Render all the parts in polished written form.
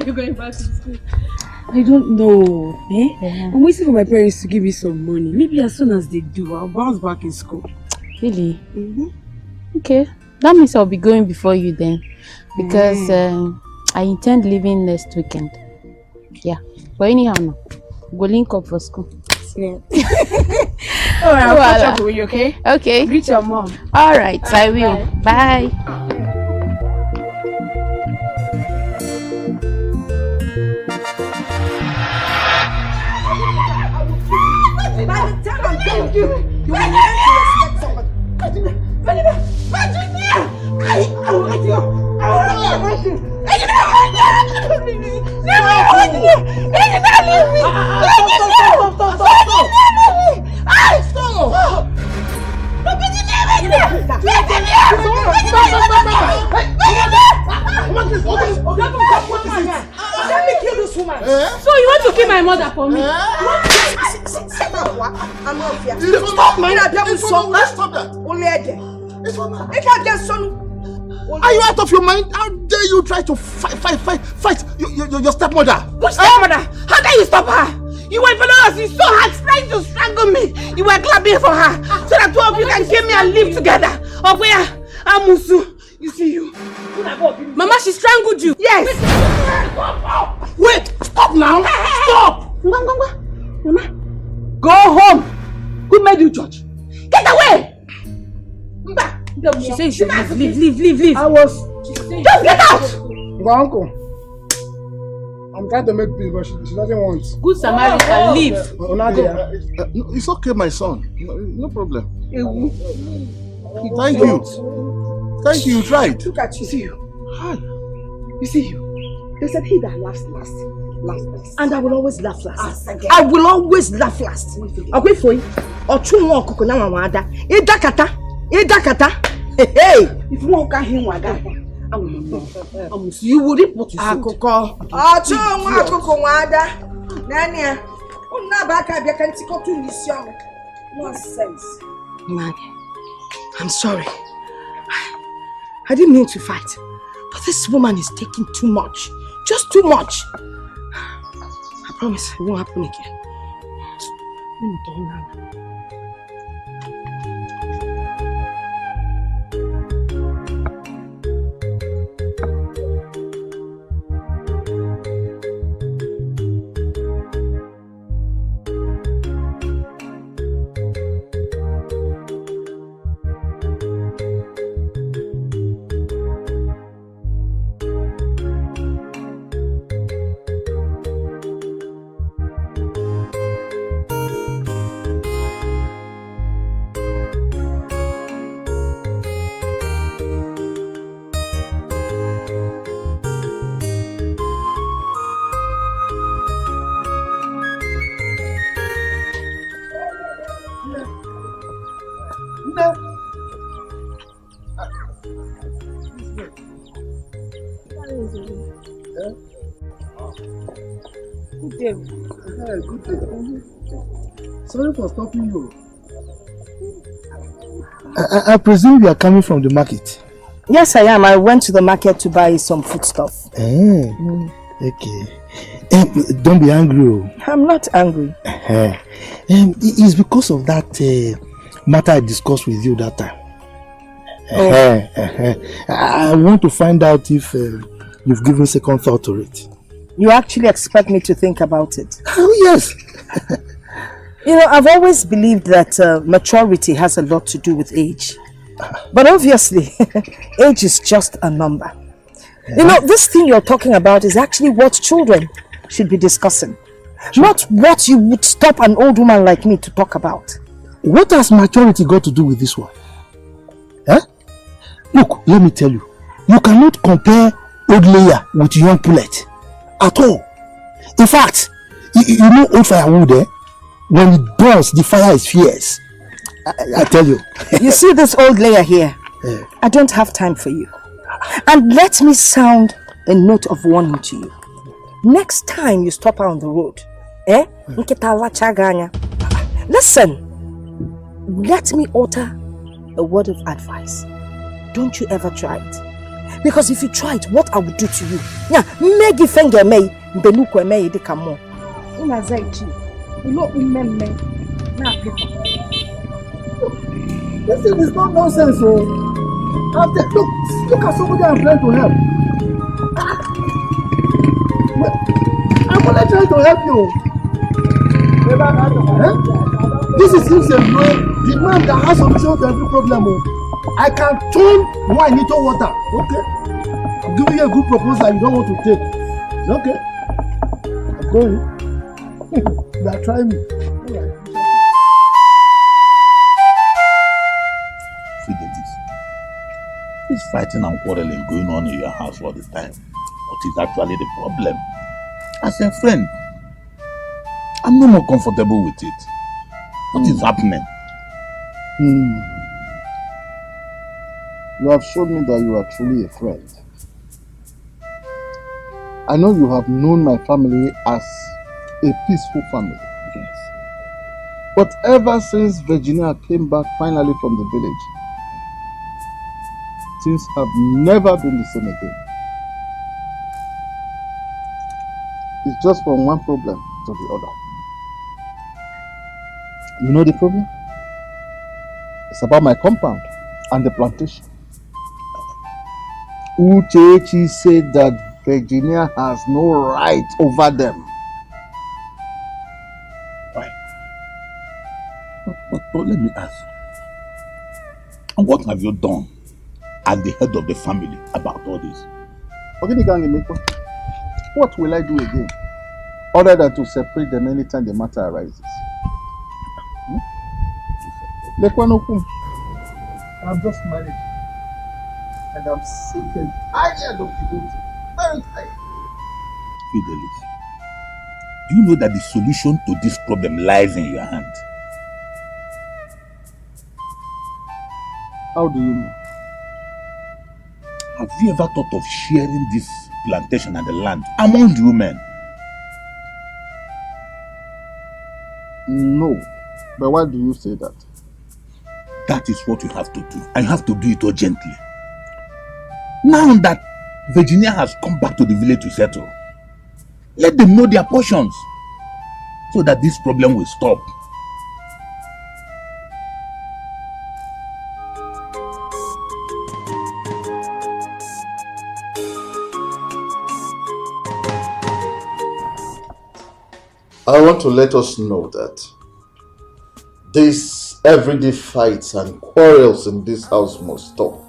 are you going back to school? I don't know. I'm waiting for my parents to give me some money. Maybe as soon as they do, I'll bounce back in school. Really? Okay. That means I'll be going before you then. Because I intend leaving next weekend. Yeah. But anyhow, no. Go link up for school. Yeah. Alright, I'll catch up with you, okay? Okay. Greet your mom. Alright, I will. Bye. By the time I'm done with you, you will learn to respect someone. Let me kill this woman. So you want to kill my mother for me? I'm not here. Stop, man. Stop that. Only Are you out of your mind? How dare you try to fight your stepmother? Which stepmother? How dare you stop her? You were following us. You saw her trying to strangle me. You were clapping for her so that two of you can kill me and live together. Up where? Amusu. You see you. Mama, she strangled you. Yes. Wait. Stop now. Stop. Mama. Go home. Who made you judge? Get away. She said you should leave. I was. Just get out. Uncle. I'm trying to make peace, but she doesn't want. Good Samaritan, leave. It's okay, my son. No problem. Thank you. Thank you. You tried. Look at you. See you. Hi. You see you. They said he that laughs last. And I will always laugh last. I will always laugh last. I'll wait for you. Or two more coconut wada. Edakata. Hey. If you won't get him, you would report to Akoko. Two more coconut wada. Nania. Nonsense. Maggie, I'm sorry. I didn't mean to fight. But this woman is taking too much. Just too much. I promise it won't happen again. Let me turn around. Good day. Sorry for stopping you. I presume you are coming from the market? Yes, I am. I went to the market to buy some foodstuff. Okay. Don't be angry. I'm not angry. It's because of that matter I discussed with you that time. I want to find out if you've given second thought to it. You actually expect me to think about it? Oh, yes. You know, I've always believed that maturity has a lot to do with age. But obviously, age is just a number. You know, this thing you're talking about is actually what children should be discussing. Not what you would stop an old woman like me to talk about. What has maturity got to do with this one? Look, let me tell you. You cannot compare old layer with young pullet. At all. In fact, you know old firewood, when it burns, the fire is fierce. I tell you. You see this old layer here? I don't have time for you. And let me sound a note of warning to you. Next time you stop her on the road, listen, let me utter a word of advice. Don't you ever try it. Because if you try it, what I will do to you? Yeah, Meggy finger me, Benuko me, the camo. Una Zaichi, you know, me. This thing is not nonsense, oh. Look at somebody I'm trying to help. I'm only trying to help you. This is the man that has solution to every problem. Oh. I can turn wine into water. Okay. I'm giving you a good proposal you don't want to take. Okay. I'm going. You are trying me. Alright. This fighting and quarreling going on in your house all the time. What is actually the problem? As a friend, I'm no more comfortable with it. What is happening? You have shown me that you are truly a friend. I know you have known my family as a peaceful family. Yes. But ever since Virginia came back finally from the village, things have never been the same again. It's just from one problem to the other. You know the problem? It's about my compound and the plantation. Uchechi said that Virginia has no right over them. Why? But let me ask. What have you done as the head of the family about all this? What will I do again? Other than to separate them anytime the matter arises. I'm just married. And I'm sick and tired of devoting. Very tired. Fidelis, do you know that the solution to this problem lies in your hand? How do you know? Have you ever thought of sharing this plantation and the land among the women? No. But why do you say that? That is what you have to do. And you have to do it urgently. Now that Virginia has come back to the village to settle, let them know their portions so that this problem will stop. I want to let us know that these everyday fights and quarrels in this house must stop.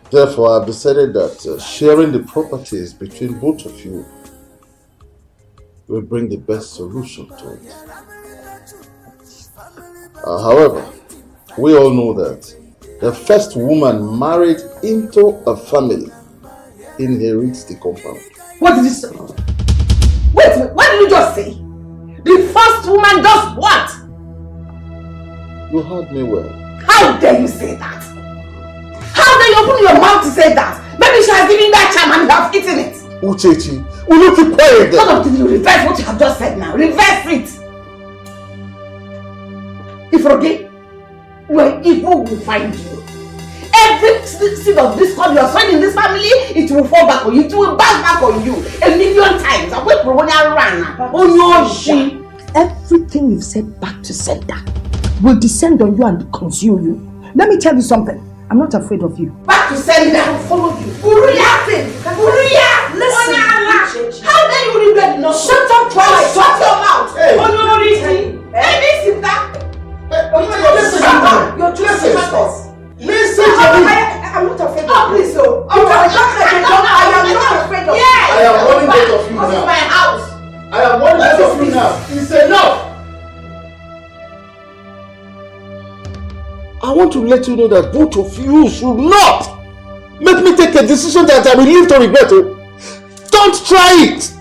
Therefore, I've decided that sharing the properties between both of you will bring the best solution to it. However, we all know that the first woman married into a family inherits the compound. What did you say? Wait, what did you just say? The first woman does what? You heard me well. How dare you say that? How dare you open your mouth to say that? Maybe she has given that charm and you have eaten it. Uchechi, will you keep quiet then? None of you reverse what you have just said now. Reverse it. If again, your evil will find you. Every seed of discord you are sowing in this family, it will fall back on you. It will bounce back on you 1,000,000 times. I wait for when you run. Everything you've said back to sender will descend on you and consume you. Let me tell you something. I'm not afraid of you. Back to sender. I will follow you. Listen. How dare you regret not? Shut up twice. Shut your mouth. Hey. You're just a Listen to me. I'm not afraid of you. Please, so. I am not afraid of you. I am warning both of you This is now. my house. I am warning both of you now. It's enough. I want to let you know that both of you should not make me take a decision that I will live to regret. Don't try it.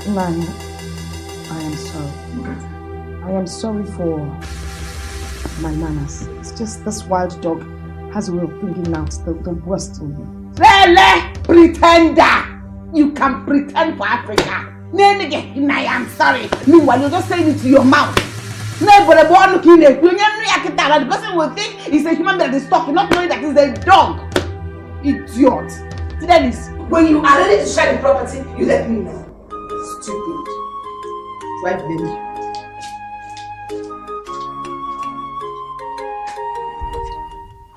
Nana, I am sorry. I am sorry for my manners. It's just this wild dog has a way of bringing out the worst in you. Lele, pretender! You can pretend for Africa. I am sorry. Meanwhile, you're just saying it to your mouth. No, but the boy looking at the person will think it's a human that is talking, not knowing that it's a dog. Idiot. See that is when you are ready to share the property, you let me know. Stupid. Do I blame you?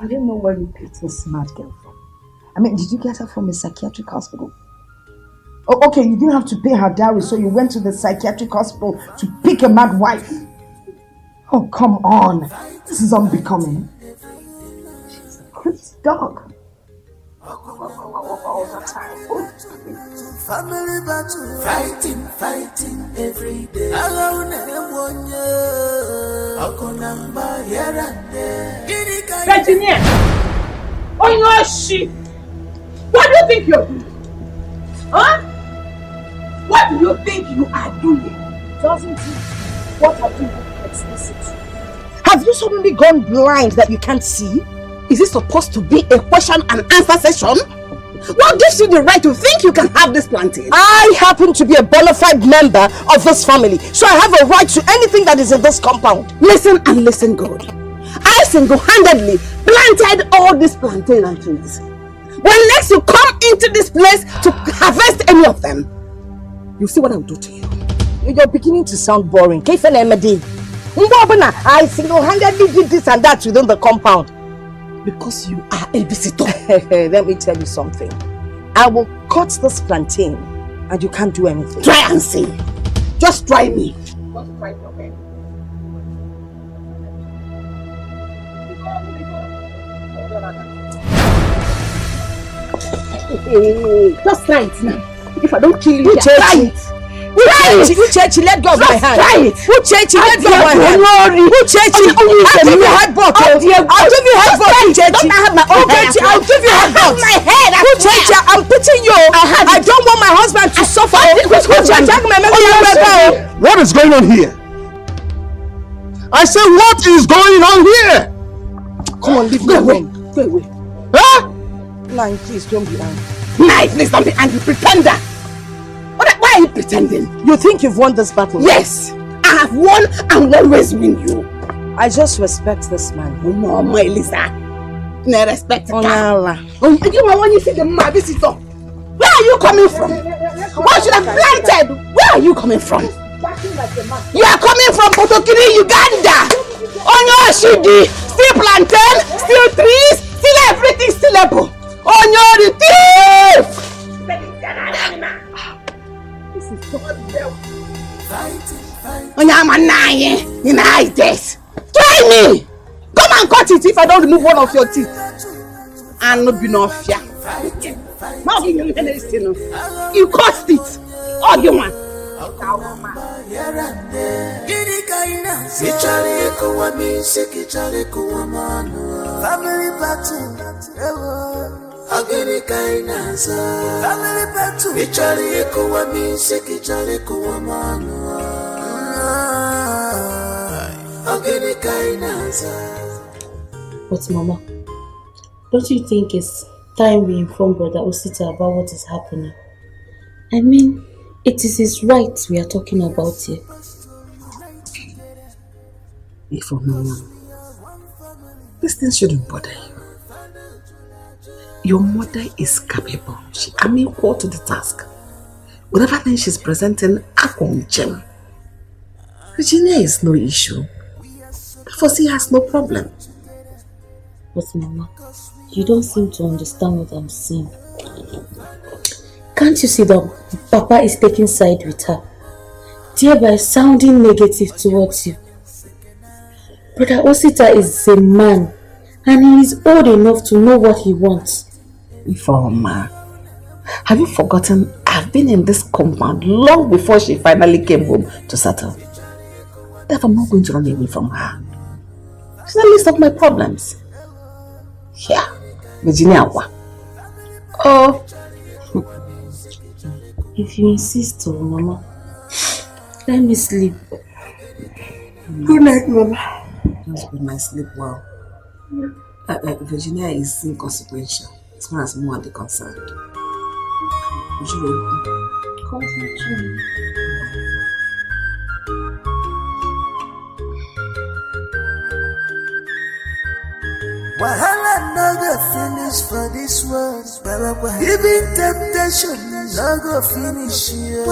I don't know where you picked this smart girl from. I mean, did you get her from a psychiatric hospital? Oh, okay, you didn't have to pay her dowry, so you went to the psychiatric hospital to pick a mad wife. Oh, come on. This is unbecoming. She's a crazy dog. All the time. Family battle, fighting every day. Virginia! Oh no, shit! What do you think you're doing? Huh? What do you think you are doing? Doesn't it? What are you explicit? Have you suddenly gone blind that you can't see? Is it supposed to be a question and answer session? What gives you the right to think you can have this planting? I happen to be a bona fide member of this family, so I have a right to anything that is in this compound. Listen and listen good. I single-handedly planted all these plantain and trees. When next you come into this place to harvest any of them, you see what I will do to you. You're beginning to sound boring. I single-handedly did this and that within the compound. Because you are a visitor. Let me tell you something. I will cut this plantain and you can't do anything. Try and see. Just try me. Want to try your bed? Just try it now. If I don't kill you, try it. Uchechi, let go of my hand. Try it. Uchechi, let go of my hand. Uchechi, I'll give you headbutt. I'll give you headbutt, Uchechi. Uchechi, I'll give you headbutt. My head. Uchechi, I'm putting you. I don't want my husband to suffer. What is going on here? I said, what is going on here? Come on, leave me alone. Go away. Huh? Nine, please don't be angry. Nine, please don't be angry, pretender. Why are you pretending? You think you've won this battle? Yes, I have won and will always win you. I just respect this man. Oh no, my Lisa. No respect. Oh, no. Oh, you want you see the my visitor. Where are you coming from? What should have planted? Where are you coming from? You are coming from Potokiri, Uganda. On your shidi, still plantain, still trees, still everything, still apple. On your thief. Try me! Come and cut it if I don't remove one of your teeth. And not be no fear. You cut it. All you want. Family battle. Agini kainaza family battle ichari ekuwa miseki ichari ekuwa manu agini kainaza. But Mama, don't you think it's time we inform Brother Osita about what is happening? I mean, it is his rights we are talking about here. This thing shouldn't bother you. Your mother is capable. She can equal to the task. Whatever thing she's presenting, I won't gem. Virginia is no issue. Therefore, she has no problem. But Mama, you don't seem to understand what I'm saying. Can't you see that Papa is taking side with her, thereby sounding negative towards you? Brother Osita is a man, and he is old enough to know what he wants. Ifeoma, have you forgotten I've been in this compound long before she finally came home to settle? Therefore, I'm not going to run away from her. She's the least of my problems. Here, Virginia. Oh. If you insist, Mama, let me sleep. Good night, Mama. Just good night, sleep well. Virginia is inconsequential as far as more are concerned. Come Wahala no go finish for this world. Even temptation no go finish here.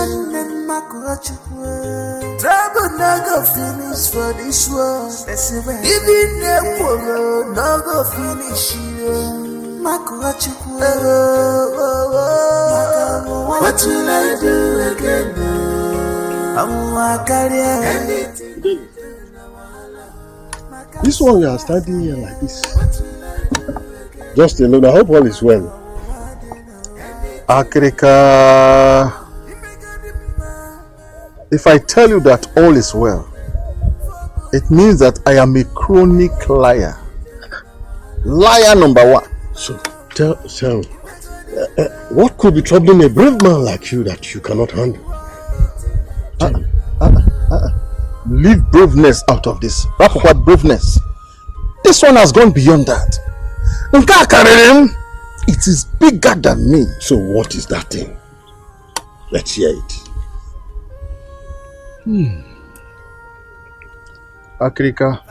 Trouble no go finish for this world. Even the world no go finish here. What will I do again? This one you are standing here like this. Just alone. I hope all is well. Akrika, if I tell you that all is well, it means that I am a chronic liar. Liar number one. So, tell me, what could be troubling a brave man like you that you cannot handle? Leave braveness out of this. What braveness? This one has gone beyond that. It is bigger than me. So what is that thing? Let's hear it. Akrika,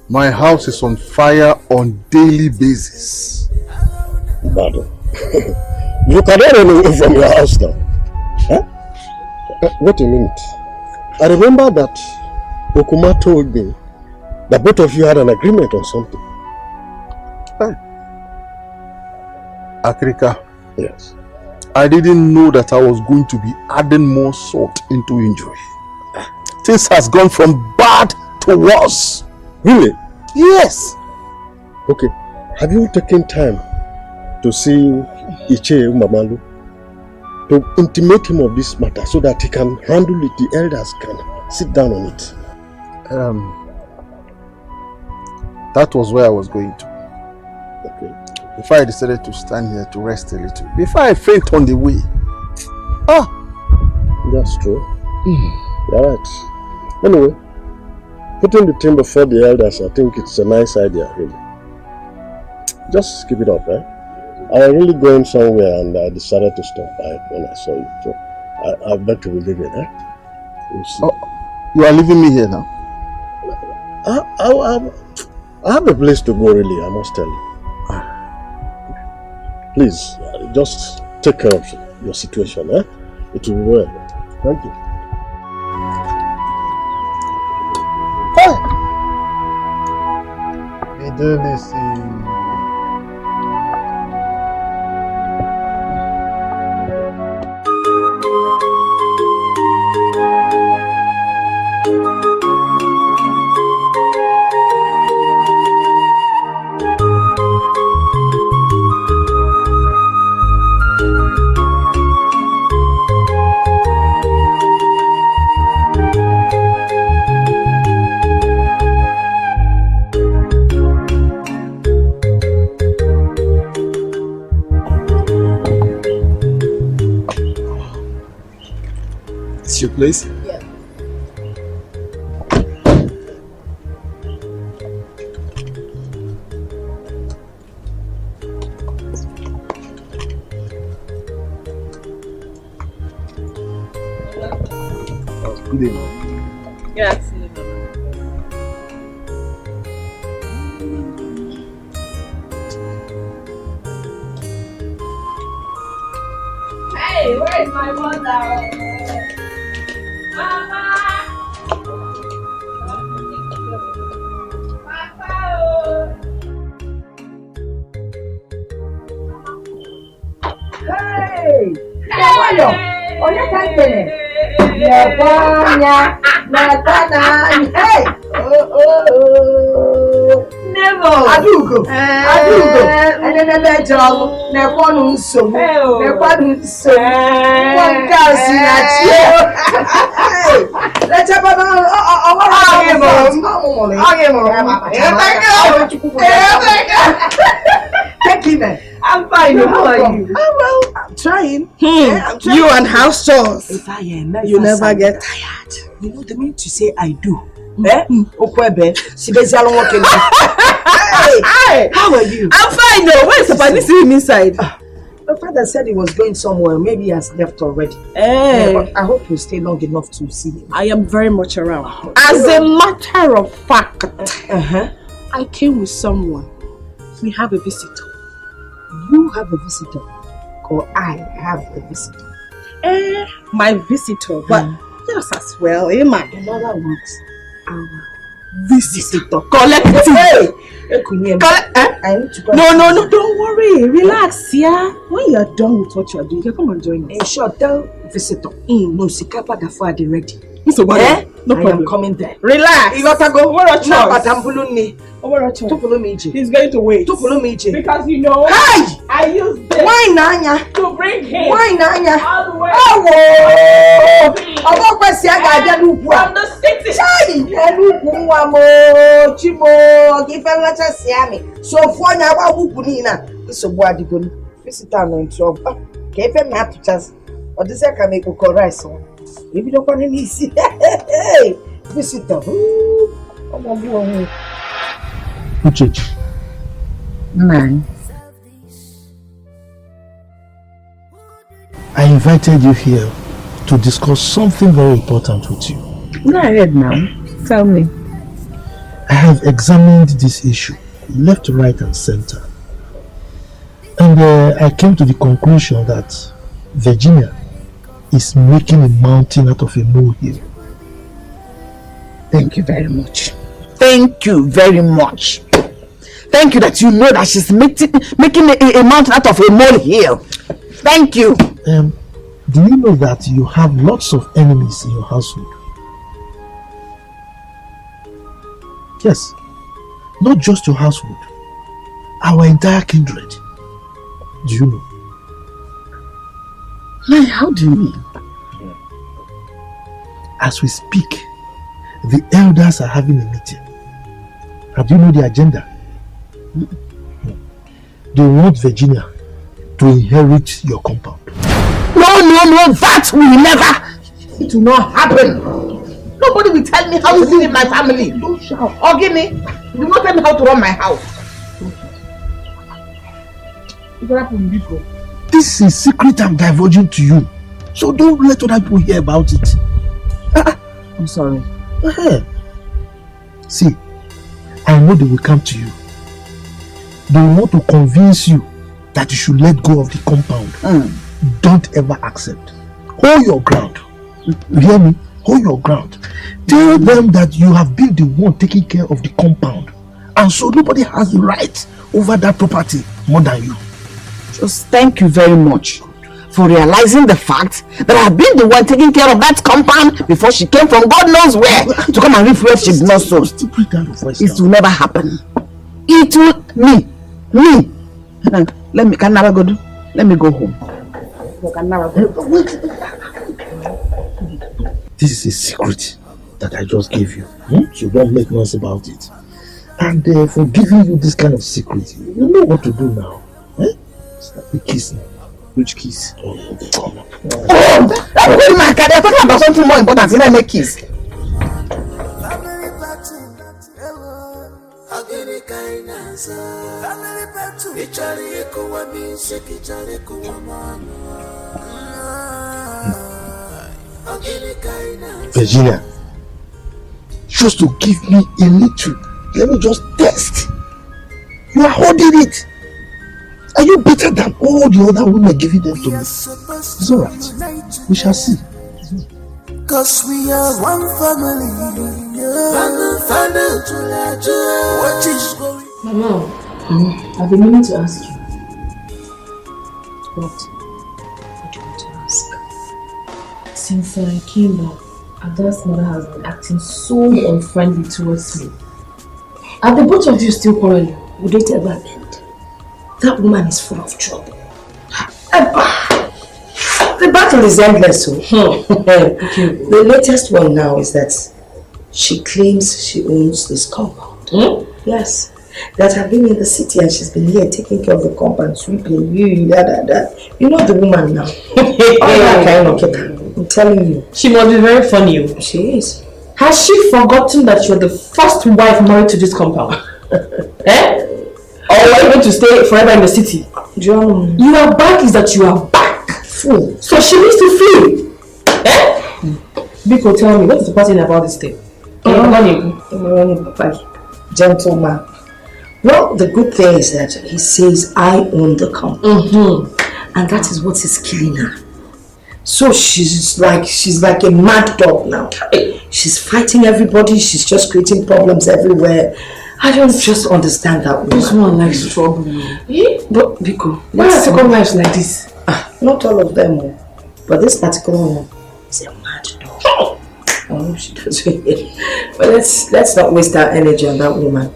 my house is on fire on daily basis. Madam, you cannot run away from your house now. Huh? Wait a minute. I remember that Okuma told me that both of you had an agreement on something. Akrika, yes. I didn't know that I was going to be adding more salt into injury. Things has gone from bad to worse. Really? Yes. Okay. Have you taken time to see Iche Umamalu to intimate him of this matter so that he can handle it? The elders can sit down on it. That was where I was going to. Okay. Before I decided to stand here to rest a little. Before I faint on the way. That's true. You're right. Anyway, putting the thing before the elders, I think it's a nice idea, really. Just keep it up, eh? I was really going somewhere and I decided to stop by when I saw you. So I bet you will leave it, eh? We'll see. Oh, you are leaving me here now? I have a place to go, really, I must tell you. Please, just take care of your situation, eh? It will be well. Thank you. Your place? Yeah. Good evening. Yes. Hey, where's my mother? Mama! Hey! Hey! Onye ka nkene? Nyabanya, natana, hey! Never. Adugo. Enenebe jọlụ, nekwonu nsogbu, nekwonu nsogbu. Nwanka si na chie. Lecha baba, ọwara I'm fine. How are you? Oh, well, I'm trying. Yeah, I'm trying. You and house chores. If I am, You never get tired. You know the minute you say I do. Okwebe, Sibezi alon working. Hey, how are you? I'm fine though. Where's the party? See him inside. My father said he was going somewhere. Maybe he has left already. But I hope you stay long enough to see him. I am very much around. As a matter of fact, I came with someone. We have a visitor. You have a visitor, or I have a visitor? My visitor, but just as well, man. In other words, our visitor. Collect it. Hey! I need to go. No, don't worry. Relax, yeah. When you're done with what you're doing, you can come and join us. In short, tell visitor, no sikapa gafa de ready. So what? No problem. I am coming there. Relax. You gotta go. What No, but I'm following To follow me, J. He's going to wait. To follow me, J. Because you know. Hi! I used this. Why Nanya? To bring him. Why Nanya? All the way. Oh! I'm not going to say I from the city. Chai! Chimo! Give him let us see me. So for now, I will put in a piece of body good. Visitor on trouble. Give him not to just. Or this I can make a correct. If you don't want any see, hey, visitor. Luchi. Man. I invited you here to discuss something very important with you. Go ahead now. Tell me. I have examined this issue, left, right, and center. And I came to the conclusion that Virginia is making a mountain out of a molehill. Thank you very much. Thank you very much. Thank you that you know that she's making a mountain out of a molehill. Thank you. Do you know that you have lots of enemies in your household? Yes. Not just your household. Our entire kindred. Do you know? How do you mean? As we speak, the elders are having a meeting. And do you know the agenda? They want Virginia to inherit your compound. No, that will never. It will not happen. Nobody will tell me how to live in my family. Don't shout. Or give me. You won't tell me how to run my house. This is a secret I'm divulging to you. So don't let other people hear about it. I'm sorry. See, I know they will come to you. They want to convince you that you should let go of the compound. Don't ever accept. Hold your ground. You hear me? Hold your ground. Tell them that you have been the one taking care of the compound. And so nobody has the right over that property more than you. Just thank you very much for realizing the fact that I've been the one taking care of that compound before she came from God knows where to come and live where she did not so. It will never happen. It will me. Let me go home. This is a secret that I just gave you. So don't make noise about it. And for giving you this kind of secret, you know what to do now. Start the kiss now. Which kiss? Come on. I'm going mad. They're talking about something more important than I kiss. Virginia, just to give me a little, let me just test. You are holding it. Are you better than all the other women giving them to me? It's alright. We shall see. Cause we are one family. What is going on? Mama, I've been meaning to ask you. What do you want to ask? Since I came back, Ada's mother has been acting so unfriendly towards me. Are the both of you still quarreling? Would it ever end? That woman is full of trouble. The battle is endless. The latest one now is that she claims she owns this compound. Yes. That I've been in the city and she's been here taking care of the compound, sweeping, that. You know the woman now. All that kind of kid. I'm telling you. She must be very funny. She is. Has she forgotten that you're the first wife married to this compound? Or are you going to stay forever in the city? John. You are back is that you are back. Fool. So she needs to flee. Biko, tell me, what is the pattern about this thing? Gentleman. Well, the good thing is that he says I own the company. And that is what is killing her. So she's like a mad dog now. She's fighting everybody, she's just creating problems everywhere. I don't just understand that woman. This one likes trouble. But Biko, why are second wives like this? Not all of them, but this particular one is a mad dog. Oh, she does it. But let's not waste our energy on that woman.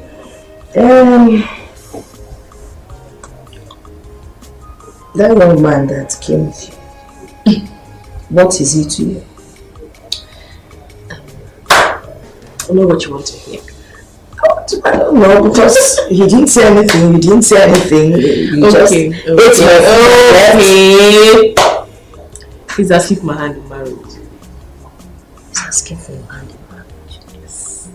That young man that came with you, what is he to you? I know what you want to hear. I don't know, because he didn't say anything, you didn't say anything. Okay. He's asking for my hand in marriage. He's asking for your hand in marriage. Yes.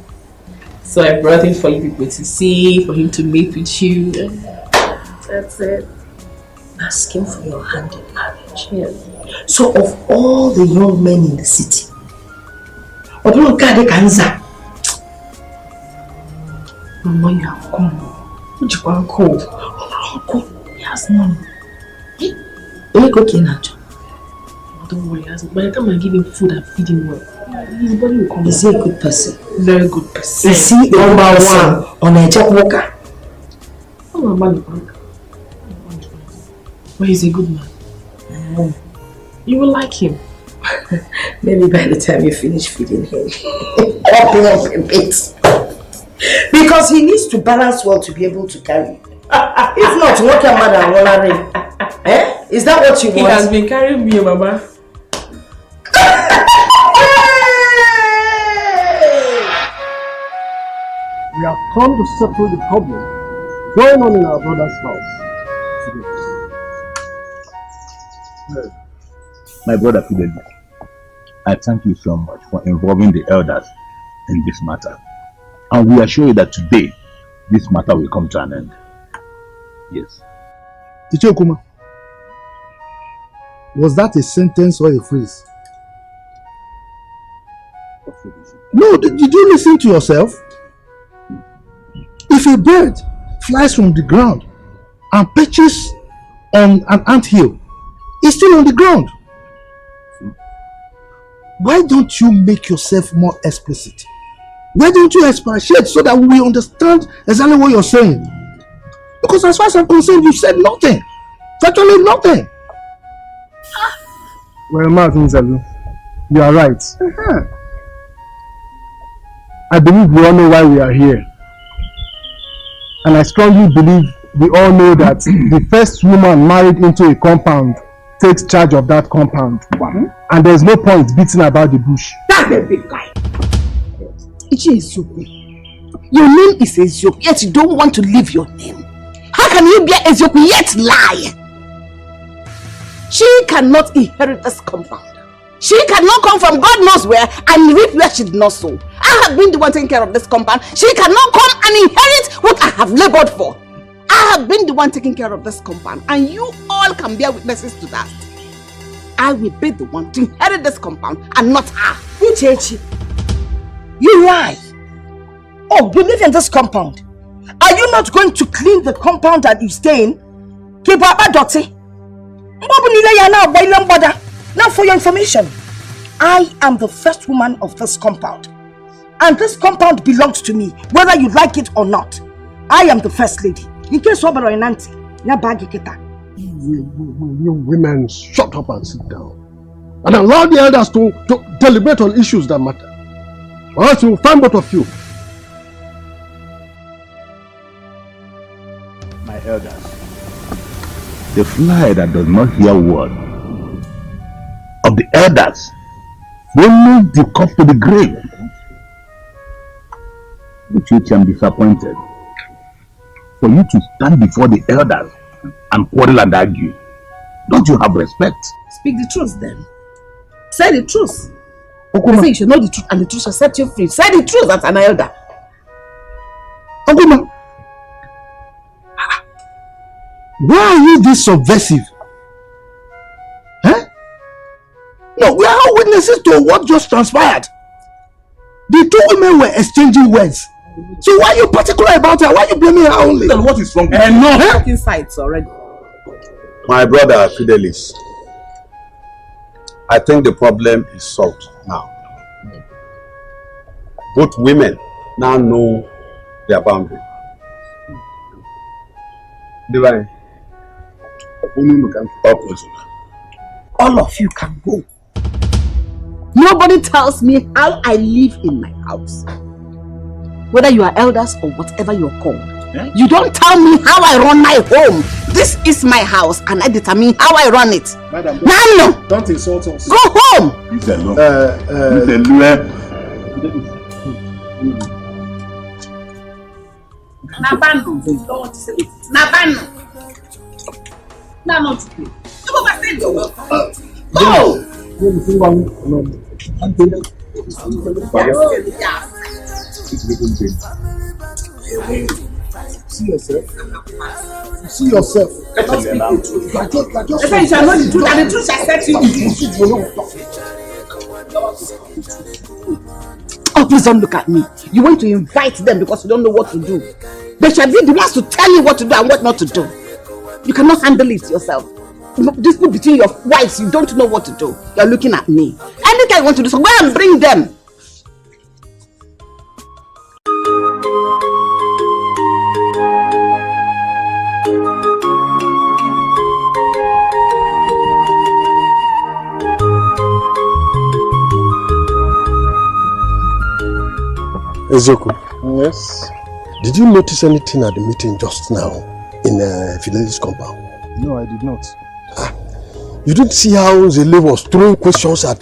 So I brought him for you people to see, for him to meet with you. That's it. Asking for your hand in marriage? Yes. So of all the young men in the city, Mama, you have come. What you want cold? Uncle, he has none. Don't worry, by the time I give him food and feed him well, his body will come. Is he a good person? Very good person. Is he number one on a job worker? I'm a man bank. But he's a good man. You will like him. Maybe by the time you finish feeding him, up a bit. Because he needs to balance well to be able to carry. If not, what can mother eh? Is that what you want? He has been carrying me, Mama. We have come to settle the problem going on in our brother's house. My brother Fidel, I thank you so much for involving the elders in this matter. And we assure you that today, this matter will come to an end. Yes. Teacher Okuma, was that a sentence or a phrase? No, did you listen to yourself? If a bird flies from the ground and perches on an anthill, it's still on the ground. Why don't you make yourself more explicit? Why don't you expatiate so that we understand exactly what you're saying? Because as far as I'm concerned, you said nothing. Virtually nothing. Well, Martin Zalu, you are right. I believe we all know why we are here. And I strongly believe we all know that the first woman married into a compound takes charge of that compound. And there's no point beating about the bush. That's a big lie. Your name is Ezoku, yet you don't want to leave your name. How can you be Ezoku yet lie? She cannot inherit this compound. She cannot come from God knows where and reap where she did not sow. I have been the one taking care of this compound. She cannot come and inherit what I have labored for. I have been the one taking care of this compound, and you all can bear witnesses to that. I will be the one to inherit this compound and not her. Uchechi, you lie. Oh, you live in this compound. Are you not going to clean the compound that you stay in? Now for your information, I am the first woman of this compound. And this compound belongs to me, whether you like it or not. I am the first lady. In case you women, shut up and sit down. And allow the elders to deliberate on issues that matter. Or else you will find both of you. My elders, the fly that does not hear word of the elders will move the cup to the grave. Which I'm disappointed for you to stand before the elders and quarrel and argue. Don't you have respect? Speak the truth then. Say the truth. I say you should know the truth and the truth shall set you free. Say the truth as an elder. Okuma, why are you this subversive? Huh? No, we are all witnesses to what just transpired. The two women were exchanging words So why are you particular about her? Why are you blaming her only? Then what is wrong with Enough talking sides already. My brother Fidelis, I think the problem is solved now. Both women now know their boundary. Divine. All of you can go. Nobody tells me how I live in my house. Whether you are elders or whatever you're called. Yeah? You don't tell me how I run my home. This is my house and I determine how I run it. Madam, no. Don't insult us. Go home. Nabano. Don't say it. Nabano. No, not to play. Come over, say you're welcome. Go! See yourself. See yourself. If you shall know the truth, and the truth shall set you free. Oh, please don't look at me. You want to invite them because you don't know what to do. They shall be the ones to tell you what to do and what not to do. You cannot handle it yourself. Dispute between your wives, you don't know what to do. You're looking at me. Anything you want to do, so go and bring them. Ezoku. Yes? Did you notice anything at the meeting just now in Fidelis' compound? No, I did not. You didn't see how Zele was throwing questions at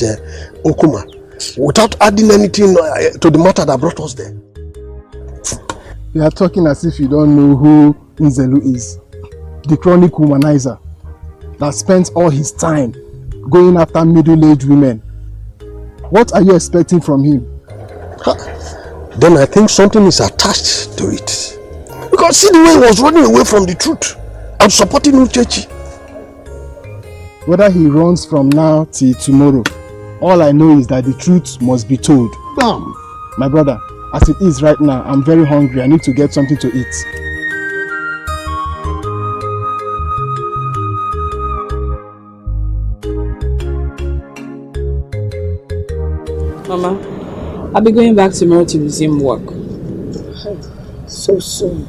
Okuma without adding anything to the matter that brought us there? You are talking as if you don't know who Nzelu is. The chronic womanizer that spends all his time going after middle-aged women. What are you expecting from him? Then I think something is attached to it. Because see the way he was running away from the truth and supporting Uchechi. Whether he runs from now till tomorrow, all I know is that the truth must be told. Bam! My brother, as it is right now, I'm very hungry. I need to get something to eat. Mama, I'll be going back tomorrow to resume work. So soon.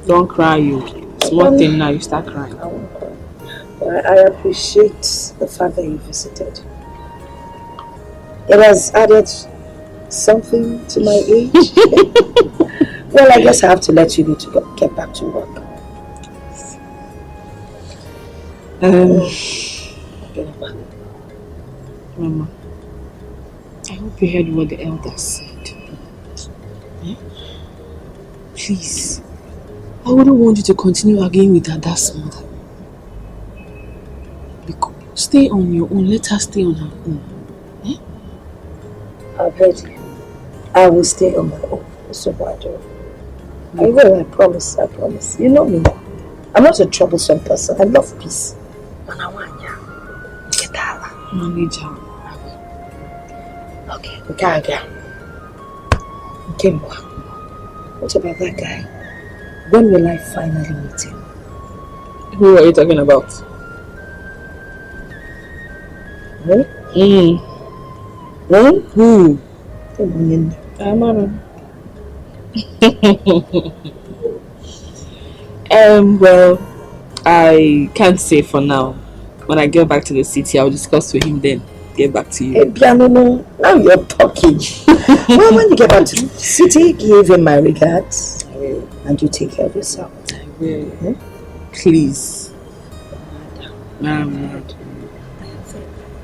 Don't cry, you. Small thing now, you start crying. I appreciate the fact that you visited. It has added something to my age. Well, I guess I have to let you get back to work. Mama, I hope you heard what the elders said. Eh? Please, I wouldn't want you to continue arguing with Ada's mother. Stay on your own, let her stay on her own. Eh? I've heard you. I will stay on my own. So I do. I will, I promise, I promise. You know me. I'm not a troublesome person. I love peace. And I want you. Manage her. Okay, okay. Kimba. What about that guy? When will I finally meet him? Who are you talking about? Who? Who? Well, I can't say for now. When I get back to the city, I'll discuss with him then. Get back to you. Hey, Piano, now you're talking. Well, when you get back to the city, give him my regards. I will. And you take care of yourself. I will. Hmm? Please.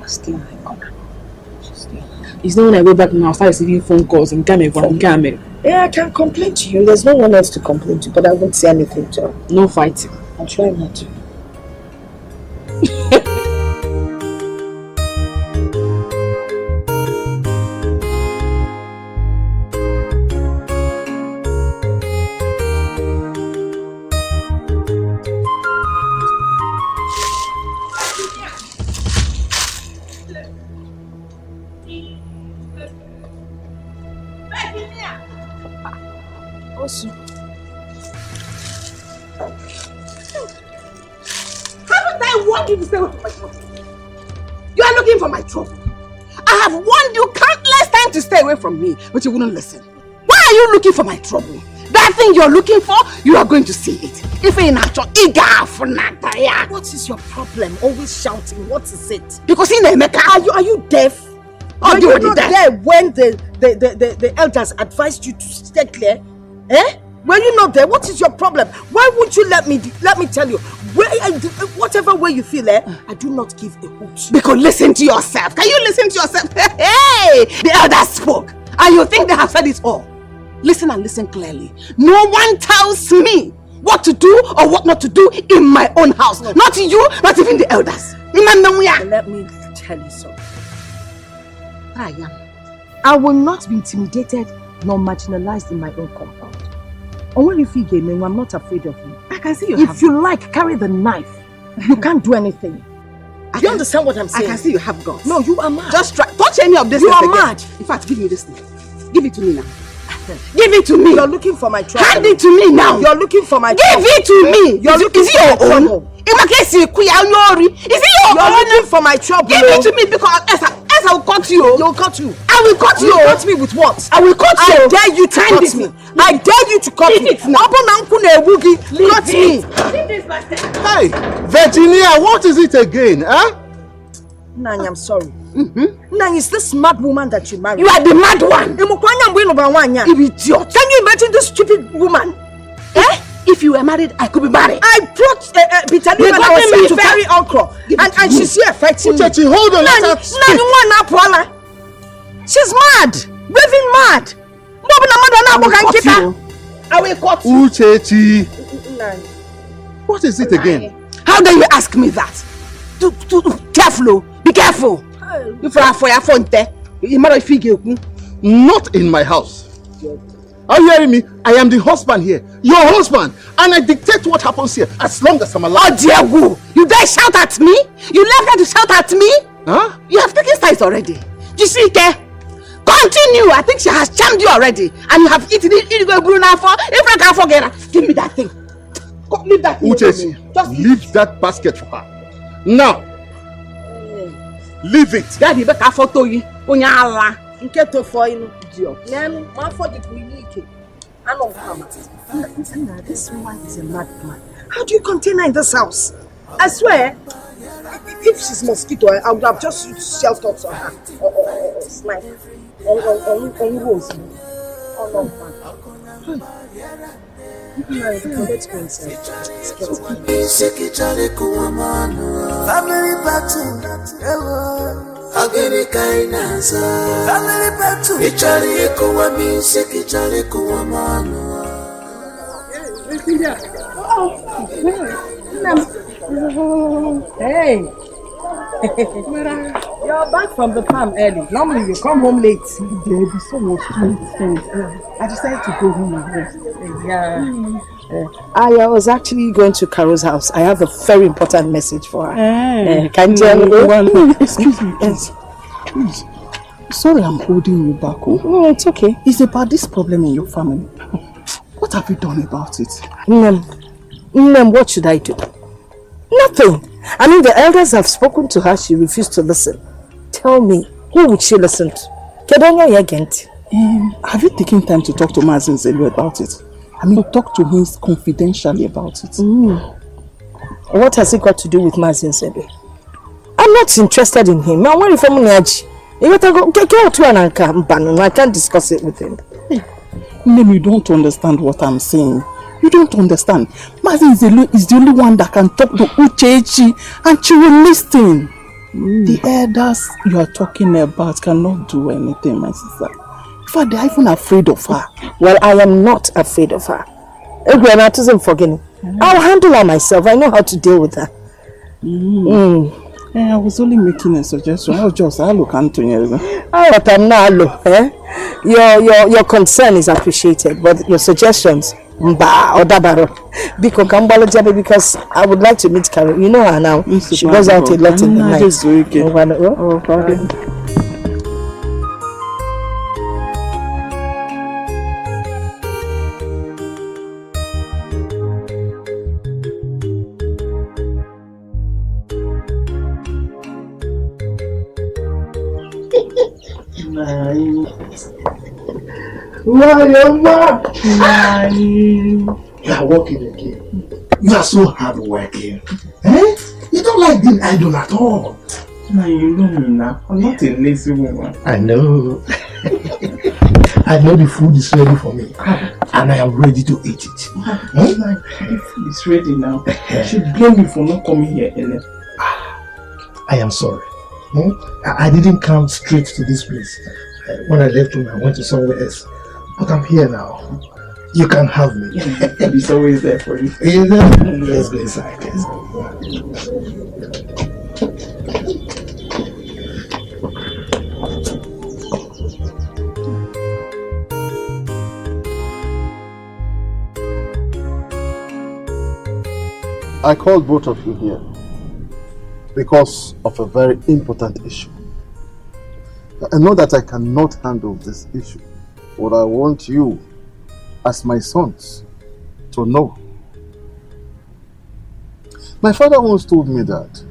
Still my honor. It's not when I go back now, I'll start receiving phone calls and camera. Yeah, I can complain to you. There's no one else to complain to, but I won't say anything to her. No fighting. I'll try not to. I want you to stay away from my trouble. You are looking for my trouble. I have warned you countless times to stay away from me, but you wouldn't listen. Why are you looking for my trouble? That thing you're looking for, you are going to see it. If in actual, what is your problem? Always shouting. What is it? Because in Emeka, are you deaf? Are you not there when the elders advised you to stay clear? Eh? Were you not there? What is your problem? Why won't you let me tell you? Whatever way you feel, I do not give a hoot. Because listen to yourself. Can you listen to yourself? Hey, the elders spoke, and you think they have said it all. Listen and listen clearly. No one tells me what to do or what not to do in my own house. No. Not you, not even the elders. Let me tell you something. I will not be intimidated nor marginalized in my own compound. And when you feel gay, I'm not afraid of you. I can see you. If you like, carry the knife. You can't do anything. Do you understand what I'm saying? I can see you have guts. No, you are mad. Just try. Touch any of this. You are again. mad. In fact, give me this thing. Give it to me now. Give it to me. You're looking for my trouble. Hand it to me now. You're looking for my trouble. Give it to me. Is it your own? Is it your You're looking for my trouble. Give it to me because else I will cut you. You'll cut you. I will cut you. You cut me with what? I will cut you. I dare you to cut me. I dare you to cut me. Cut me. Hey, Virginia, what is it again? Huh? Nani, I'm sorry. Nani, is this mad woman that you married? You are the mad one. You idiot. Can you imagine this stupid woman? Eh? If you were married, I could be married. I brought Bitali when I was here to very okra. And she's here fighting me. Hold on, let her speak. She's mad. Raving mad. I will cut you. Uchechi. What is it again? How dare you ask me that? Careful. Be careful. Not in my house. Are you hearing me? I am the husband here. Your husband. And I dictate what happens here as long as I'm alive. Oh dear woo. You dare shout at me? You left her to shout at me? Huh? You have taken sides already. You see, Ke? Continue. I think she has charmed you already. And you have eaten it. Give me that thing. Leave that thing. Uchechi, leave that basket for her. Now. Leave it. Daddy, back for you. That this woman is a madman. How do you contain her in this house? I swear, if she's mosquito, I would have just used shell thoughts on her or snipe on rose. Oh no, man. Let's go inside. Family battle. Agene kainaza family battle ichari kuwa misiki chari kuwa manu. Hey. You're back from the farm early. Normally you come home late. There be so much things. I decided to go home and rest. Yeah. I was actually going to Carol's house. I have a very important message for her. Can you tell me? Excuse me, please. Please. Sorry I'm holding you back. No, it's okay. It's about this problem in your family. What have you done about it? What should I do? Nothing. I mean, the elders have spoken to her. She refused to listen. Tell me, who would she listen to? Have you taken time to talk to Mazin Zelu about it? I mean, talk to him confidentially about it. What has it got to do with Mazin Zelu? I'm not interested in him. I'm worried from Nyaji. I can't discuss it with him. You don't understand what I'm saying. You don't understand. Mazin Zelu is the only one that can talk to Uchechi and she will listen. The elders you are talking about cannot do anything, my sister. In fact, they are even afraid of her. Well, I am not afraid of her. I'll handle her myself. I know how to deal with her. I was only making a suggestion. I was just look Antonio. Your concern is appreciated, but your suggestions, because I would like to meet Carol. You know her now. She goes out a lot in the night. You are working again. You are so hardworking. Eh? You don't like being idle at all. Now you know me now. I'm not a lazy woman. I know. I know the food is ready for me. And I am ready to eat it. The food is ready now. You should blame me for not coming here earlier. I am sorry. I didn't come straight to this place. When I left home, I went to somewhere else. But I'm here now. You can have me. It's always there for you. Let's go inside. Let's go. I called both of you here because of a very important issue. I know that I cannot handle this issue, but I want you, as my sons, to know. My father once told me that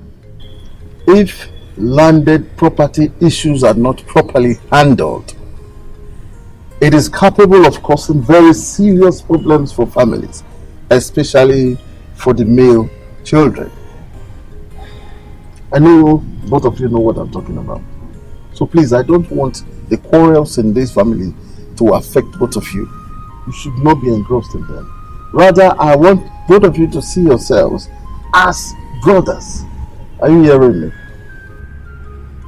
if landed property issues are not properly handled, it is capable of causing very serious problems for families, especially for the male children. I know both of you know what I'm talking about. So please, I don't want the quarrels in this family to affect both of you. You should not be engrossed in them. Rather, I want both of you to see yourselves as brothers. Are you hearing me?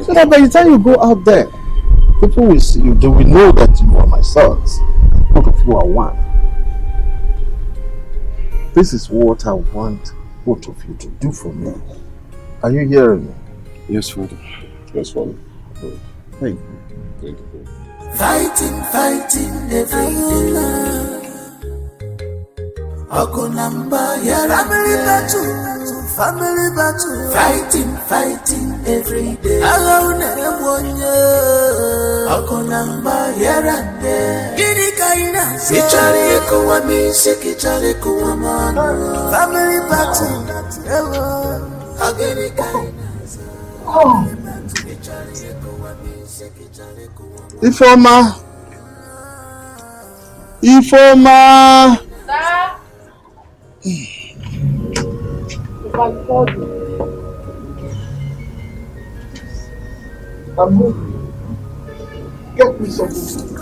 So that by the time you go out there, people will see you, they will know that you are my sons. Both of you are one. This is what I want both of you to do for me. Are you hearing me? Yes, Father. Yes, Father. Thank you. Thank you. Fighting every day. Okunamba, yeah, family battle. Fighting every day. Alone, Okunamba, yeah, Gini kaina, kichari kuwa misi, kichari kuwa manu. Family battle, agini kaina. Ifoma! Sir? If I called you. I'm moving. Get me something.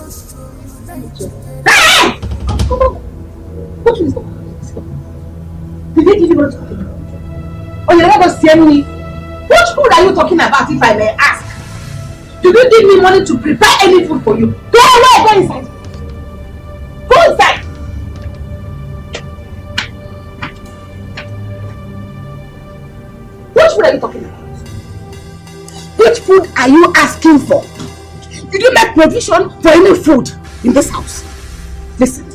Hey! Come on. What is that? Did they give you what you're talking about? Oh, you're not going to see me? What food are you talking about, if I may ask? Did you give me money to prepare any food for you? Go away, go inside. Go inside. Which food are you talking about? Which food are you asking for? Did you make provision for any food in this house? Listen,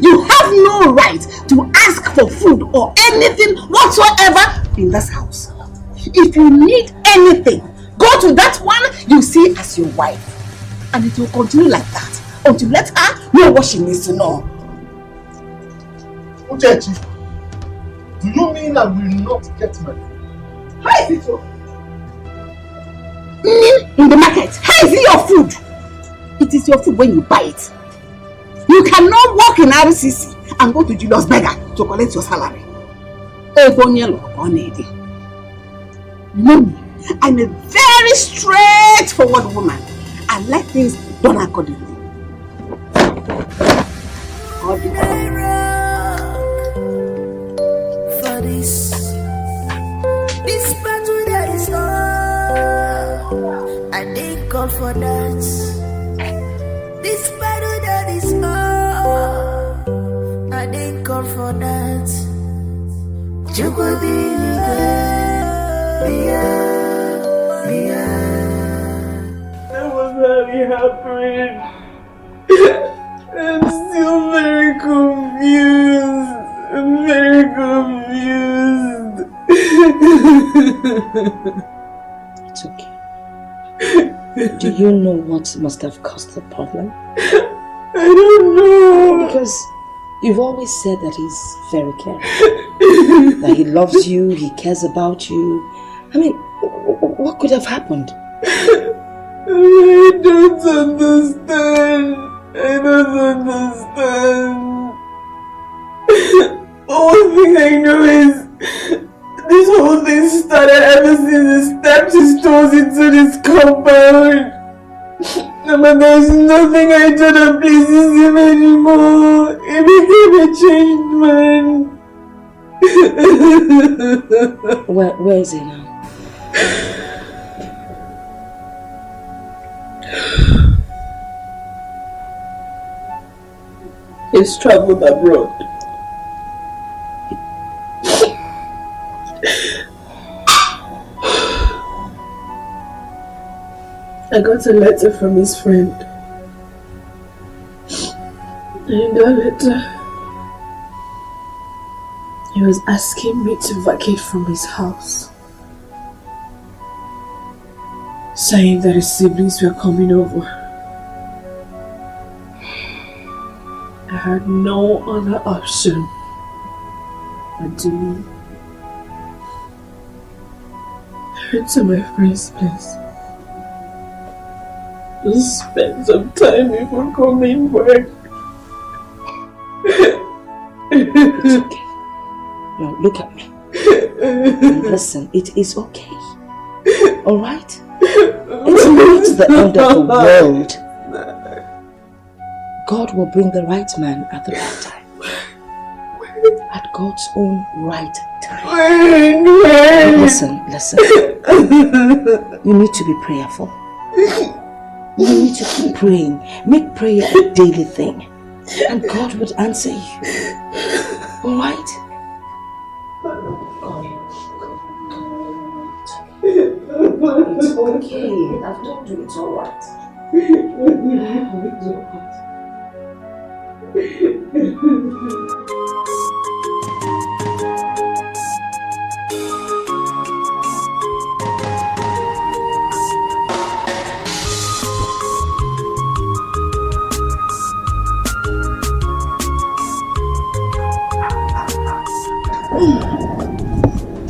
you have no right to ask for food or anything whatsoever in this house. If you need anything, go to that one you see as your wife. And it will continue like that until you let her know what she needs to know. Uchechi, do you mean I will not get my food? How is it so? In the market, how is it your food? It is your food when you buy it. You cannot walk in RCC and go to Julius Berger to collect your salary. You know me, I'm a very straightforward woman. I like things done accordingly. For this battle that is on, I didn't call for that. This battle that is on, I didn't call for that. I was very happy. I'm still very confused. I'm very confused. It's okay. Do you know what must have caused the problem? I don't know. Because you've always said that he's very caring. That he loves you, he cares about you. I mean, what could have happened? I don't understand. I don't understand. One thing I know is this whole thing started ever since he stepped his toes into this compound. But there's nothing I do that pleases him anymore. He became a changed man. Where is he now? He's traveled abroad. I got a letter from his friend. And in that letter, he was asking me to vacate from his house, saying that his siblings were coming over. I had no other option than to leave. I went to my friend's place to spend some time before coming back. It's okay. No, look at me. Listen, it is okay. Alright? It's not the end of the world. God will bring the right man at the right time. At God's own right time. Listen. You need to be prayerful. You need to keep praying. Make prayer a daily thing. And God would answer you. Alright? It's okay. I've told you it's alright.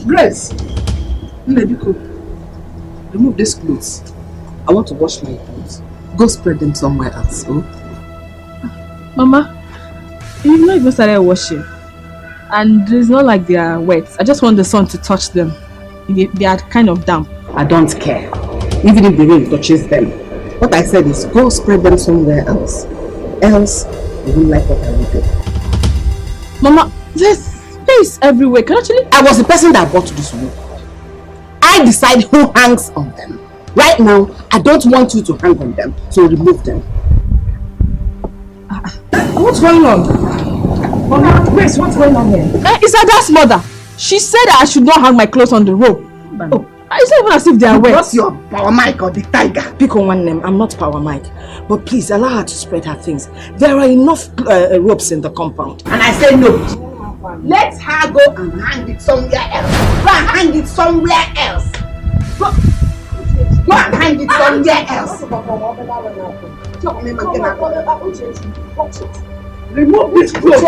Grace, Nebiko, remove these clothes. I want to wash my clothes. Go spread them somewhere else, oh? Mama, you've not even started washing. And it's not like they are wet. I just want the sun to touch them. They are kind of damp. I don't care. Even if the rain touches them. What I said is go spread them somewhere else. Else, you won't like what I will do. Mama, there's space everywhere. I was the person that bought this room. I decide who hangs on them. Right now, I don't want you to hang on them, so remove them. What's going on? Mama, Grace, what's going on here? It's Ada's mother. She said that I should not hang my clothes on the rope. Oh, it's not even as if they are wet. What's your power mic or the tiger? Pick on one name. I'm not power mic. But please allow her to spread her things. There are enough ropes in the compound. And I said no. Let her go and hang it somewhere else. Go and hang it somewhere else. Go and hang it somewhere else. Remove these clothes.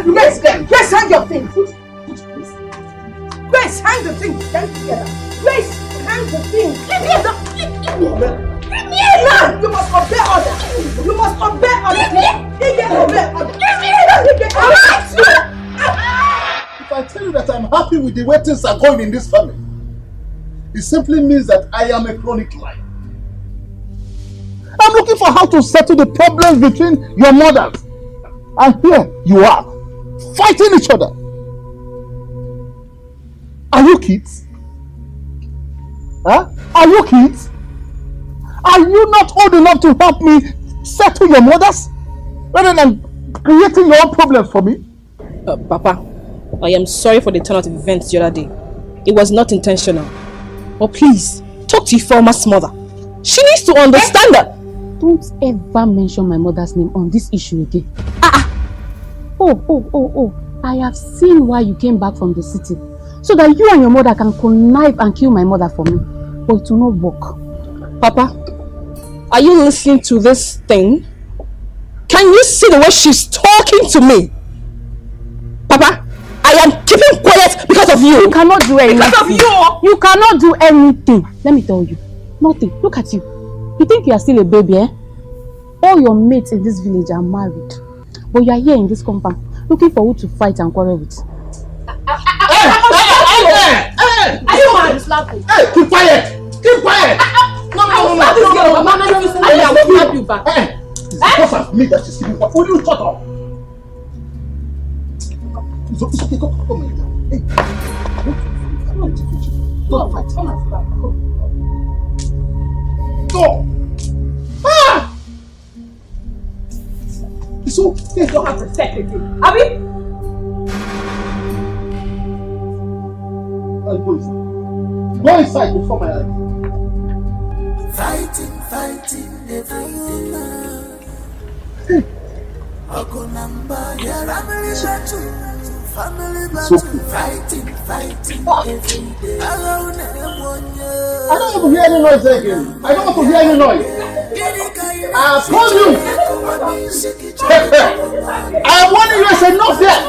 Raise them. Grace, hang your things. Grace, hang the things. Stand together. Grace, hang the things. Leave me alone. Leave me alone. Leave me alone. You must obey order. You must obey order. Leave me alone. Leave me alone. If I tell you that I'm happy with the way things are going in this family, it simply means that I am a chronic liar. I'm looking for how to settle the problems between your mothers. And here you are, fighting each other. Are you kids? Huh? Are you kids? Are you not old enough to help me settle your mothers? Rather than creating your own problems for me? Papa, I am sorry for the turn out of events the other day. It was not intentional. But please, talk to Ifeoma's mother. She needs to understand that. Don't ever mention my mother's name on this issue again. Oh. I have seen why you came back from the city. So that you and your mother can connive and kill my mother for me. But it will not work. Papa, are you listening to this thing? Can you see the way she's talking to me? Papa, I am keeping quiet because of you. You cannot do anything. Because of you. You cannot do anything. Let me tell you. Nothing. Look at you. You think you are still a baby, eh? All your mates in this village are married. But you are here in this compound, looking for who to fight and quarrel with. Are you mad? Hey, keep quiet! Keep quiet! No, I will slap you back. It's because of me that she's giving up. Will you shut up? It's okay, come here. Hey. Don't fight. Go! Ah! So, you don't have to say anything. Abi? Go inside before my eyes. Fighting every day. Family battle, fighting every day. I don't want to hear any noise again. I don't want to hear any noise. I told you. I warned you. It's enough there.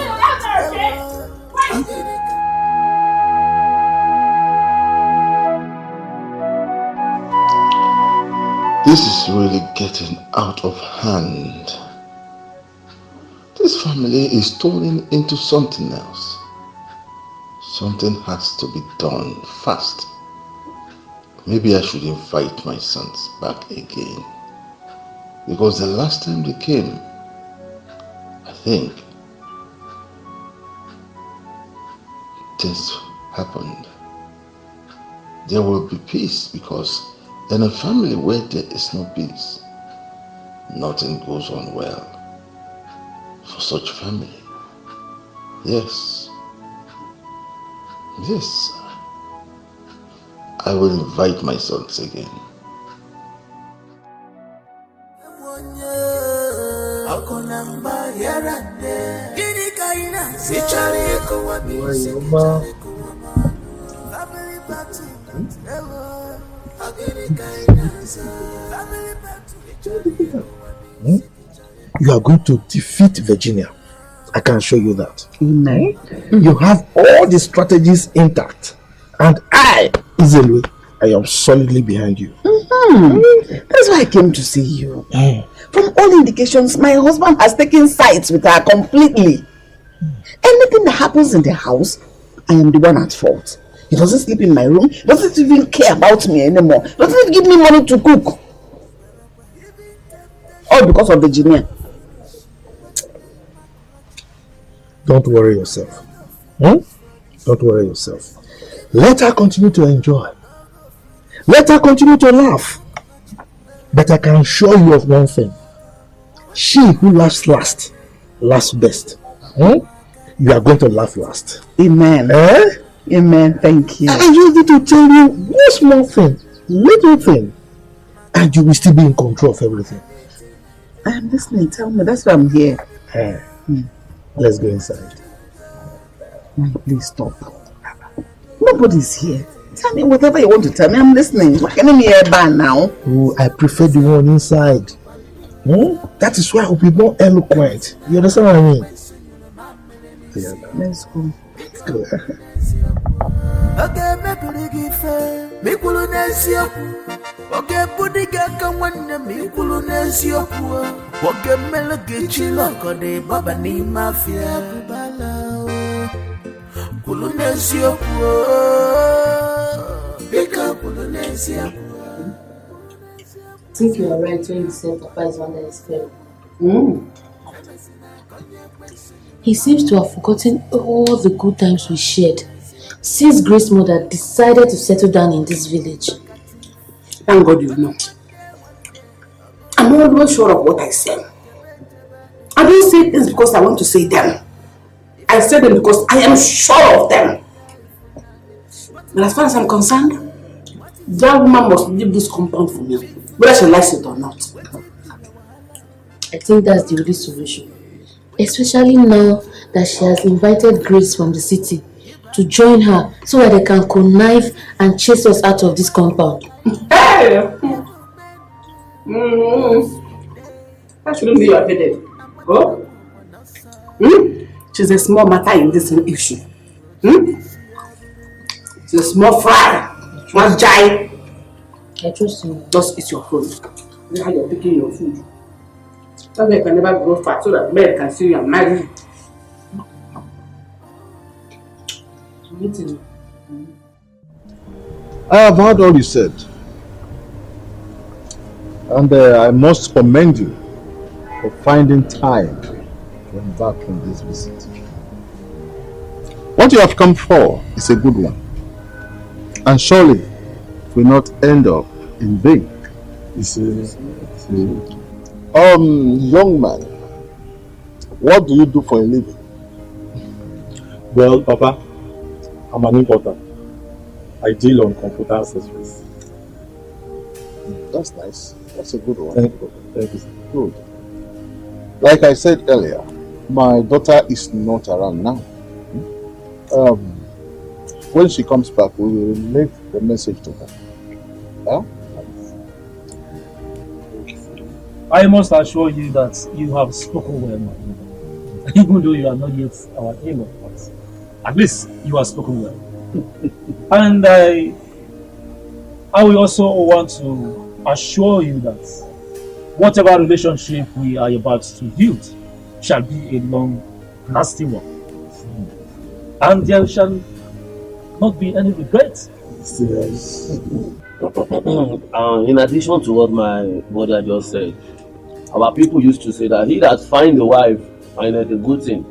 This is really getting out of hand. This family is turning into something else. Something has to be done fast. Maybe I should invite my sons back again. Because the last time they came, I think things happened. There will be peace, because in a family where there is no peace, nothing goes on well for such family. Yes, I will invite my sons again. You are going to defeat Virginia. I can show you that. Amen. You have all the strategies intact. And I am solidly behind you. That's why I came to see you. From all indications, my husband has taken sides with her completely. Anything that happens in the house, I am the one at fault. He doesn't sleep in my room, doesn't even care about me anymore, doesn't even give me money to cook. All because of Virginia. Don't worry yourself. Don't worry yourself. Let her continue to enjoy. Let her continue to laugh. But I can assure you of one thing. She who laughs last, laughs best. You are going to laugh last. Amen. Amen. Thank you. I just need to tell you one small thing, little thing, and you will still be in control of everything. I am listening. Tell me. That's why I'm here. Let's go inside. Please stop. Nobody's here. Tell me whatever you want to tell me. I'm listening. Why can't I hear bad now? Oh, I prefer the one inside. That is why I will be more eloquent. You understand what I mean? Let's go. Okay, me okay, budiga kawana mi kulunesio kuwa. Okay, melage chilo kode baba ni mafia kubala. Kulunesio kuwa. Bika kulunesio kuwa. I think you are right when you said Papa is one that is fair. He seems to have forgotten all the good times we shared since Grace's mother decided to settle down in this village. Thank God you know. I'm always sure of what I say. I don't say things because I want to say them. I say them because I am sure of them. But as far as I'm concerned, that woman must leave this compound for me, whether she likes it or not. I think that's the only solution. Especially now that she has invited Grace from the city to join her so that they can connive and chase us out of this compound. Hey! That shouldn't be your headache. Oh? She's a small matter in this issue. She's a small fry. One giant. I trust you. Just eat your food. This is how you're picking your food. So that you can never grow fat, so that men can see you and marry you. I'm eating. I have heard all you said. And I must commend you for finding time to embark on this visit. What you have come for is a good one. And surely it will not end up in vain. Young man, what do you do for a living? Well, Papa, I'm an importer. I deal on computer accessories. That's nice. That's a good one. Thank you, sir. Good. Like I said earlier, my daughter is not around now. When she comes back, we will leave the message to her. Huh? I must assure you that you have spoken well, my brother. Even though you are not yet our in-law, but at least you have spoken well. And I will also want to assure you that whatever relationship we are about to build shall be a long-lasting one. And there shall not be any regret. Yes. In addition to what my brother just said, our people used to say that he that find a wife findeth a good thing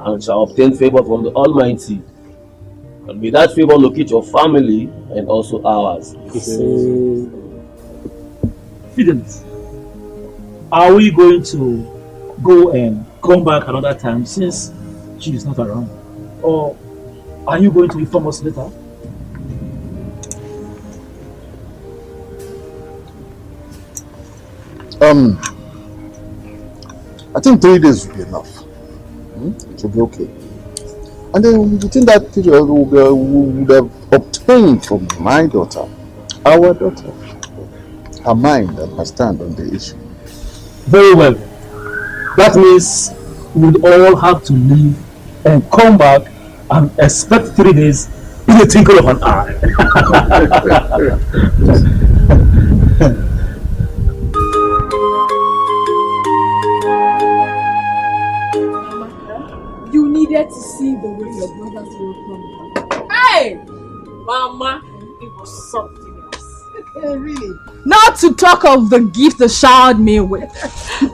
and shall obtain favor from the Almighty. And with that favor locate your family and also ours. Fidelis, are we going to go and come back another time since she is not around? Or are you going to inform us later? I think 3 days will be enough. It will be okay. And then within that period, we would have obtained from my daughter, our daughter, her mind and her stand on the issue. Very well. That means we would all have to leave and come back and expect 3 days in the twinkle of an eye. You needed to see the way your brothers welcome. Hey! Mama, it was something else. Really? Not to talk of the gift they showered me with.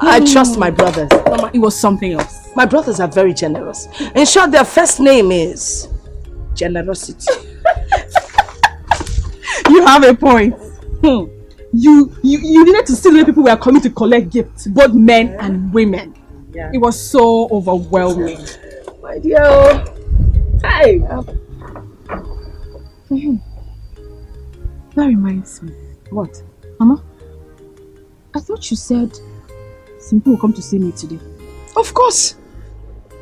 I trust my brothers. Mama, it was something else. My brothers are very generous. In short, their first name is generosity. You have a point. You needed to see the way people were coming to collect gifts, both men and women. Yeah. It was so overwhelming. My dear. Hi. That reminds me. What? Mama, I thought you said some people will come to see me today. Of course.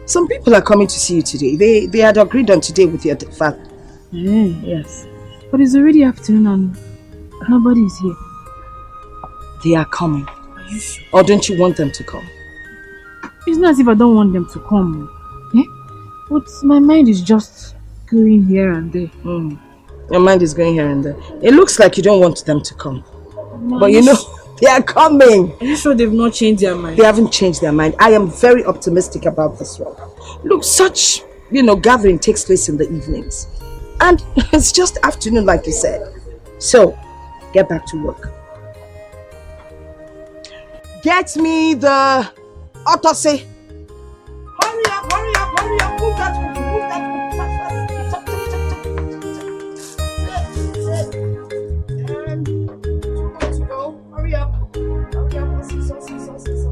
Some people are coming to see you today. They had agreed on today with your father. Yes. But it's already afternoon and nobody is here. They are coming. Are you sure? Or don't you want them to come? It's not as if I don't want them to come. But my mind is just going here and there. Your mind is going here and there. It looks like you don't want them to come. Mom, but you know, they are coming. Are you sure they've not changed their mind? They haven't changed their mind. I am very optimistic about this one. Look, such, gathering takes place in the evenings. And it's just afternoon, like you said. So, get back to work. Get me the autopsy. Hurry up, hurry up, hurry up. Move that one, move that one. And 2 more to go. Hurry up. Hurry up. So.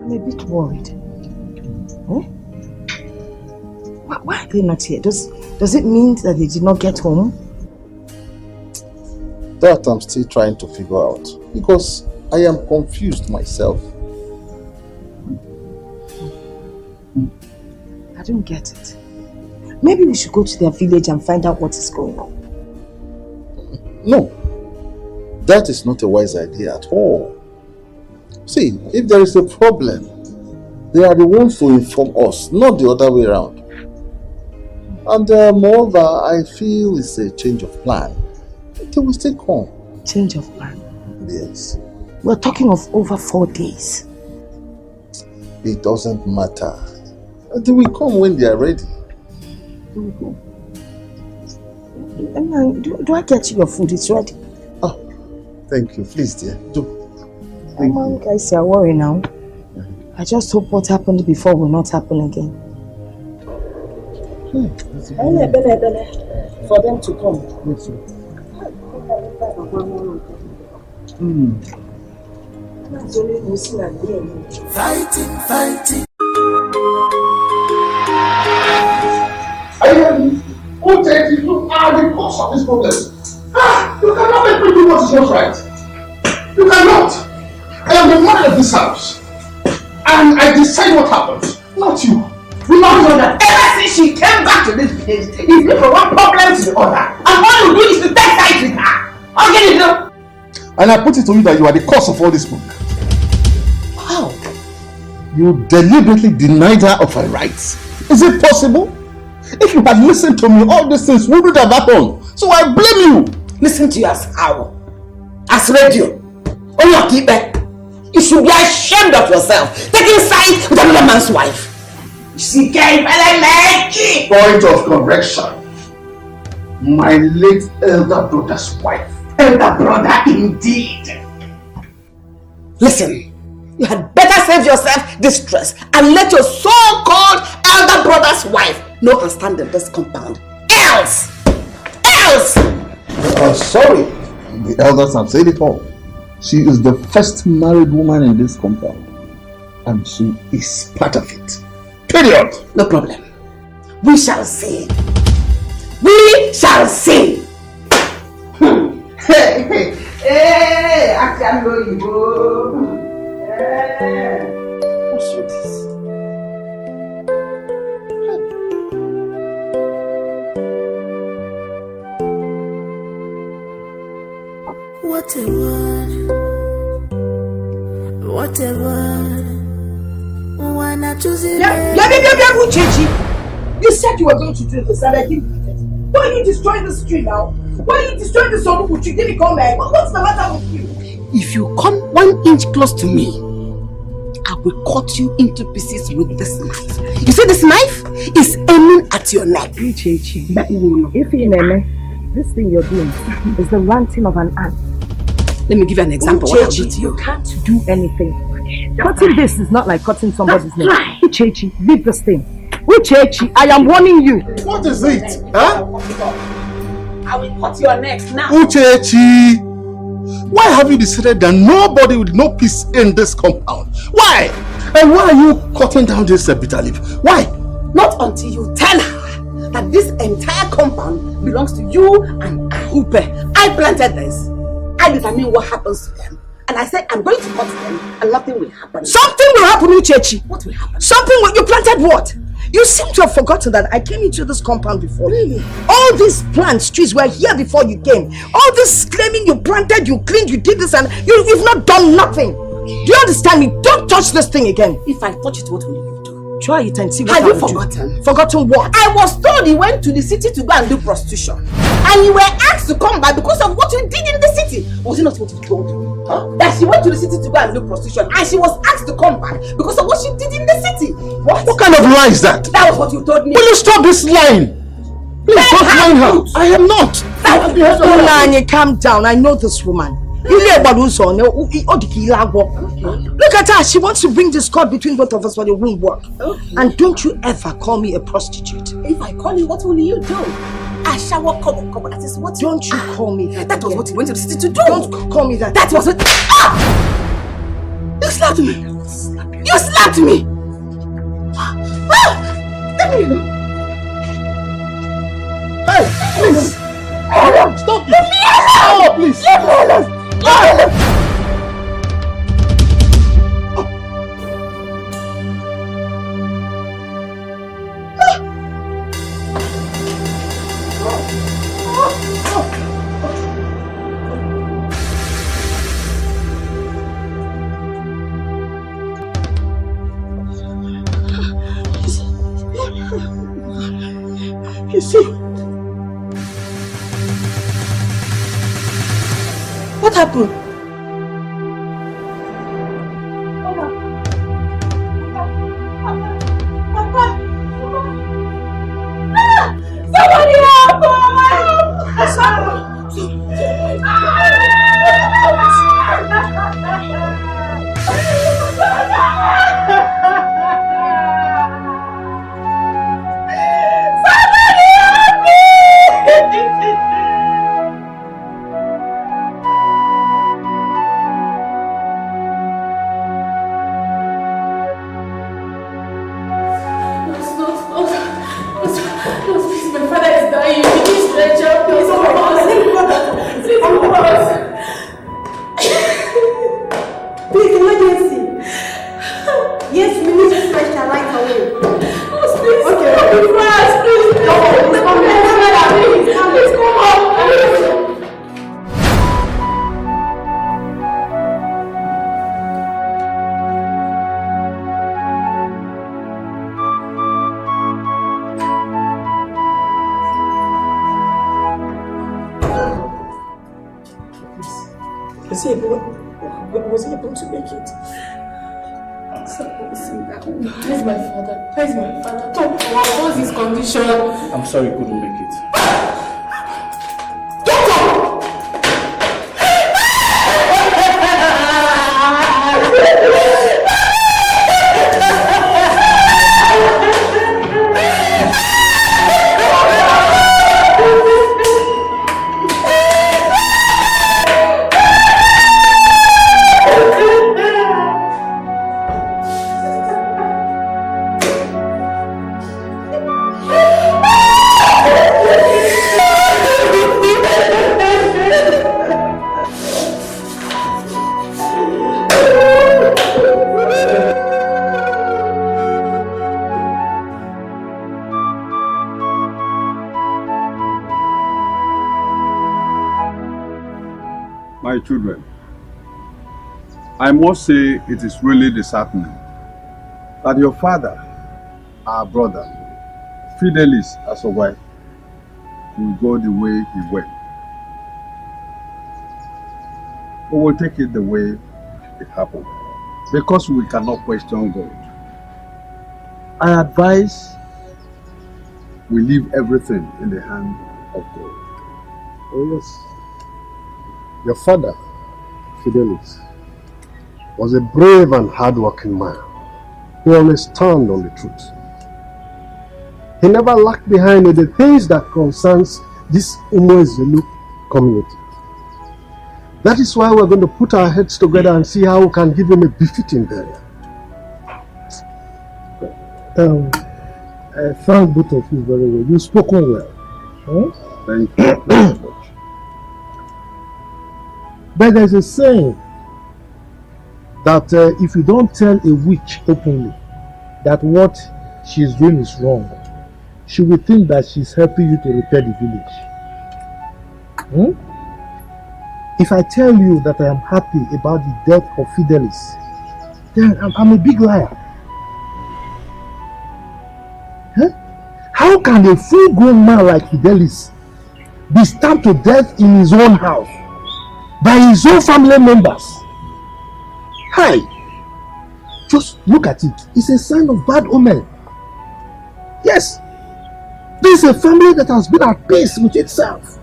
I'm a bit worried. Why are they not here? Does it mean that they did not get home? That I'm still trying to figure out. Because I am confused myself. I don't get it. Maybe we should go to their village and find out what is going on. No, that is not a wise idea at all. See, if there is a problem, they are the ones to inform us, not the other way around. And moreover, I feel it's a change of plan. They will stay calm. Change of plan? Yes. We're talking of over 4 days. It doesn't matter. They will come when they are ready. Do I get you your food? It's ready. Oh, thank you. Please, dear. Do. Guys, you're worried now. I just hope what happened before will not happen again. For them to come. Yes, sir. Fighting. You are the cause of this problem. You cannot make me do what is not right. You cannot. I am the man of this house. And I decide what happens, not you. We all know that ever since she came back to this place, it's been from one problem to the other. And all you do is to take sides with her. Okay, you know? And I put it to you that you are the cause of all this problem. How? You deliberately denied her of her rights. Is it possible? If you had listened to me, all these things wouldn't have happened. So I blame you. Listen to you as how? As radio. Oh, you keep it. You should be ashamed of yourself. Taking sides with another man's wife. She can't make Point of correction. My late elder brother's wife. Elder brother indeed. Listen. You had better save yourself this stress and let your so-called elder brother's wife know and stand in this compound. Else! Sorry. The elders have said it all. She is the first married woman in this compound. And she is part of it. Period. No problem. We shall see. We shall see. Hey, I can't know you. What's with this? What a word. What a word. Why not choose it? Uchechi. You said you were going to do this and I didn't do it. Why are you destroying the street now? Why are you destroying the song which you didn't come back? What's the matter with you? If you come 1 inch close to me, I will cut you into pieces with this knife. You see this knife is aiming at your neck. Uchechi. This thing you're doing is the ranting of an ant. Let me give you an example. What I'll do to you. You can't do anything. Cutting this is not like cutting somebody's neck. Uchechi, leave this thing. Uchechi, I am warning you. What is it? Huh? I will cut your neck now. Uchechi, why have you decided that nobody with no peace in this compound? Why? And why are you cutting down this bitter leaf? Why? Not until you tell her that this entire compound belongs to you and I. I planted this. I determine what happens to them. And I said I'm going to cut them and nothing will happen. Something will happen, Uchechi. What will happen? Something will... You planted what? You seem to have forgotten that I came into this compound before. Really? All these plants, trees were here before you came. All this claiming you planted, you cleaned, you did this and you've not done nothing. Do you understand me? Don't touch this thing again. If I touch it, what will you do? Try it and see what Have I you will forgotten? Do. Forgotten what? I was told he went to the city to go and do prostitution. And you were asked to come back because of what you did in the city. Was it not what you told me? Huh? That she went to the city to go and do prostitution and she was asked to come back because of what she did in the city. What kind of lie is that? That was what you told me. Will you stop this lying? Please don't lie her. I am not. Nani, calm down. I know this woman. Look at her. She wants to bring discord between both of us, but it won't work. Okay. And don't you ever call me a prostitute. If I call you, what will you do? I shower cover. That is what. Don't you call me that. That was what you went to the city to do. Don't call me that. That was it. Ah! You slapped me. You slapped me. Ah! Let me know. Hey, please. Stop. Leave me alone. Oh, please. Leave me alone. What happened? Somebody help! Please, emergency. Yes, we need to stretch her right away. Please, okay. Please come on. Was he able to make it? Where's my father? Where's my father? Talk to us. What's his condition? I'm sorry he couldn't make it. My children, I must say it is really disheartening that your father, our brother, Fidelis as a wife, will go the way he went. We will take it the way it happened, because we cannot question God. I advise we leave everything in the hand of God. Oh yes. Your father, Fidelis, was a brave and hard-working man who always stand on the truth. He never lagged behind in the things that concerns this Umwezelu community. That is why we're going to put our heads together and see how we can give him a befitting burial. I thank both of you very well. You spoken well. Huh? Thank you very much. But there's a saying that if you don't tell a witch openly that what she's doing is wrong, she will think that she's helping you to repair the village. If I tell you that I am happy about the death of Fidelis, then I'm a big liar. How can a full-grown man like Fidelis be stabbed to death in his own house by his own family members? Hi! Just look at it. It's a sign of bad omen. Yes. This is a family that has been at peace with itself.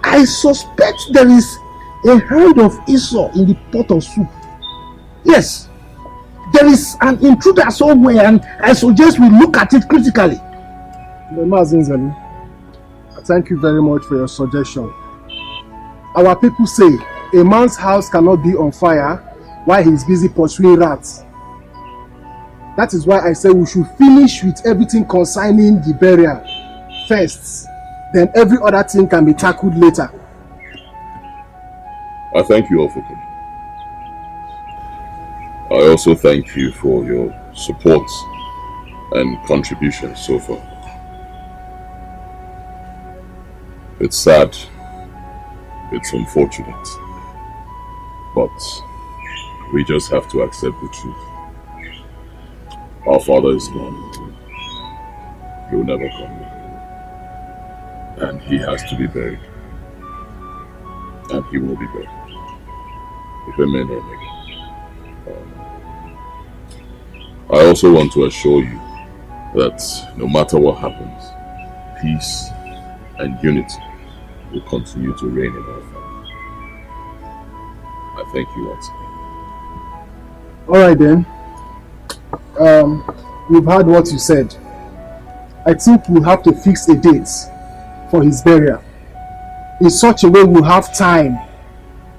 I suspect there is a hand of Esau in the pot of soup. Yes. There is an intruder somewhere, and I suggest we look at it critically. Mazinzali, thank you very much for your suggestion. Our people say a man's house cannot be on fire while he is busy pursuing rats. That is why I say we should finish with everything concerning the burial first. Then every other thing can be tackled later. I thank you all for coming. I also thank you for your support and contributions so far. It's sad, it's unfortunate, but we just have to accept the truth. Our father is gone. He will never come back. And he has to be buried. and he will be back. If a man I also want to assure you that no matter what happens, peace and unity will continue to reign in our family. I thank you once again. Alright then. We've heard what you said. I think we'll have to fix a date for his burial. In such a way we'll have time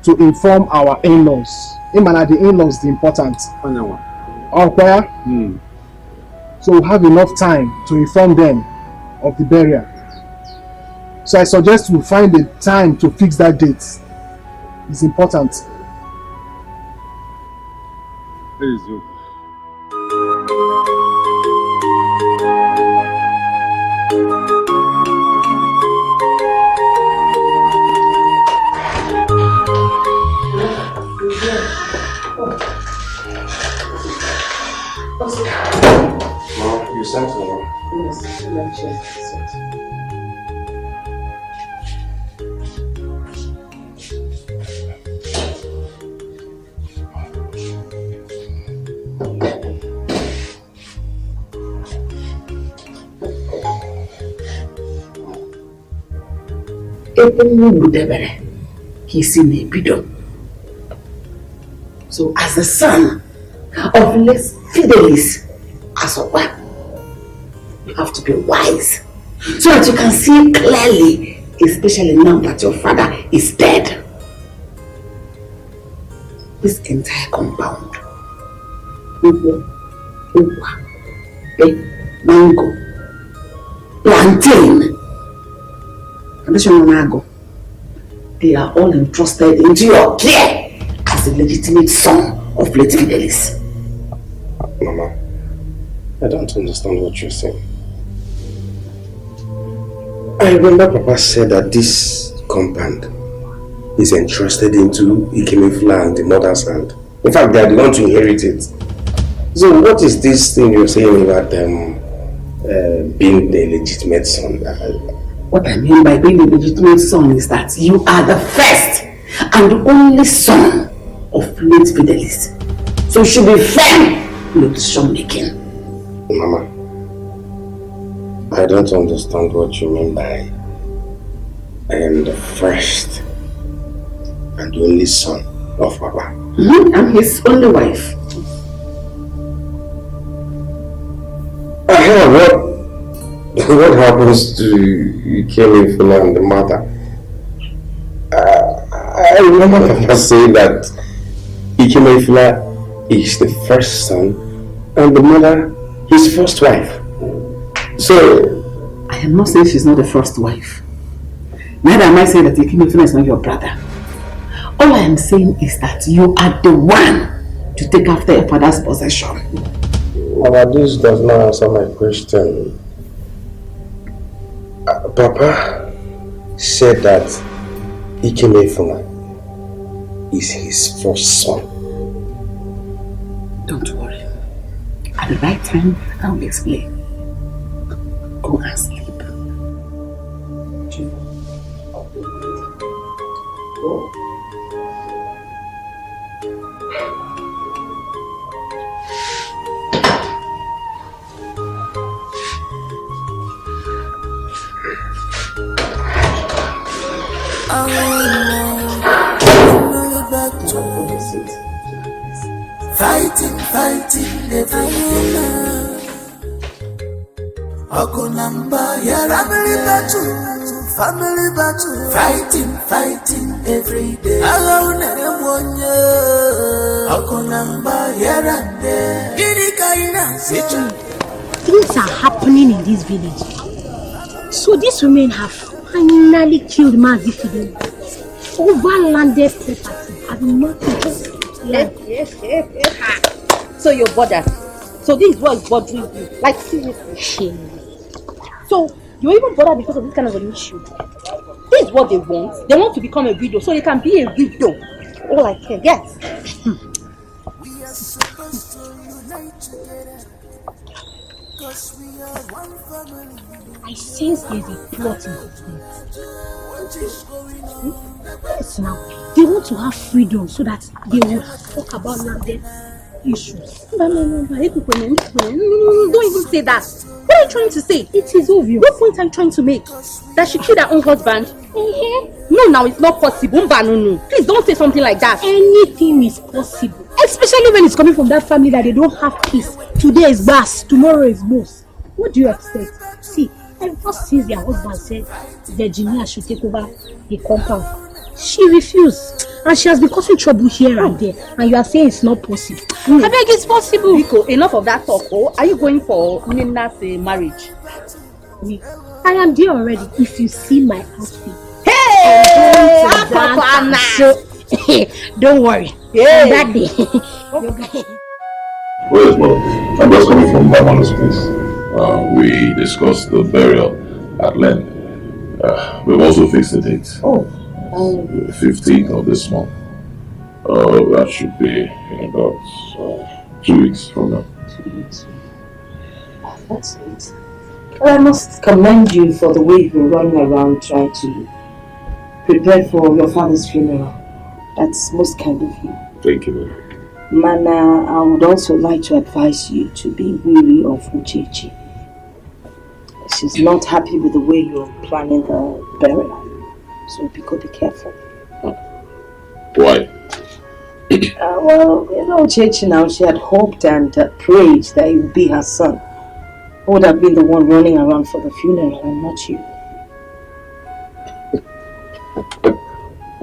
to inform our in-laws. The in-laws is important. Okay? So we'll have enough time to inform them of the burial. So I suggest we find a time to fix that date. It's important. Please do. You sent me? Yes, let me check. He's in Ini Edo. So as the son of less Fidelis, as a wife, you have to be wise so that you can see clearly, especially now that your father is dead. This entire compound, mango, plantain, they are all entrusted into your care as the legitimate son of late Fidelis. Mama, I don't understand what you're saying. I remember Papa said that this compound is entrusted into Ikemefula and the mother's hand. In fact, they are the ones to inherit it. So what is this thing you're saying about being the legitimate son? What I mean by being the legitimate son is that you are the first and the only son of late Fidelis. So you should be firm in your decision making. Mama, I don't understand what you mean by I am the first and the only son of Papa. I'm his only wife. What happens to Ikemefula and the mother? I remember Papa saying that Ikemefula is the first son and the mother his first wife. So I am not saying she's not the first wife. Neither am I saying that Ikemefula is not your brother. All I am saying is that you are the one to take after your father's possession. Mama, this does not answer my question. Papa said that Ikemefula is his first son. Don't worry. At the right time, I will explain. Go and sleep. Go. Fighting every day. Ogunamba, family battle. Fighting every day. Ogunamba, things are happening in this village. So these women have finally killed Mazi Fidel over landed property. I've not Yes. So you're bothered. So this is what is bothering you. Like seriously. So you're even bothered because of this kind of an issue. This is what they want. They want to become a widow so they can be a widow. All I care, yes. We are supposed to unite together. Cause we are one family. I sense there's a plot in this thing. Yes, now they want to have freedom so that they will talk about landed issues. No, don't even say that. What are you trying to say? It is obvious. What point are you trying to make? That she killed her own husband? No, now it's not possible. No. Please don't say something like that. Anything is possible. Especially when it's coming from that family that they don't have peace. Today is bass, tomorrow is boss. What do you expect? See, ever since their husband said Virginia should take over the compound, she refused. And she has been causing trouble here and there. And you are saying it's not possible. I beg, it's possible. Biko, enough of that talk. Oh, are you going for Nina's marriage? I am there already. If you see my outfit. Hey! Don't worry. Hey. That day. Well, I'm just coming from my mother's place. We discussed the burial at length. We've also fixed the date. The 15th of this month. That should be in about 2 weeks from now. 2 weeks. That's it. Well, I must commend you for the way you've been running around trying to prepare for your father's funeral. That's most kind of you. Thank you, ma'am. Mana, I would also like to advise you to be wary of Uchechi. She's not happy with the way you're planning the burial. So be careful. Why? Well, Uchechi now, she had hoped and prayed that it would be her son who would have been the one running around for the funeral and not you.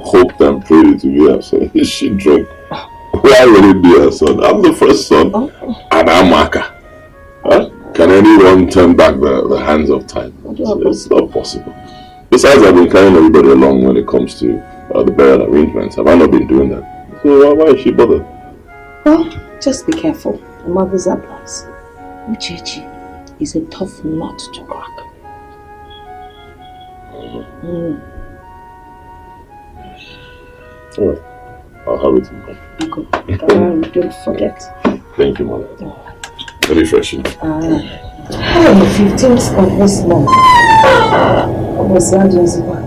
Hoped and prayed to be her son. Is she drunk? Why would it be her son? I'm the first son. And I'm Aka. Huh? Can anyone turn back the hands of time? It's not possible. Besides, I've been carrying everybody along when it comes to the burial arrangements. Have I not been doing that? So why is she bothered? Well, just be careful. The mother's advice. Uchechi is a tough nut to crack. Alright. I'll have it in mind. Good. Don't forget. Thank you, Mother. Very refreshing. The 15th of this month. Almost Zanzibar.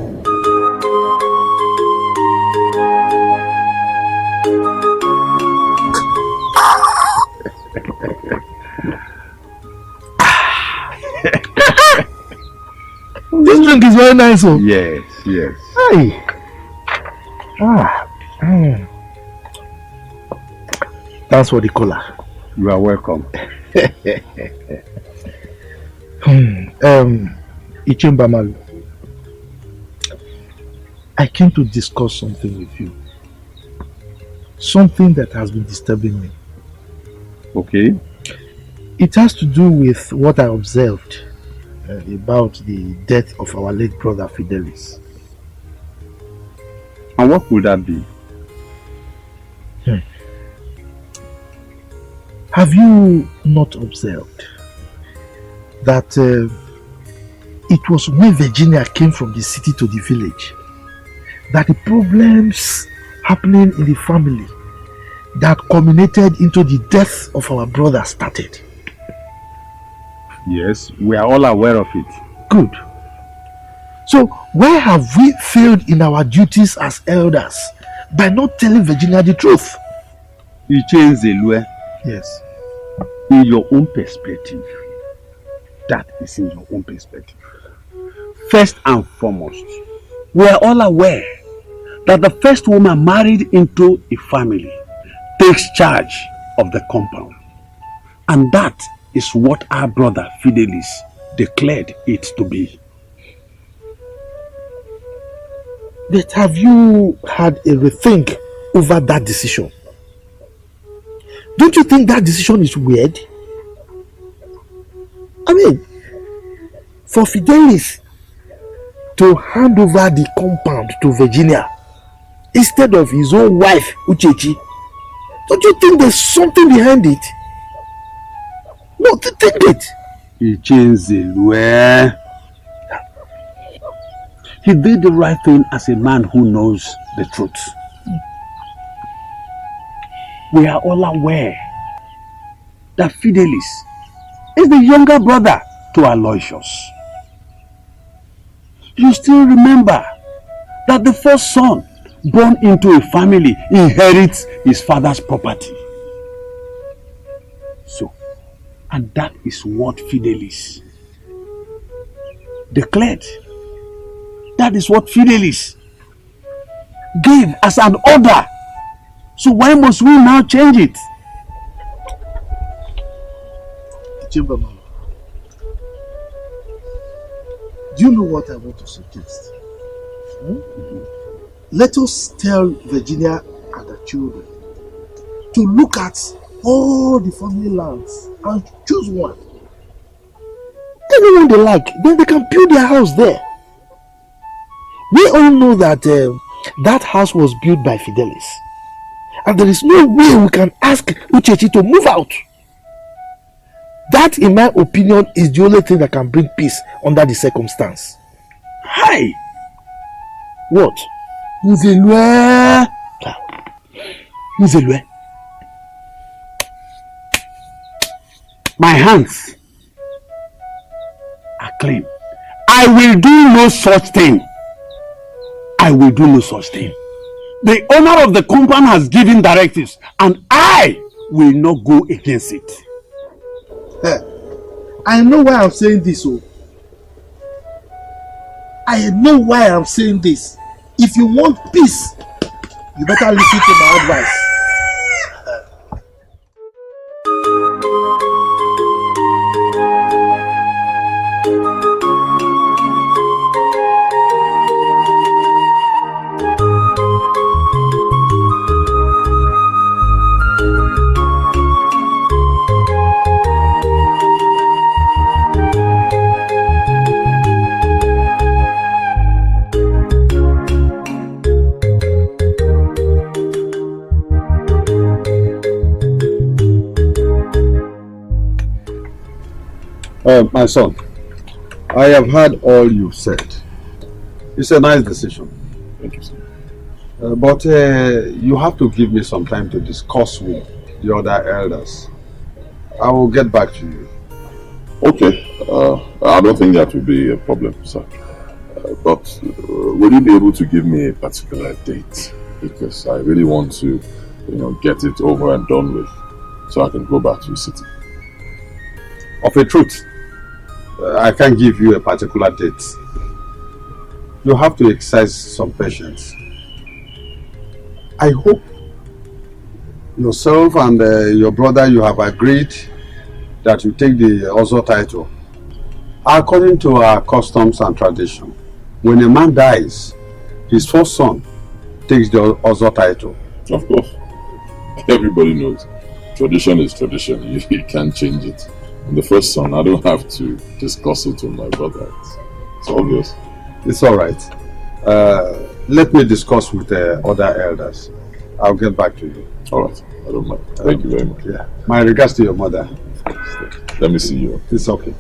This drink is very nice. Oh. Yes. Hey. That's what they call her. You are welcome. Ichembamalu, I came to discuss something with you. Something that has been disturbing me. Okay. It has to do with what I observed about the death of our late brother Fidelis. And what would that be? Have you not observed that it was when Virginia came from the city to the village that the problems happening in the family that culminated into the death of our brother started? Yes, we are all aware of it. Good. So why have we failed in our duties as elders by not telling Virginia the truth? You change the law. Yes. In your own perspective. That is in your own perspective. First and foremost, we are all aware that the first woman married into a family takes charge of the compound. And that is what our brother Fidelis declared it to be. But have you had a rethink over that decision? Don't you think that decision is weird? I mean, for Fidelis to hand over the compound to Virginia instead of his own wife, Uchechi, don't you think there's something behind it? No, think it. He changed the law. He did the right thing as a man who knows the truth. We are all aware that Fidelis is the younger brother to Aloysius. you still remember that the first son born into a family inherits his father's property. So, and that is what Fidelis declared. That is what Fidelis gave as an order. So why must we now change it? Chamberlain, do you know what I want to suggest? Let us tell Virginia and her children to look at all the family lands and choose one. Anyone they like, then they can build their house there. We all know that that house was built by Fidelis. And there is no way we can ask Uchechi to move out. That, in my opinion, is the only thing that can bring peace under the circumstance. Hi! What? Nzelwe! Nzelwe. My hands are clean. I will do no such thing. I will do no such thing. The owner of the compound has given directives and I will not go against it. I know why I'm saying this. I know why I'm saying this. If you want peace, you better listen to my advice. My son, I have heard all you said. It's a nice decision. Thank you, sir. But you have to give me some time to discuss with the other elders. I will get back to you. Okay. I don't think that will be a problem, sir. But will you be able to give me a particular date? Because I really want to, get it over and done with, so I can go back to the city. Of a truth, I can't give you a particular date. You have to exercise some patience. I hope yourself and your brother, you have agreed that you take the Ozo title. According to our customs and tradition, when a man dies, his first son takes the Ozo title. Of course. Everybody knows. Tradition is tradition. You can't change it. And the first son, I don't have to discuss it with my brother. It's obvious. It's all right. Let me discuss with the other elders. I'll get back to you. All right. I don't mind. Thank you very much. Yeah. My regards to your mother. Let me see you. It's okay.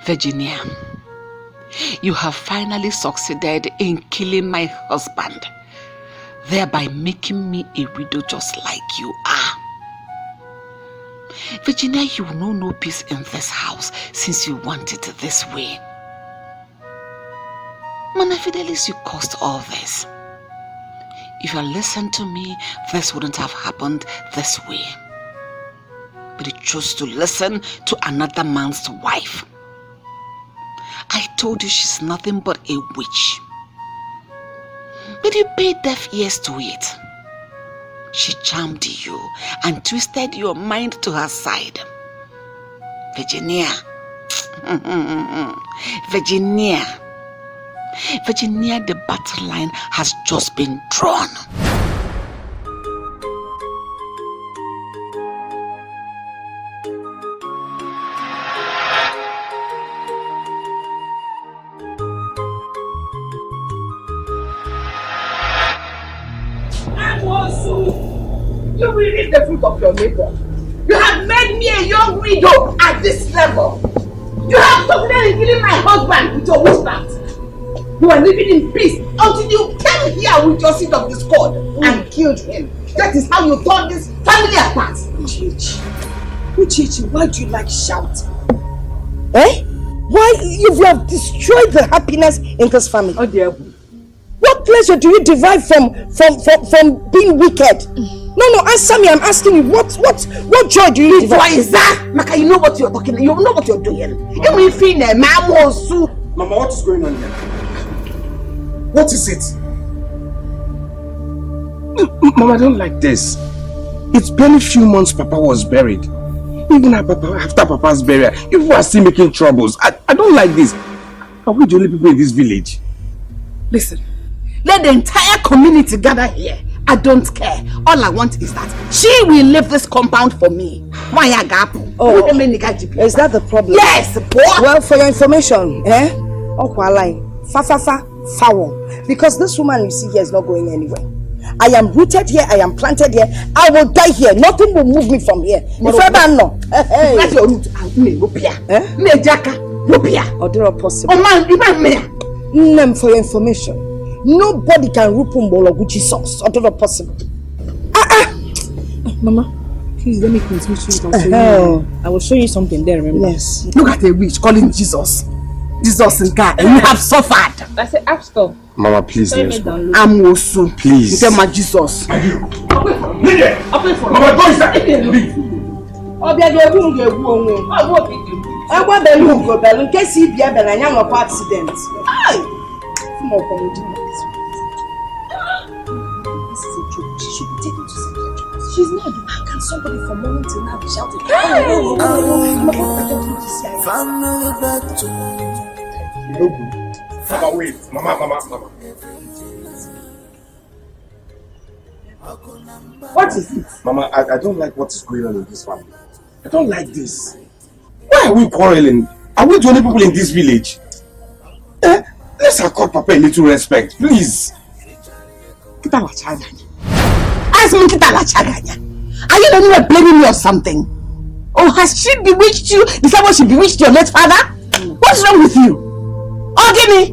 Virginia, you have finally succeeded in killing my husband, thereby making me a widow just like you are. Virginia, you will know no peace in this house since you want it this way. Mana Fidelis, you caused all this. If you had listened to me, this wouldn't have happened this way. But you chose to listen to another man's wife. I told you she's nothing but a witch. But you paid deaf ears to it. She charmed you and twisted your mind to her side. Virginia. Virginia, the battle line has just been drawn. You will reap the fruit of your labor. You have made me a young widow at this level. You have succeeded in killing my husband with your witchcraft. You are living in peace until you came here with your seed of discord and killed him. That is how you tore this family apart. Uchichi, why do you like shouting? Eh? Why you have destroyed the happiness in this family? Oh dear. What pleasure do you derive from being wicked? No, answer me. I'm asking you. What joy do you derive? What is that? Maka, you know what you're talking. You know what you're doing. Mama, what is going on here? What is it? Mama, I don't like this. It's barely few months Papa was buried. Even after Papa's burial, people are still making troubles. I don't like this. Are we the only people in this village? Listen, let the entire community gather here. I don't care. All I want is that she will leave this compound for me. Why a gap? Oh, is that the problem? Yes. What? Well, for your information, foul. Because this woman you see here is not going anywhere. I am rooted here, I am planted here, I will die here. Nothing will move me from here. If ever no. That's your root. Me possible. For your information, nobody can root Gucci sauce. Possible. Mama, please let me continue to I will show you something there, remember? Yes. Look at a witch calling Jesus. Jesus and God, and you have suffered. I said, stop. Mama, please. I'm also. Please. You tell my Jesus. Mama, go inside. She's not. How can somebody from morning till now be shouting? Mama, wait. Mama. What is it? Mama, I don't like what is going on in this family. I don't like this. Why are we quarreling? Are we the only people in this village? Let's accord Papa a little respect, please. Are you the one blaming me or something? Or has she bewitched you the same way she bewitched your late father? What's wrong with you? Oh, give me!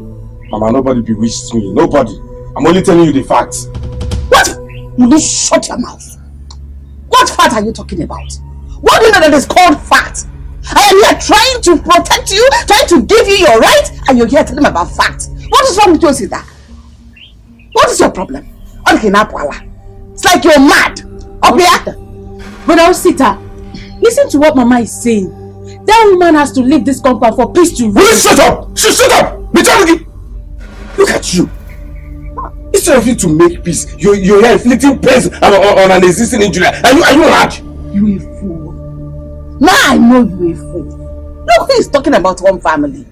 Mama, nobody bewitched me. Nobody. I'm only telling you the facts. What? You need shut your mouth. What fact are you talking about? What do you know that is called fact? I am here trying to protect you, trying to give you your right, and you're here telling me about fact. What is wrong with you, sister? What is your problem? It's like you're mad. Up here. But now, Sita, listen to what Mama is saying. That woman has to leave this compound for peace to reign. Will you shut up? Shut up! Look at you. Instead of you to make peace, you're here inflicting pain on an existing injury. Are you mad? You a fool. Now I know you a fool. Look who is talking about one family.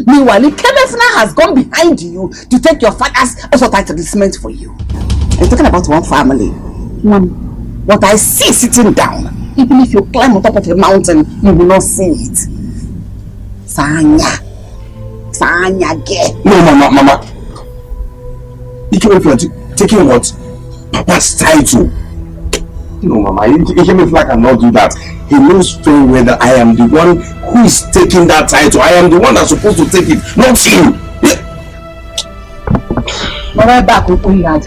Meanwhile, Kemefna has gone behind you to take your father's advertisement for you. I'm talking about one family. What I see sitting down, even if you climb on top of a mountain, you will not see it. Sanya ge. No, Mama. You came if you are taking what? Papa's title. No, Mama. Ikemefla cannot do that. He knows very well that I am the one who is taking that title. I am the one that's supposed to take it, not him. Mama, back up on your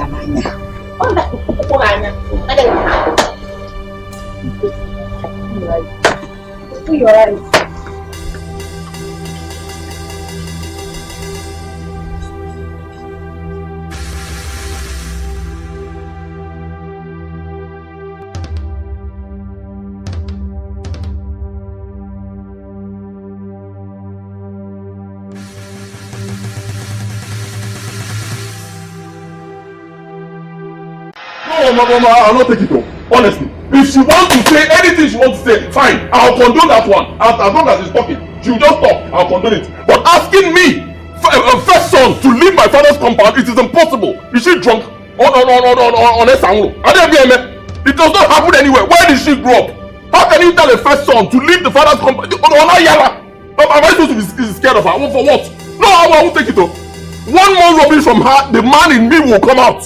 Mama, I'll not take it home. Honestly. If she wants to say anything she wants to say, fine. I'll condone that one. As long as she's talking, she'll just talk. I'll condone it. But asking me, first son, to leave my father's compound, it is impossible. Is she drunk? On a sound? It does not happen anywhere. Where did she grow up? How can you tell a first son to leave the father's compound? Am I supposed to be scared of her? For what? No, I won't take it home. One more rubbish from her, the man in me will come out.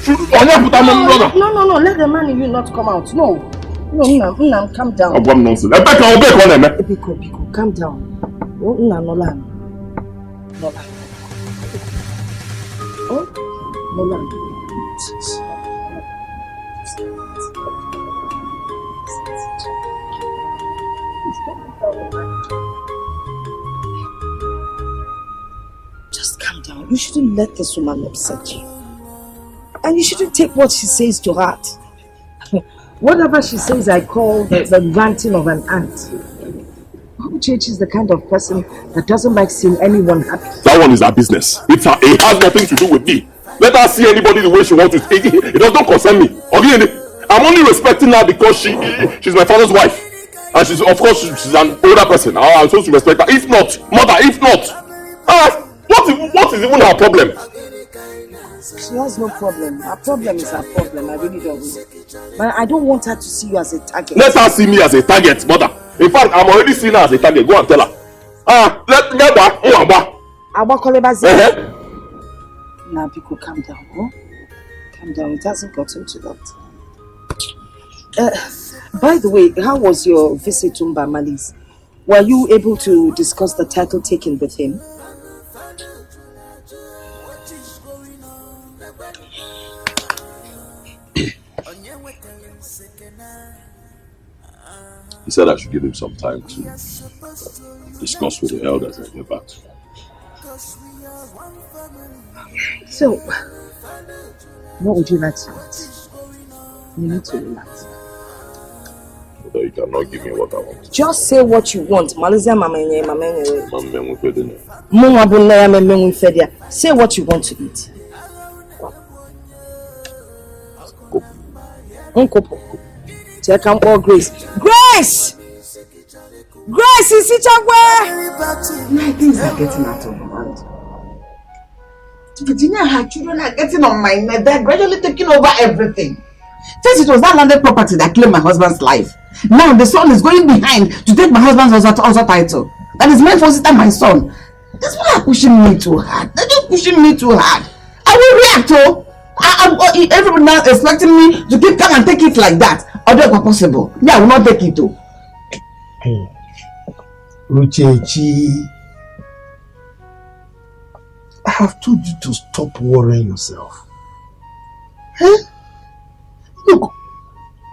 No, let the man in you not come out. No, calm down. I'm nonsense. Biko, calm down. Nolan. Oh, Nolan. Just calm down. You shouldn't let this woman upset you. And you shouldn't take what she says to heart. Whatever she says, I call the ranting of an ant. Uchechi is the kind of person that doesn't like seeing anyone happy. That one is her business. It has nothing to do with me. Let her see anybody the way she wants to. It does not concern me. Okay, I'm only respecting her because she's my father's wife. And she's an older person. I'm supposed to respect her. If not, mother, what is even her problem? She has no problem. Her problem is her problem. I really don't know. But I don't want her to see you as a target. Let her see me as a target, mother. In fact, I'm already seeing her as a target. Go and tell her. Now, people, calm down. Oh? Calm down. It hasn't gotten to that. By the way, how was your visit to Mbamalis? Were you able to discuss the title taken with him? He said I should give him some time to discuss with the elders and get back to him. So, what would you like to eat? You need to relax. But you cannot give me what I want. Just say what you want. Say what you want to eat. Check out all Grace. Grace! Grace is it My things are getting out of hand. Virginia, her children are getting on my neck. They're gradually taking over everything. First, it was that landed property that claimed my husband's life. Now the son is going behind to take my husband's other title. That is meant for sister my son. These people are pushing me too hard. They're just pushing me too hard. I will react, oh. Everybody now expecting me to keep calm and take it like that. Although it's not possible. Yeah, I will not take it too. Luchi, I have told you to stop worrying yourself. Look,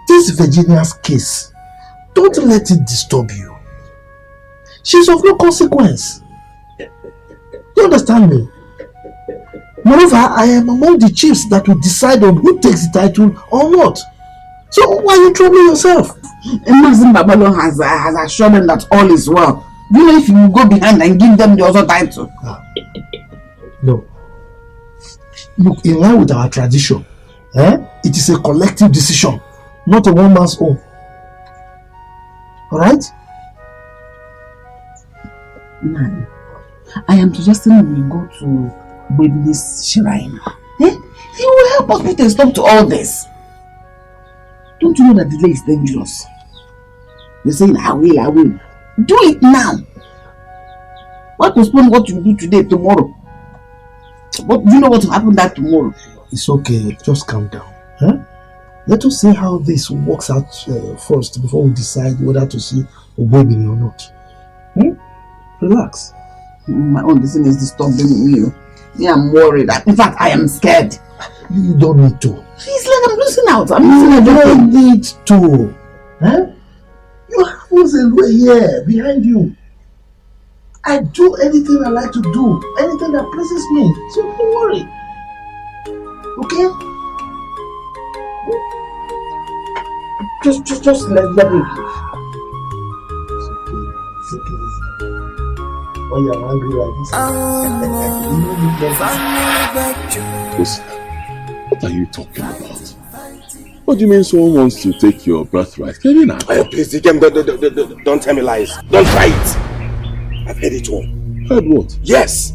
this Virginia's case, don't let it disturb you. She's of no consequence. You understand me? Moreover, I am among the chiefs that will decide on who takes the title or not. So why are you troubling yourself? Mazin Babalo has assured them that all is well. You know, if you go behind and give them the other title. No. Look, in line with our tradition, it is a collective decision, not a one man's own. Alright? No. I am suggesting we go to Baby's shrine. He will help us put a stop to all this. Don't you know that delay is dangerous? You're saying, I will. Do it now. Why postpone what you do today, tomorrow? But you know what will happen that tomorrow? It's okay, just calm down. Let us see how this works out first before we decide whether to see a baby or not. Relax. My own decision is disturbing me. Yeah, I'm worried. In fact, I am scared. You don't need to. It's like I'm losing out. You don't need to. You have Uzelwe here behind you. I do anything I like to do, anything that pleases me. So don't worry. Okay? Just let me. It's okay. When you're angry like this. What are you talking about? What do you mean someone wants to take your birthright? Karina? Please, Dikeh, don't tell me lies. Don't try it. I've heard it all. Heard what? Yes.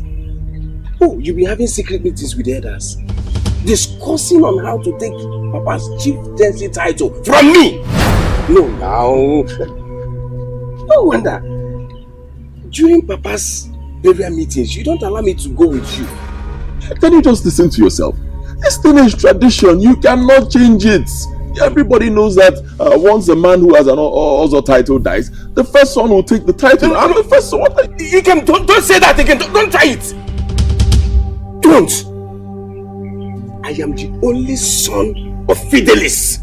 Oh, you've been having secret meetings with elders, discussing on how to take Papa's chieftaincy title from me. No, now. No wonder. During Papa's burial meetings, you don't allow me to go with you. Can you just listen to yourself? This thing is tradition. You cannot change it. Everybody knows that once a man who has an Ozo title dies, the first son will take the title. I'm the first son. You can don't say that again. Don't try it. Don't. I am the only son of Fidelis.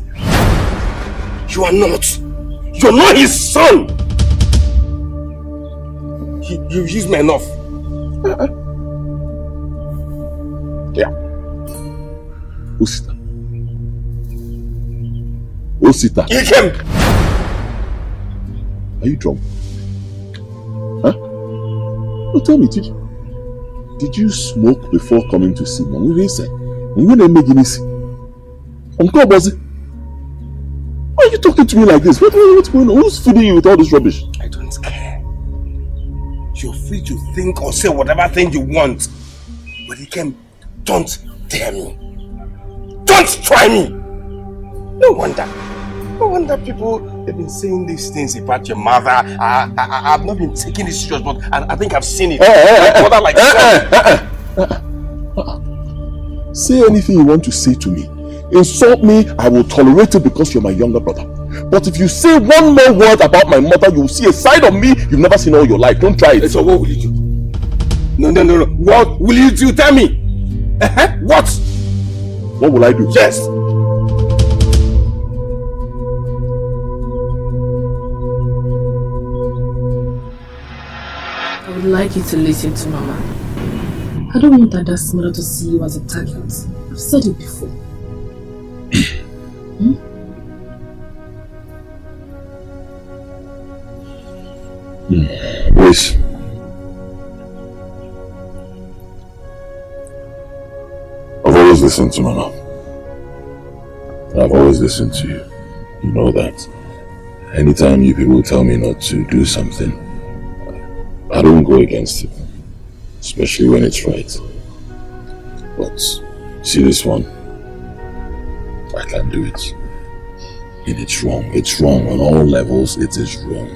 You are not. You're not his son. You used me enough. Yeah. Usita. Usita. You came. Are you drunk? Huh? No, tell me, did you smoke before coming to see me? What did you say? When they make this? Uncle Bozzy. Why are you talking to me like this? What's going on? Who's feeding you with all this rubbish? I don't care. You're free to think or say whatever thing you want. But you can, don't dare me. Don't try me. No wonder people have been saying these things about your mother. I've not been taking this serious, but I think I've seen it. Say anything you want to say to me. Insult me, I will tolerate it because you're my younger brother. But if you say one more word about my mother, you will see a side of me you've never seen all your life. Don't try it. So what will you do? No. What will you do? Tell me. What? What will I do? Yes. I would like you to listen to Mama. I don't want Ada's mother to see you as a target. I've said it before. Yes. I've always listened to Mama. I've always listened to you. You know that. Anytime you people tell me not to do something, I don't go against it. Especially when it's right. But see this one? I can't do it. And it's wrong. It's wrong on all levels. It is wrong.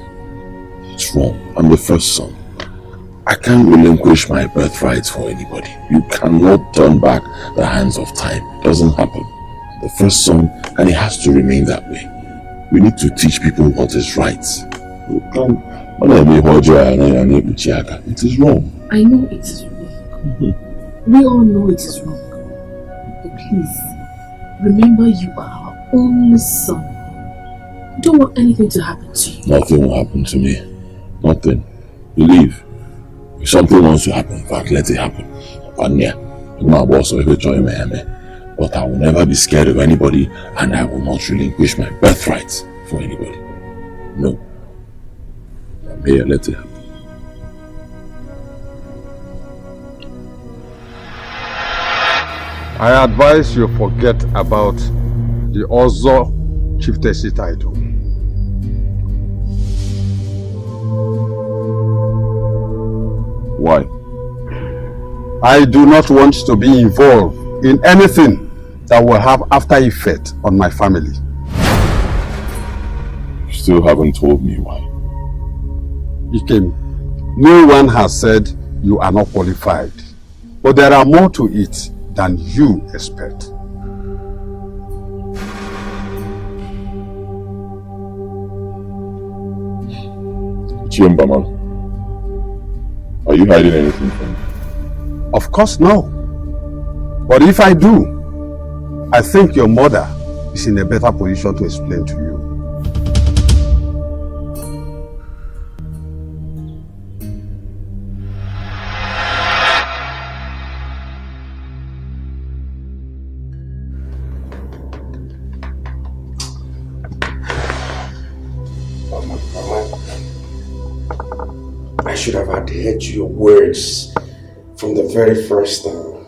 It's wrong. I'm the first son. I can't relinquish my birthright for anybody. You cannot turn back the hands of time. It doesn't happen. The first son, and it has to remain that way. We need to teach people what is right. You can't. It is wrong. I know it is wrong. We all know it is wrong. But please, remember you are our only son. We don't want anything to happen to you. Nothing will happen to me. Nothing. Believe. If something wants to happen, in fact, let it happen. My boss will ever join me. But I will never be scared of anybody, and I will not relinquish my birthright for anybody. No. I'm here, let it happen. I advise you forget about the Ozo chieftaincy title. Why? I do not want to be involved in anything that will have after effect on my family. You still haven't told me why. Ikem, no one has said you are not qualified, but there are more to it than you expect. Chiembaman, are you hiding anything from me? Of course no. But if I do, I think your mother is in a better position to explain to you. I should have adhered to your words from the very first time.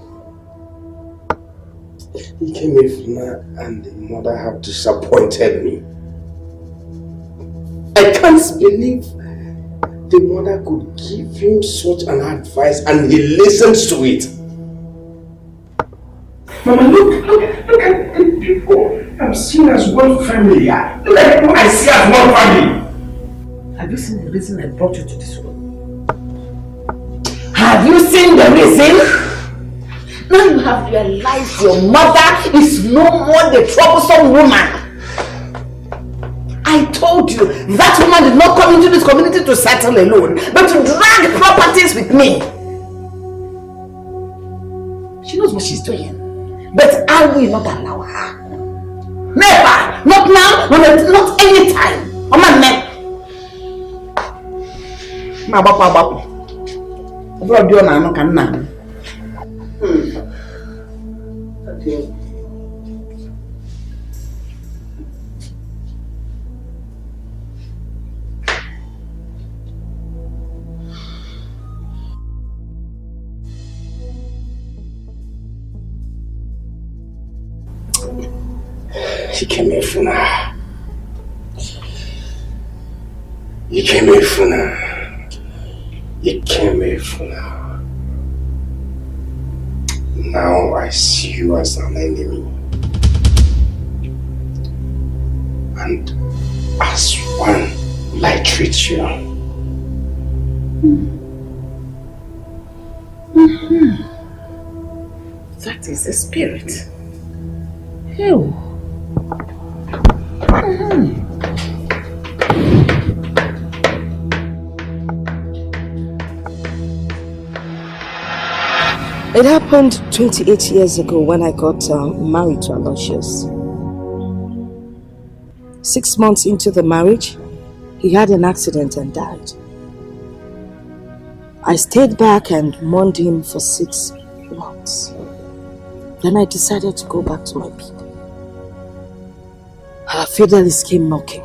He came in and the mother have disappointed me. I can't believe the mother could give him such an advice and he listens to it. Mama, look at the people I'm seeing as one family here. Look at who I see as one family. Have you seen the reason I brought you to this world? Have you seen the reason? Now you have realized your mother is no more the troublesome woman. I told you, that woman did not come into this community to settle alone, but to drag properties with me. She knows what she's doing. But I will not allow her. Never! Not now, not any time. Oh my man. Ma bapu. Bro, do na no kan na. Okay. Ikemefuna. Now I see you as an enemy. And as one will I treat you. That is the spirit. Ew. It happened 28 years ago when I got married to Aloysius. 6 months into the marriage, he had an accident and died. I stayed back and mourned him for 6 months. Then I decided to go back to my people. Our Fidelis came knocking.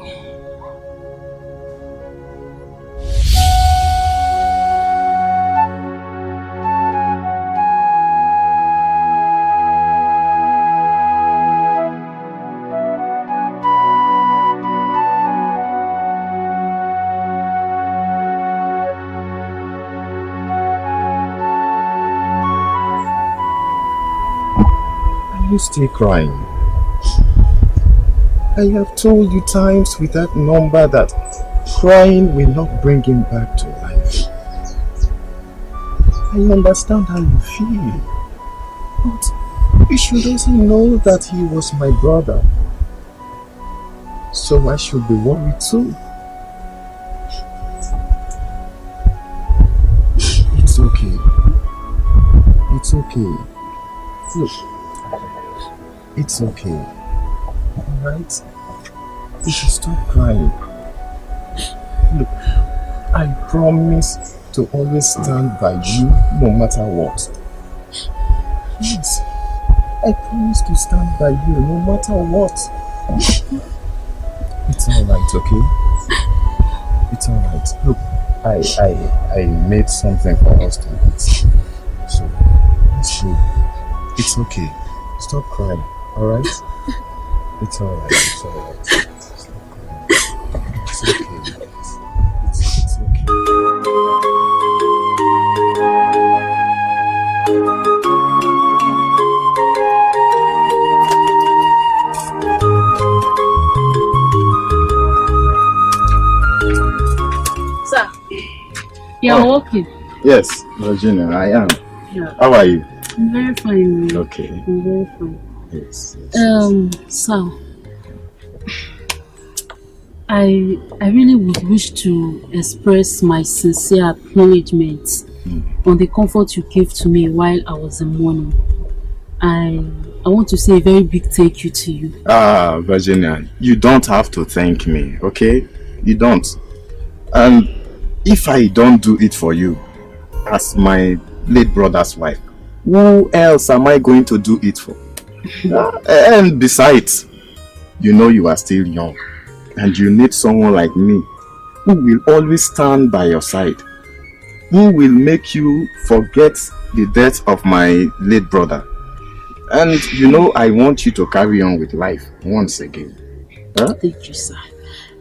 You still crying? I have told you times with that number that crying will not bring him back to life. I understand how you feel, but you should also know that he was my brother, so I should be worried too. It's okay. It's okay. Look. It's okay, alright? You should stop crying. Look, I promise to always stand by you no matter what. Yes, I promise to stand by you no matter what. It's alright, okay? It's alright. Look, I made something for us to eat. So, let's go. It's okay. Stop crying. Alright? It's alright, it's alright. It's okay. It's okay. Sir, you're working? Yes, Virginia, I am. Yeah. How are you? I'm very fine. Okay. I'm very fine. Yes. Sir, I really would wish to express my sincere acknowledgement on the comfort you gave to me while I was in mourning. I want to say a very big thank you to you. Virginia, you don't have to thank me, okay? You don't. And if I don't do it for you, as my late brother's wife, who else am I going to do it for? And besides, you know you are still young and you need someone like me who will always stand by your side, who will make you forget the death of my late brother. And you know I want you to carry on with life once again. Huh? Thank you, sir.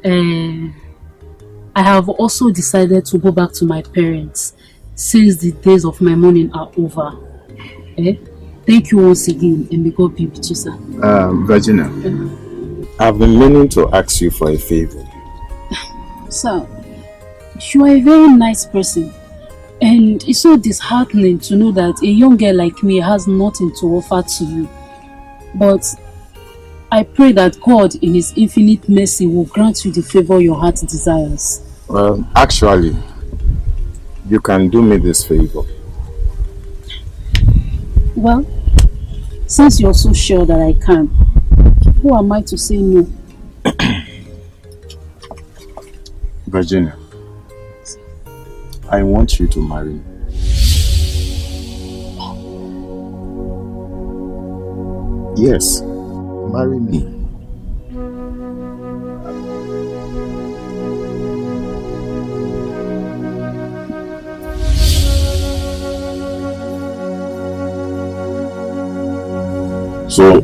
I have also decided to go back to my parents since the days of my mourning are over. Thank you once again, and may God be with you, sir. Virginia, I've been meaning to ask you for a favor. Sir, you are a very nice person, And it's so disheartening to know that a young girl like me has nothing to offer to you. But I pray that God in His infinite mercy will grant you the favor your heart desires. Well, actually, you can do me this favor. Well, since you're so sure that I can, who am I to say no? Virginia, I want you to marry me. Yes, marry me. So,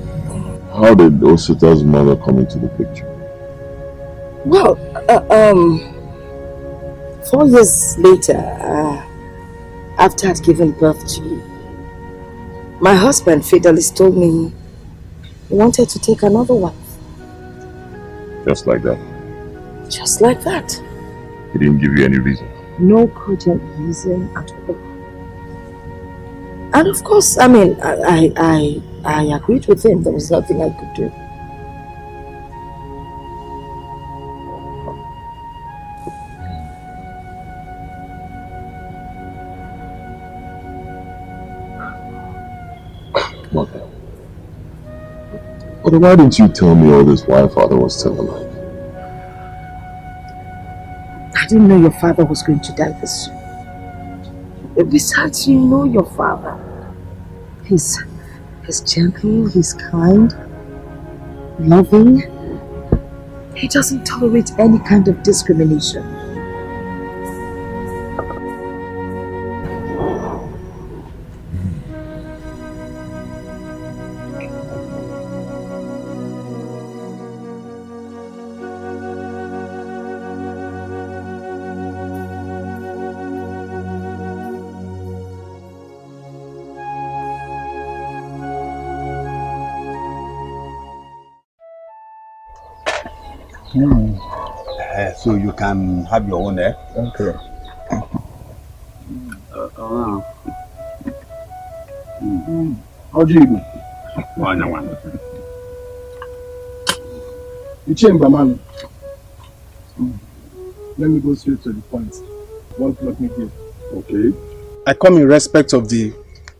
how did Osita's mother come into the picture? Well, 4 years later, after I'd given birth to you, my husband Fidelis told me he wanted to take another wife. Just like that? Just like that. He didn't give you any reason? No cogent reason at all. And of course, I mean, I agreed with him. There was nothing I could do. Mother. But why didn't you tell me all this while father was still alive? I didn't know your father was going to die this soon. Besides, you know your father. He's gentle, he's kind, loving. He doesn't tolerate any kind of discrimination. So you can have your own, eh? Okay. How do you do? You chamber man. Let me go straight to the point. What brought me here? Okay. I come in respect of the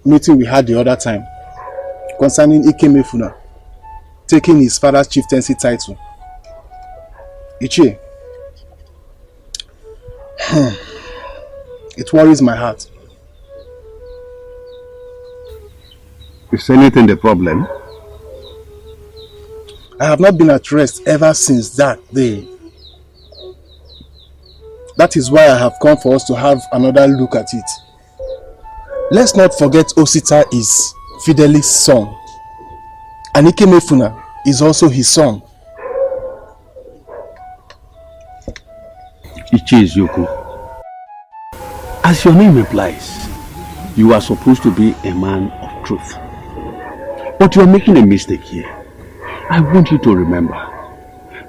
meeting we had the other time concerning Ikemefuna taking his father's chieftaincy title. Ichie, it worries my heart. Is anything the problem? I have not been at rest ever since that day. That is why I have come for us to have another look at it. Let's not forget Osita is Fidelis' son. And Ikemefuna is also his son. Ichi Eziokwu. As your name implies, you are supposed to be a man of truth. But you are making a mistake here. I want you to remember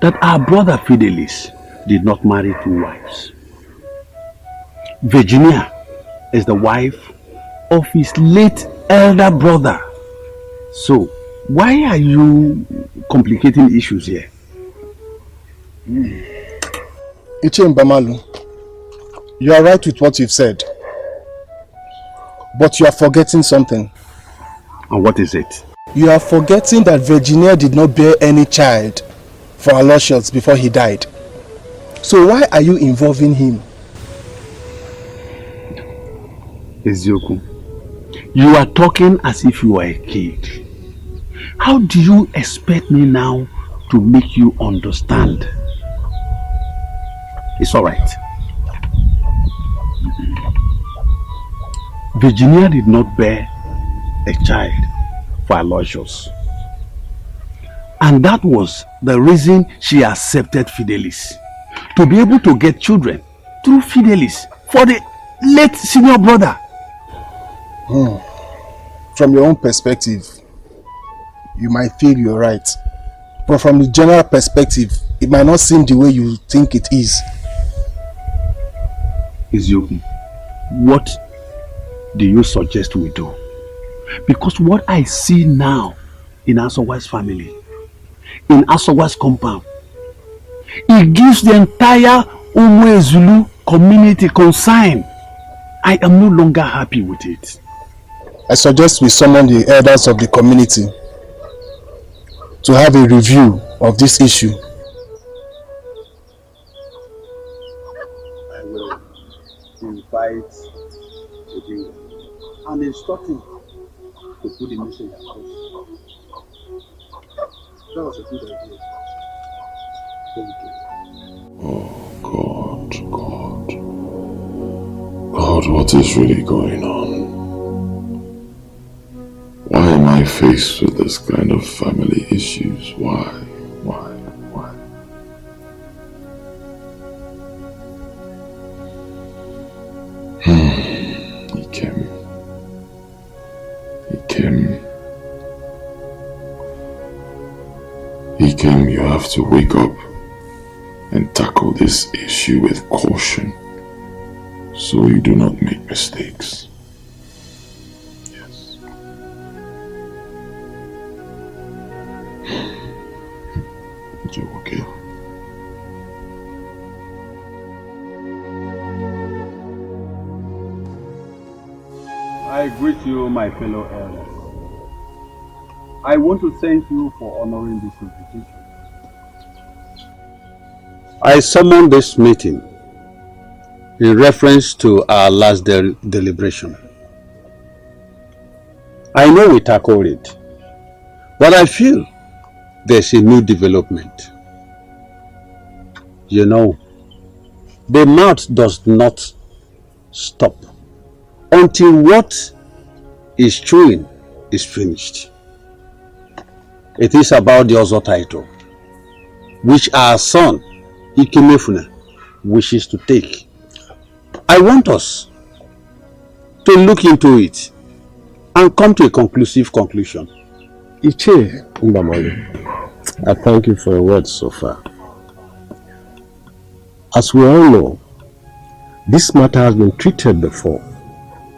that our brother Fidelis did not marry 2 wives. Virginia is the wife of his late elder brother. So, why are you complicating issues here? Ichie Mbamalu, you are right with what you've said. But you are forgetting something. And what is it? You are forgetting that Virginia did not bear any child for Aloysius before he died. So why are you involving him? Eziokwu, you are talking as if you are a kid. How do you expect me now to make you understand? It's all right. Virginia did not bear a child for Aloysius. And that was the reason she accepted Fidelis. To be able to get children through Fidelis for the late senior brother. From your own perspective, you might feel you're right. But from the general perspective, it might not seem the way you think it is. Eziokwu, What do you suggest we do? Because what I see now in Asowa's family, in Asowa's compound, it gives the entire Umwe Zulu community concern. I am no longer happy with it. I suggest we summon the elders of the community to have a review of this issue. I will invite the king and instruct him to put the message across. That was a good idea. Thank you. Oh God, what is really going on? Why am I faced with this kind of family issues? Why? Ikem, you have to wake up and tackle this issue with caution so you do not make mistakes. Yes. You okay? I greet you, my fellow elders. I want to thank you for honoring this invitation. I summoned this meeting in reference to our last deliberation. I know we tackled it, but I feel there's a new development. You know, the mouth does not stop until what is chewing is finished. It is about the Ozo title, which our son, Ikemefuna, wishes to take. I want us to look into it and come to a conclusive conclusion. Iche Mbamali, I thank you for your words so far. As we all know, this matter has been treated before,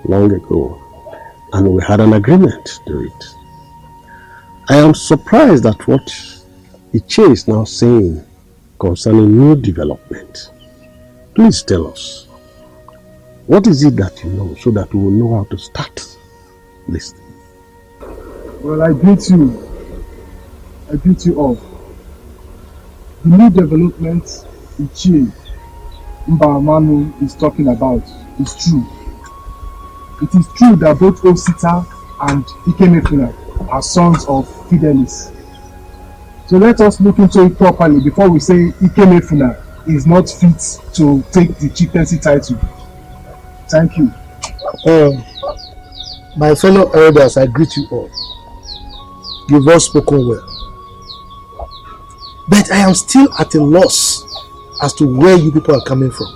long ago, and we had an agreement to do it. I am surprised at what Iche is now saying concerning new development. Please tell us, what is it that you know so that we will know how to start this thing? Well, I greet you. I greet you all. The new development Iche Mbamanu is talking about is true. It is true that both Osita and Ikemefuna are sons of Fidelis. So let us look into it properly before we say Ikemefuna is not fit to take the chieftaincy title. Thank you. My fellow elders, I greet you all. You've all spoken well. But I am still at a loss as to where you people are coming from.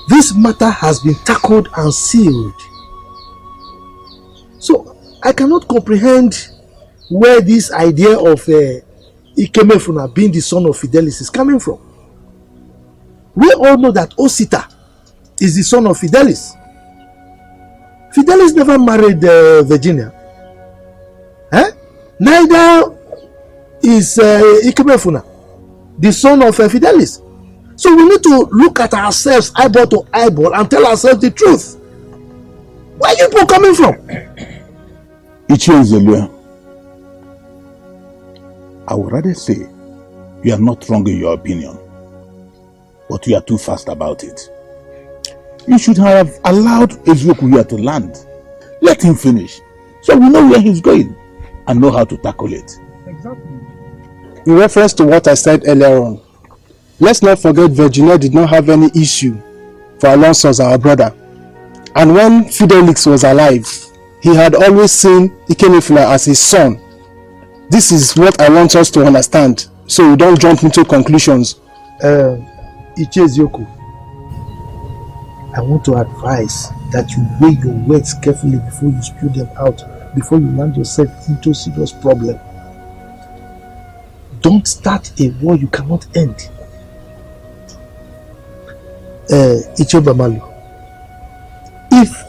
This matter has been tackled and sealed. So I cannot comprehend where this idea of Ikemefuna being the son of Fidelis is coming from. We all know that Osita is the son of Fidelis. Fidelis never married Virginia. Neither is Ikemefuna the son of Fidelis. So we need to look at ourselves eyeball to eyeball and tell ourselves the truth. Where are you people coming from? Ichie, I would rather say you are not wrong in your opinion, but you are too fast about it. You should have allowed Ezioku here to land. Let him finish, so we know where he's going and know how to tackle it. Exactly. In reference to what I said earlier on, let's not forget Virginia did not have any issue for Alonso as our brother. And when Fidelix was alive, he had always seen Ikemefuna as his son. This is what I want us to understand, so we don't jump into conclusions. Ichie Ezioku, I want to advise that you weigh your words carefully before you spew them out, before you land yourself into a serious problem. Don't start a war you cannot end. Ichie Mbamali,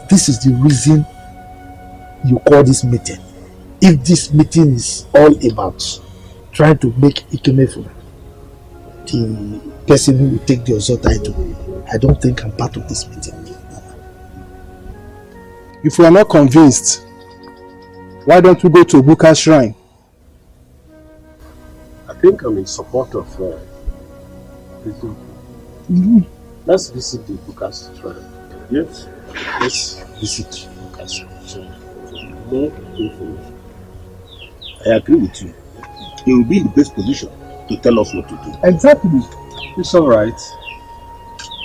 this is the reason you call this meeting. If this meeting is all about trying to make Ikemefu the person who will take the Ozo title, I don't think I'm part of this meeting. If we are not convinced, why don't we go to Buka's shrine? I think I'm in support of let's visit the Buka's shrine. Yes, let's visit Buka's shrine. So, more information. I agree with you. He will be in the best position to tell us what to do. Exactly. It's all right.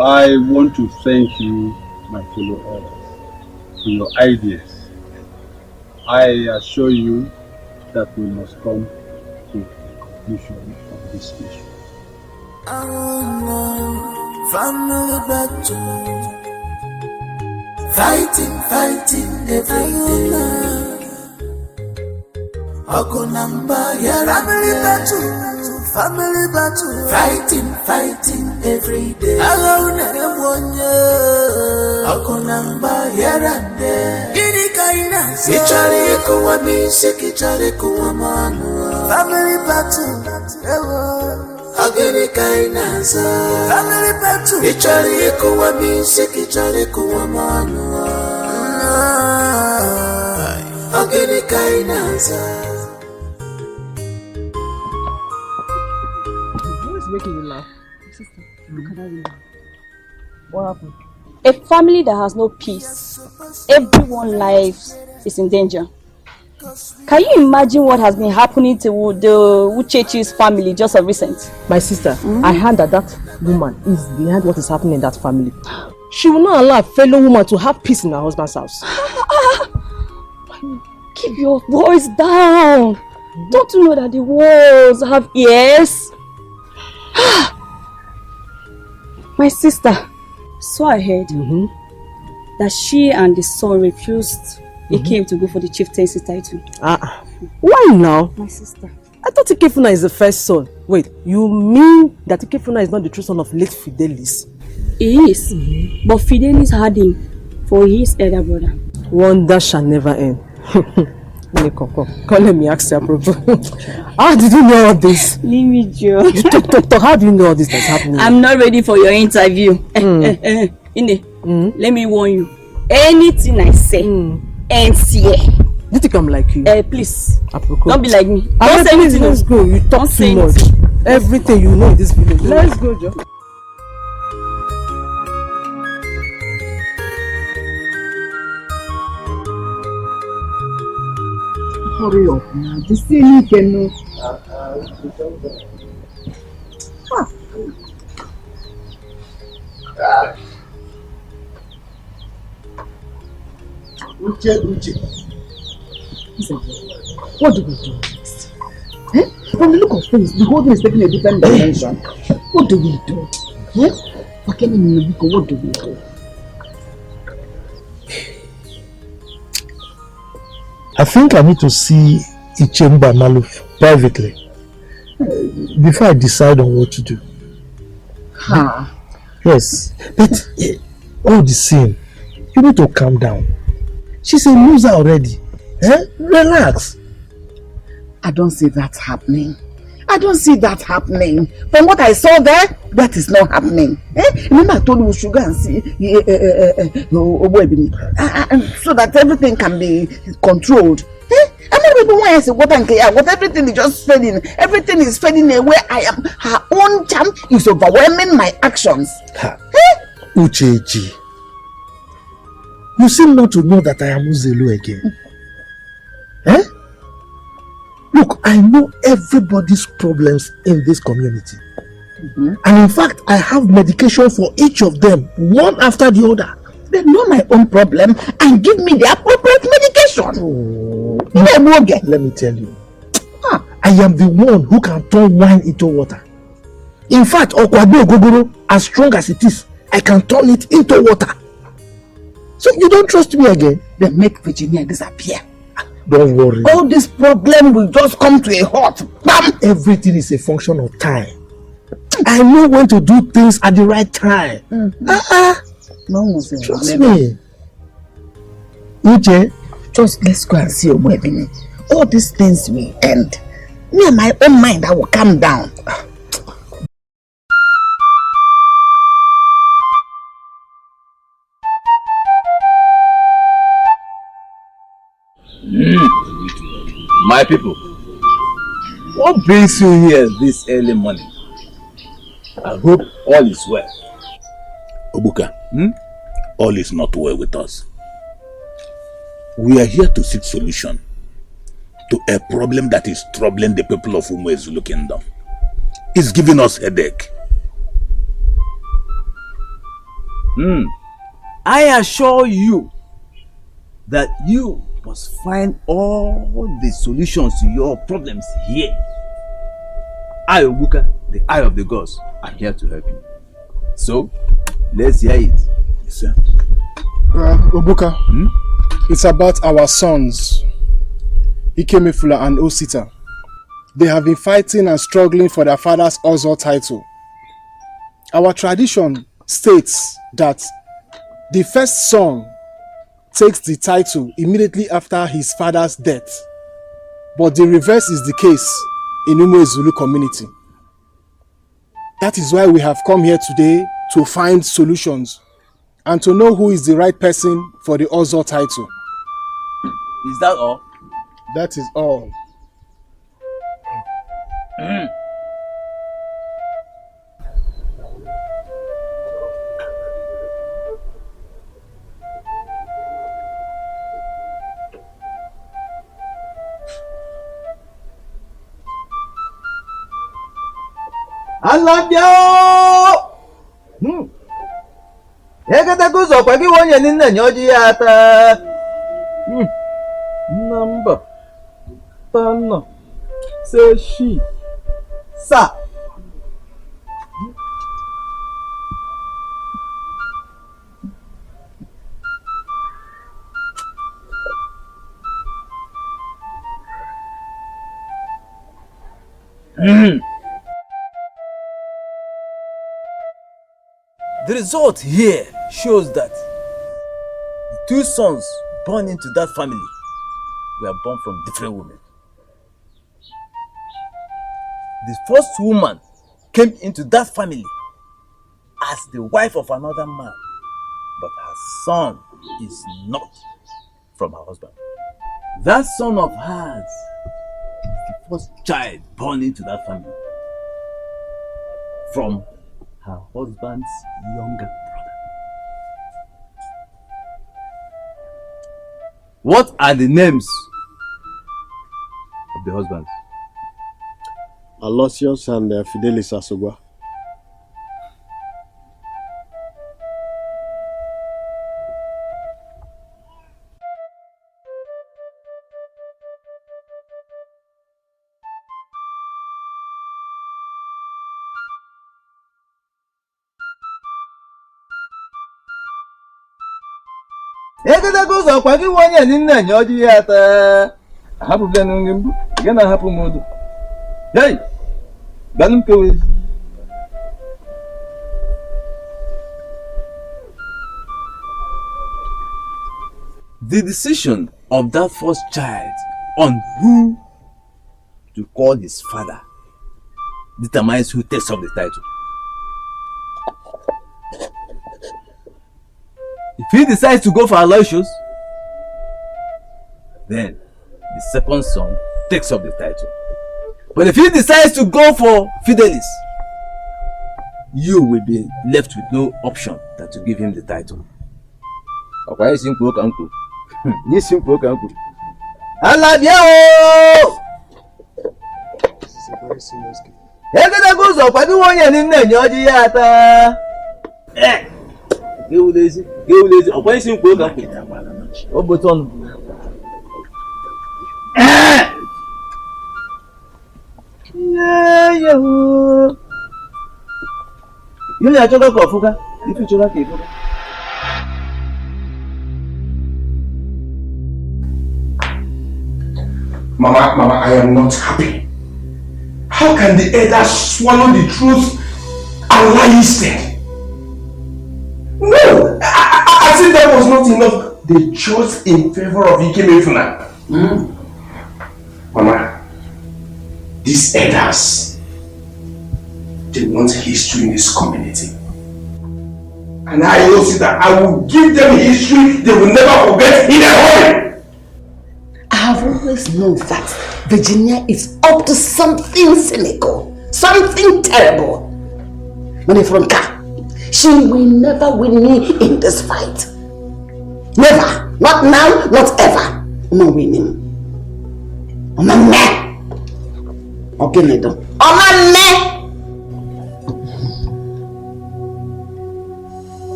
I want to thank you, my fellow elders, for your ideas. I assure you that we must come to a conclusion of this issue. Family battle, fighting every day. Family battle, fighting every day. Akonamba yarande. Ini kaina. Kichari kuwa bisi, kichari kuwa manu. Family battle, agini kaina za. Family battle, kichari kuwa bisi, kichari kuwa manu. Agini kaina za. Making you laugh. Sister, look at that window. What happened? A family that has no peace, everyone's life is in danger. Can you imagine what has been happening to the Uchechi's family just of recent? My sister, I heard that woman is behind what is happening in that family. She will not allow a fellow woman to have peace in her husband's house. Keep your voice down. Don't you know that the walls have ears? My sister, so I heard that she and the son refused Ike to go for the chieftaincy title. Why now? My sister. I thought Ikefuna is the first son. Wait, you mean that Ikefuna is not the true son of late Fidelis? He is, but Fidelis had him for his elder brother. Wonder shall never end. Come let me ask you, approval. How did you know all this? Leave me, Joe. You talk. How do you know all this that's happening? I'm not ready for your interview. Ine, let me warn you. Anything I say ends here. Do you think I'm like you? Please. Apropos. Don't be like me. Don't say anything. Let's go. You talk too much. Everything you know in this village. Let's go, Joe. Hurry up now. This thing you can know. Luchi. What do we do next? From the look of things, the whole thing is taking a different dimension. What do we do? What do we do? I think I need to see Ichemba Maluf privately before I decide on what to do. Yes, but all the same, you need to calm down. She's a loser already. Relax. I don't see that happening. From what I saw there, that is not happening. Remember I told you we should go and see so that everything can be controlled. I'm not even why I say what everything is just fading. Everything is fading away. Her own charm is overwhelming my actions. Uchechi, you seem not to know that I am Uzelu again. Look, I know everybody's problems in this community. And in fact, I have medication for each of them, one after the other. They know my own problem and give me the appropriate medication. Let me tell you. I am the one who can turn wine into water. In fact, Okwado Ogogoro, as strong as it is, I can turn it into water. So you don't trust me again? They make Virginia disappear. Don't worry. All this problem will just come to a halt. Bam! Everything is a function of time. I know when to do things at the right time. Trust me. Uche, just let's go and see Obwebini. All these things will end. Me and my own mind, I will calm down. My people, what brings you here this early morning? I hope all is well. Obuka, all is not well with us. We are here to seek solution to a problem that is troubling the people of Umwezulu Kingdom. It's giving us headache. I assure you that you must find all the solutions to your problems here. I, Obuka, the eye of the gods, am here to help you. So, let's hear it. Yes, sir. Obuka, it's about our sons, Ikemefula and Osita. They have been fighting and struggling for their father's Ozo title. Our tradition states that the first son takes the title immediately after his father's death. But the reverse is the case in Umo Zulu community. That is why we have come here today to find solutions and to know who is the right person for the Ozo title. Is that all? That is all. Alabia! Egada guzo kwa kiwonye nina nyoji yata. Number. Tano. Seshi. Sa. The result here shows that the two sons born into that family were born from different women. The first woman came into that family as the wife of another man, but her son is not from her husband. That son of hers is the first child born into that family from her husband's younger brother. What are the names of the husbands? Aloysius and Fidelis Asogwa. Egada gozo kwa kiwonye nina nyoji yata. Hapu ganu ngimbu, gana hapu modu. Hey! Ganum kewezi. The decision of that first child on who to call his father determines who takes up the title. If he decides to go for Aloysius, then the second son takes up the title. But if he decides to go for Fidelis, you will be left with no option than to give him the title. This is a very serious case. Mama, I am not happy. How can the elder swallow the truth and lie instead? No, as if that was not enough. they chose in favor of Ikemefuna. Mama, these elders, they want history in this community. And I know that I will give them history they will never forget in a hurry. I have always known that Virginia is up to something cynical, something terrible. Manifronka, she will never win me in this fight. Never. Not now, not ever. I'm not winning. I'm not me. Okay, Nedo. I'm not me.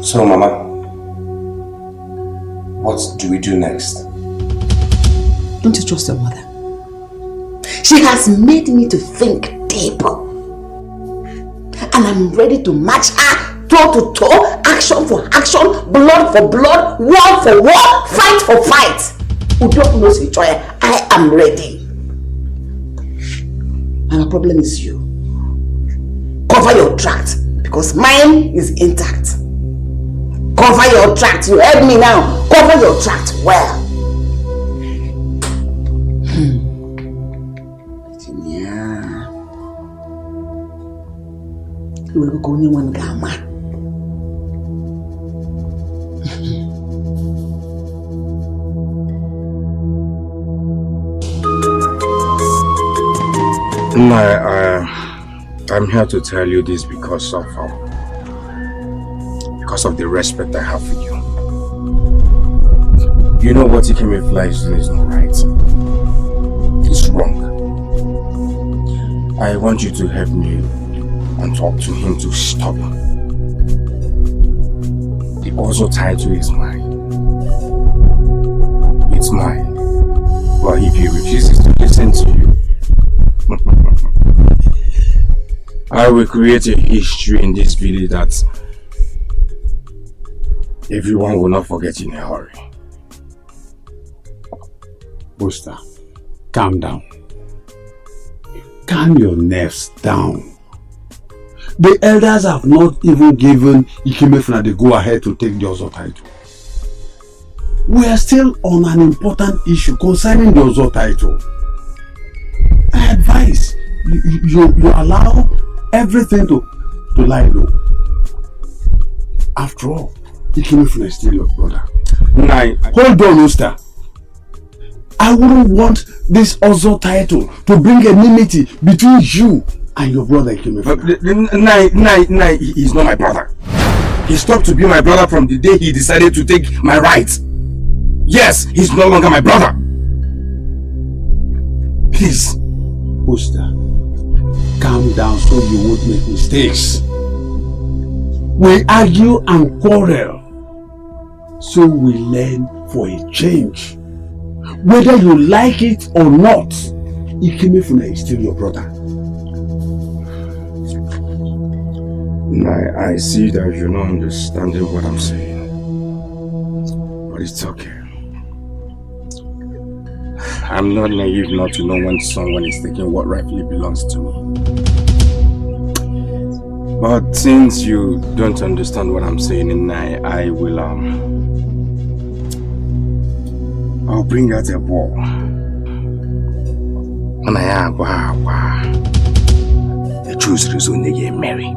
So, Mama, what do we do next? Don't you trust your mother? She has made me to think deeper. And I'm ready to match her toe to toe, action for action, blood for blood, war for war, fight for fight. Who don't know each other, I am ready. And the problem is you. Cover your tract, because mine is intact. Cover your tract. You heard me now. Cover your tract well. Virginia. You will go only one gamma. I'm here to tell you this because of the respect I have for you. You know what Ikemefuna is doing is not right. It's wrong. I want you to help me and talk to him to stop. The Ozo title is mine. It's mine. But if he refuses to listen to you, I will create a history in this village that everyone will not forget in a hurry. Buster, calm down. Calm your nerves down. The elders have not even given Ikemefuna the go-ahead to take the Ozo title. We are still on an important issue concerning the Ozo title. I advise you allow everything to lie low. After all, Ikemefuna is still your brother. Hold on, Buster. I wouldn't want this Ozo title to bring enmity between you and your brother Ikemefuna. He's not my brother. He stopped to be my brother from the day he decided to take my rights. Yes, he's no longer my brother. Please. Buster, calm down so you won't make mistakes. We argue and quarrel, so we learn for a change. Whether you like it or not, Ikemefuna is still your brother. I see that you're not understanding what I'm saying. But it's okay. I'm not naive not to know when someone is taking what rightfully belongs to me. But since you don't understand what I'm saying, I will I'll bring out a ball. And the truth is only get married.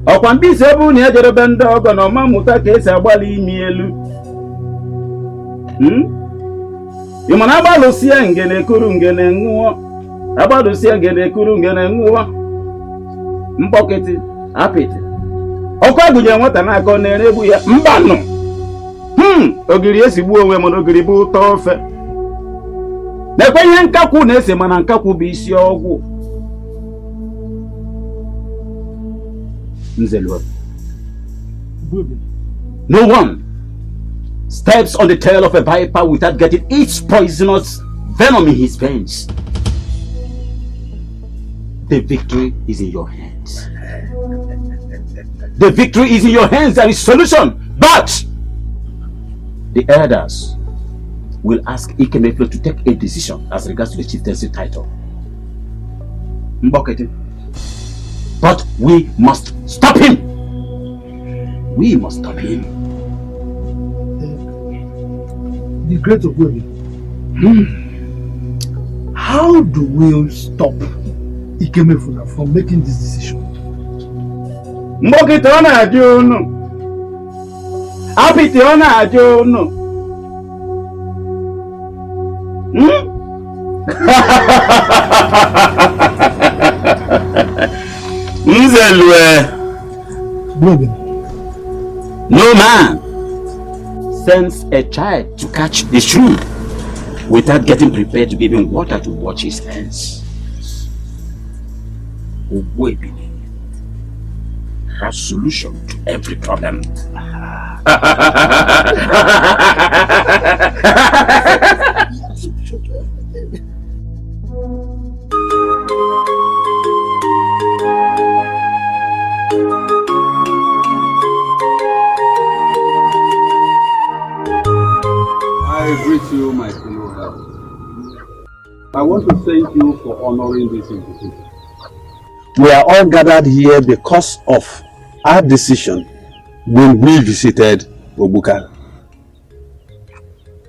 Ọkwa mbisi ebu na ejerebe ndị ọgọ na ọma mmụta ka esi agbalị imi elu. Ị ma na agbalụsie ngene kuru ngene ṅụọ. Agbalụsie ngene kuru ngene ṅụọ. Mkpọkịtị apịtị. Ọkụ agụnye nwata na-aka ọ na-eregbu ya mbanụ. Ogiri esigbu onwe mana ogiri bụ ụtọ ofe. Na-ekwe ihe nkakwu na-ese mana nkakwu bụ isi ọgwụ. No one steps on the tail of a viper without getting its poisonous venom in his veins. The victory is in your hands. The victory is in your hands. There is solution. But the elders will ask Ikemefle to take a decision as regards to the chieftaincy title. Mbokete. But we must stop him. We must stop him. The great Ogwebi. How do we stop Ikemefuna from making this decision? Mbokete ona ajono. Apiti ona ajono. No man sends a child to catch the shrew without getting prepared to give him water to wash his hands. Ogwebi has solution to every problem. I greet you, my fellow elders. I want to thank you for honoring this invitation. We are all gathered here because of our decision when we visited Obuka.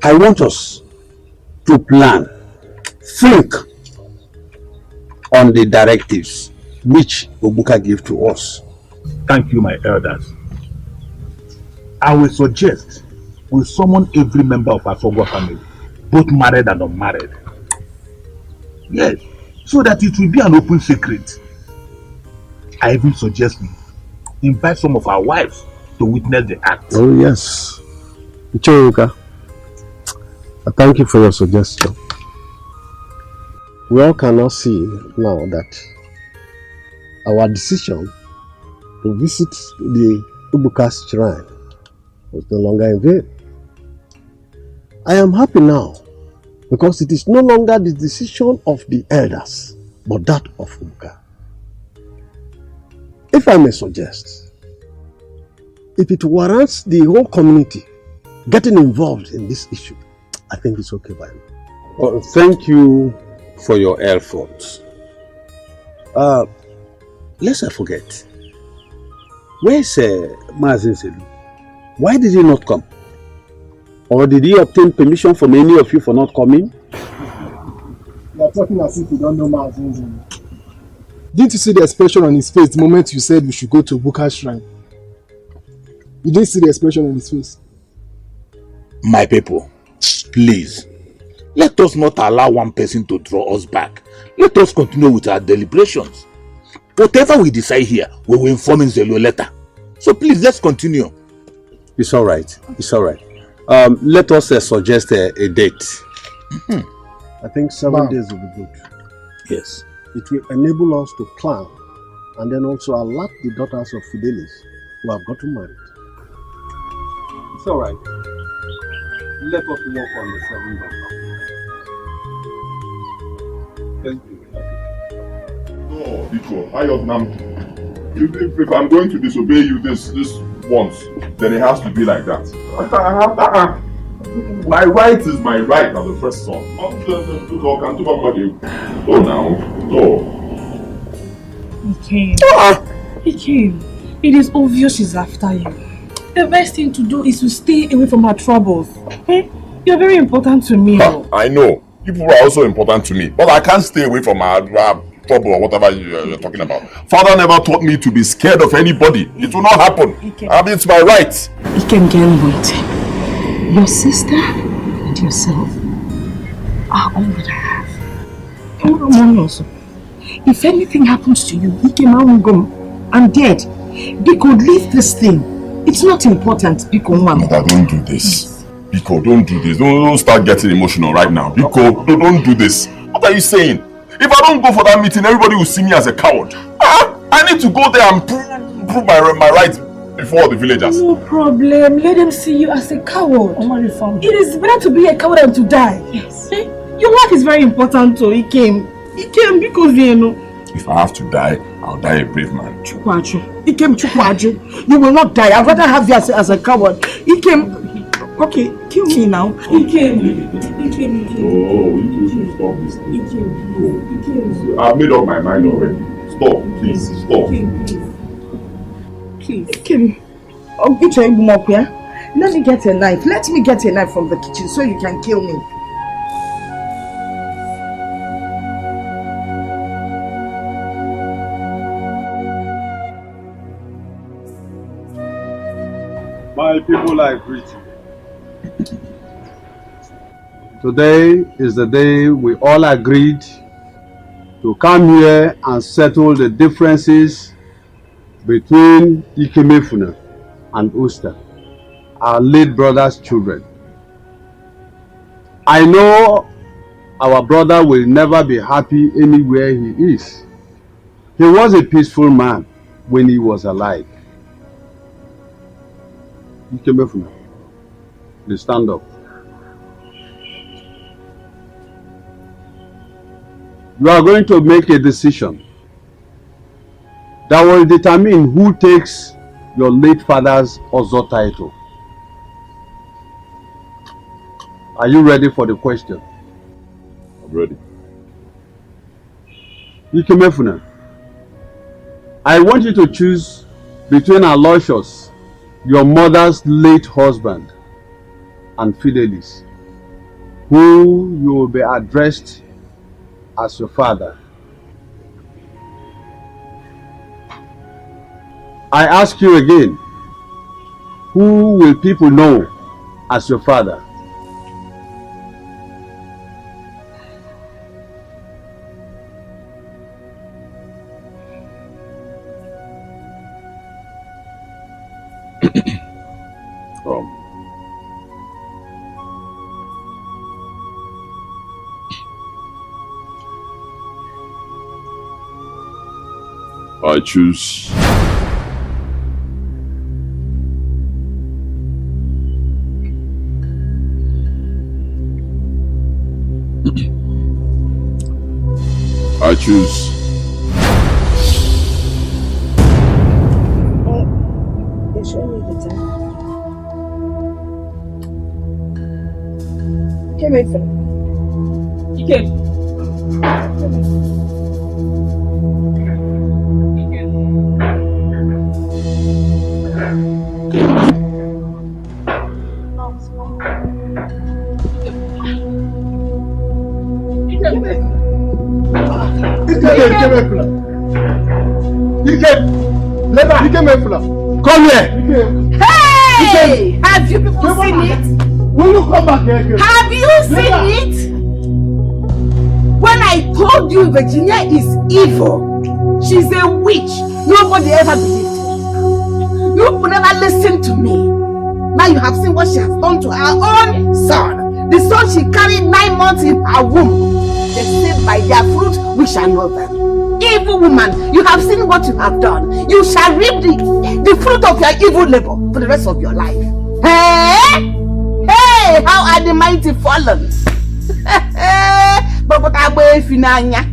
I want us to plan, think on the directives which Obuka gave to us. Thank you, my elders. I will suggest we summon every member of our Sogwa family, both married and unmarried. Yes, so that it will be an open secret. I even suggest we invite some of our wives to witness the act. Oh yes. Ichoruka, I thank you for your suggestion. We all cannot see now that our decision to visit the Ubuka's shrine was no longer in vain. I am happy now because it is no longer the decision of the elders, but that of Ubuka. If I may suggest, if it warrants the whole community getting involved in this issue, I think it's okay by me. Well, thank you for your efforts. Lest I forget, where's Mazin Selu? Why did he not come? Or did he obtain permission from any of you for not coming? You are talking as if you don't know Mazin. Didn't you see the expression on his face the moment you said we should go to Buka's shrine? You didn't see the expression on his face. My people, please, let us not allow one person to draw us back. Let us continue with our deliberations. Whatever we decide here, we will inform Nzelu later. So please, let's continue. It's all right. It's all right. Let us suggest a date. I think 7 days will be good. Yes. It will enable us to plan and then also alert the daughters of Fidelis who have gotten married. It's all right. Let us work on the 7 days. Thank you. No, Dikeh, I have Namdi. If I'm going to disobey you this once, then it has to be like that. My right is my right as the first son. Oh, now. Oh. He came. It is obvious she's after you. The best thing to do is to stay away from her troubles. Eh? You're very important to me. I know. People are also important to me. But I can't stay away from our trouble or whatever you're talking about. Father never taught me to be scared of anybody. It will not happen. I mean, it's my right. Ikem, gain weight. Your sister and yourself are all that I have. If anything happens to you, Ikem, I won't go. I'm dead. Biko, leave this thing. It's not important, Biko. Mother, don't do this. Biko, don't do this. Don't start getting emotional right now. Biko, don't do this. What are you saying? If I don't go for that meeting, everybody will see me as a coward. I need to go there and prove my rights before the villagers. No problem. Let them see you as a coward. It is better to be a coward than to die. Yes. Your life is very important, so he came because If I have to die, I'll die a brave man. Chukwachu. He came Chukwachu. You will not die. I'd rather have you as a coward. He came. Okay, kill me now. He came. Oh, you should stop this thing. I've made up my mind already. Stop, please. Stop. Please. Kim, let me get a knife. Let me get a knife from the kitchen so you can kill me. My people, I greet you. Today is the day we all agreed to come here and settle the differences between Ikemefuna and Usta, our late brother's children. I know our brother will never be happy anywhere he is. He was a peaceful man when he was alive. Ikemefuna, please stand up. You are going to make a decision that will determine who takes your late father's Ozo title. Are you ready for the question? I'm ready. Ikemefuna, I want you to choose between Aloysius, your mother's late husband, and Fidelis, who you will be addressed as your father. I ask you again, who will people know as your father? I choose I choose Show me the time. Come in for you came. Come here! Hey! Have you people seen it? Will you come back here? Have you seen it? When I told you Virginia is evil, she's a witch, nobody ever believed it. You could never listen to me. Now you have seen what she has done to her own son. The son she carried 9 months in her womb. They say by their fruit we shall know them. Evil woman, you have seen what you have done. You shall reap the fruit of your evil labor for the rest of your life. Hey! Hey! How are the mighty fallen? But I will finanya.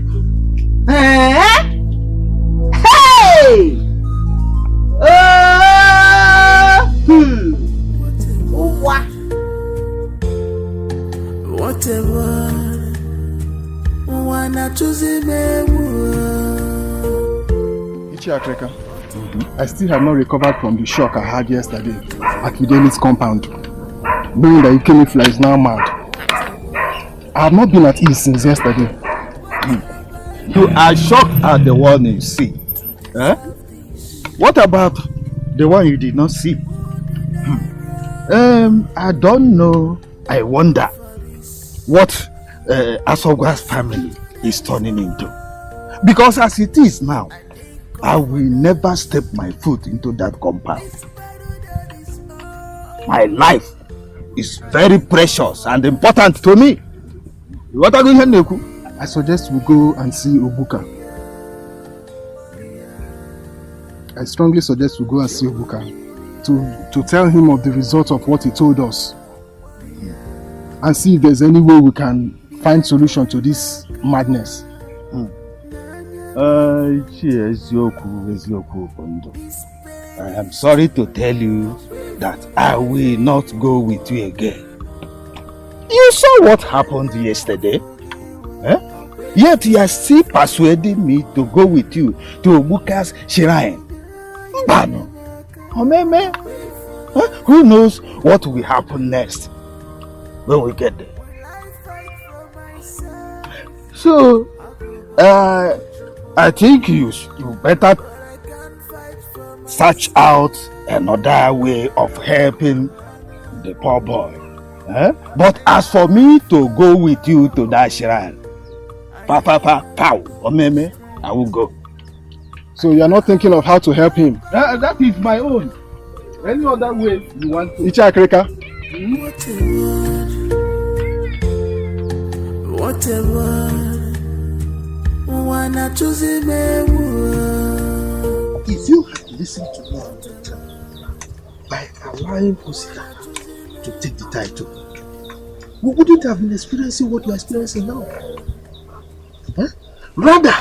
Hey! Whatever. Wanna choose Akreka, I still have not recovered from the shock I had yesterday at Fideli's compound. knowing that Ikemefuna is now mad. I have not been at ease since yesterday. You are shocked at the one you see. Eh? What about the one you did not see? I don't know. I wonder what Asogwa's family is turning into. Because as it is now, I will never step my foot into that compound. My life is very precious and important to me. What are you doing? I suggest we go and see Obuka. I strongly suggest we go and see Obuka to tell him of the result of what he told us and see if there's any way we can find solution to this madness. I am sorry to tell you that I will not go with you again. You saw what happened yesterday. Eh? Yet you are still persuading me to go with you to Obuka's shrine. Mbano. Omeme. Who knows what will happen next when we get there. So, I think you better search out another way of helping the poor boy. But as for me to go with you to that shrine, Omeme, I will go. So you are not thinking of how to help him? That is my own. Any other way you want to? Ichakrika. Whatever. If you had listened to me by allowing Osita to take the title, we wouldn't have been experiencing what you're experiencing now. Huh? Rather,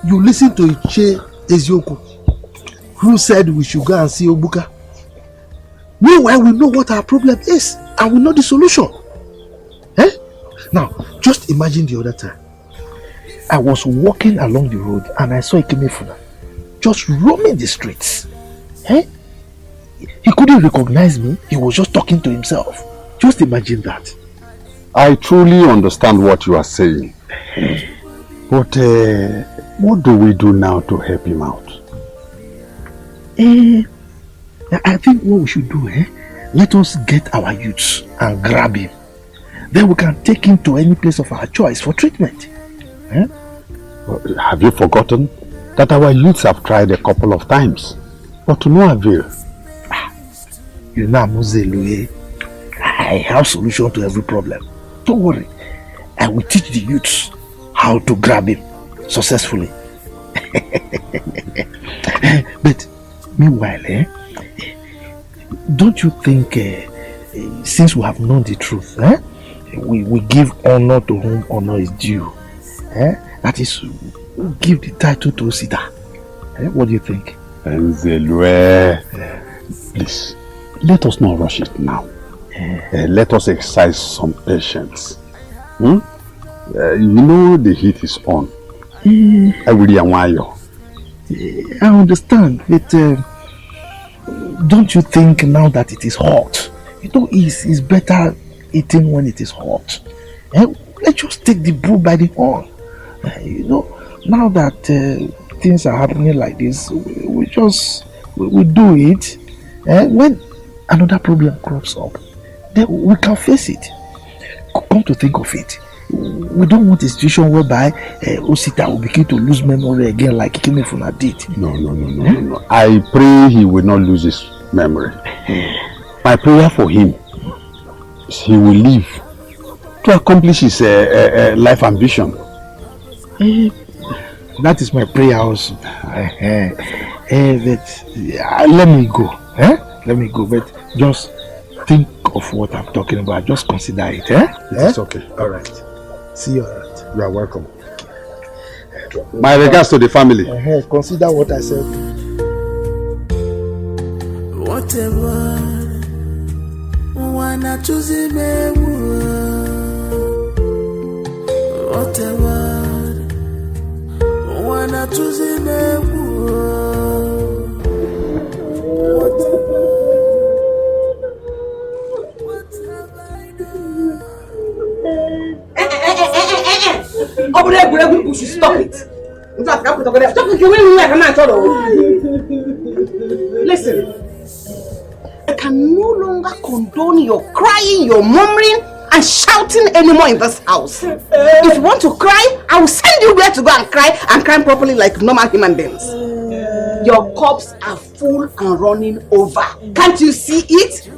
you listen to Iche Ezioku, who said we should go and see Obuka. Meanwhile, we know what our problem is and we know the solution. Eh? Now, just imagine the other time. I was walking along the road and I saw Ikemefuna just roaming the streets. Eh? He couldn't recognize me. He was just talking to himself. Just imagine that. I truly understand what you are saying. But what do we do now to help him out? I think what we should do, let us get our youths and grab him. Then we can take him to any place of our choice for treatment. Have you forgotten that our youths have tried a couple of times, but to no avail? You know, Muzelu, I have solution to every problem. Don't worry. I will teach the youths how to grab him successfully. But meanwhile, don't you think, since we have known the truth, we give honor to whom honor is due? That is, we give the title to Osita. What do you think? Please, let us not rush it now. Let us exercise some patience. You know the heat is on. I understand, but don't you think now that it is hot? You know, it's better eating when it is hot. Let's just take the bull by the horn. You know, now that things are happening like this, we do it. When another problem crops up, then we can face it. Come to think of it, we don't want a situation whereby Osita will begin to lose memory again like Ikemefuna did. No. I pray he will not lose his memory. My prayer for him is he will live to accomplish his life ambition. That is my prayer also. But let me go. Let me go. But just think of what I'm talking about. Just consider it. It's okay. All right. See you. All right. You are welcome. My regards to the family. Consider what I said. Whatever. Wanna choose me. Whatever. Wanna choose me. You should stop it. Listen, I can no longer condone your crying, your murmuring, and shouting anymore in this house. If you want to cry, I will send you where to go and cry properly like normal human beings. Your cups are full and running over. Can't you see it?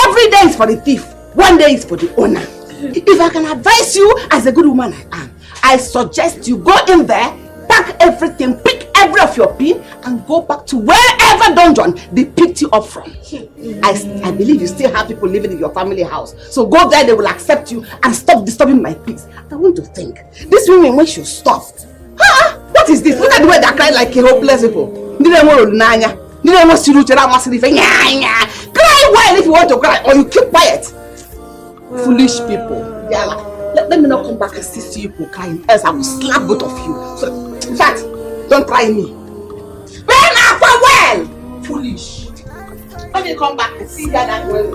Every day is for the thief, one day is for the owner. If I can advise you as a good woman I am, I suggest you go in there, pack everything, pick every of your pin, and go back to wherever dungeon they picked you up from. I believe you still have people living in your family house. So go there, they will accept you and stop disturbing my peace. I want to think, these women, when should stop. Huh? What is this? Look at the way they cry like a hopeless people. Cry well if you want to cry, or you keep quiet. Foolish people. Let me not come back and see you people crying, else I will slap both of you. So, in fact, don't try me. Burn after well! Foolish. Let me come back and see that well.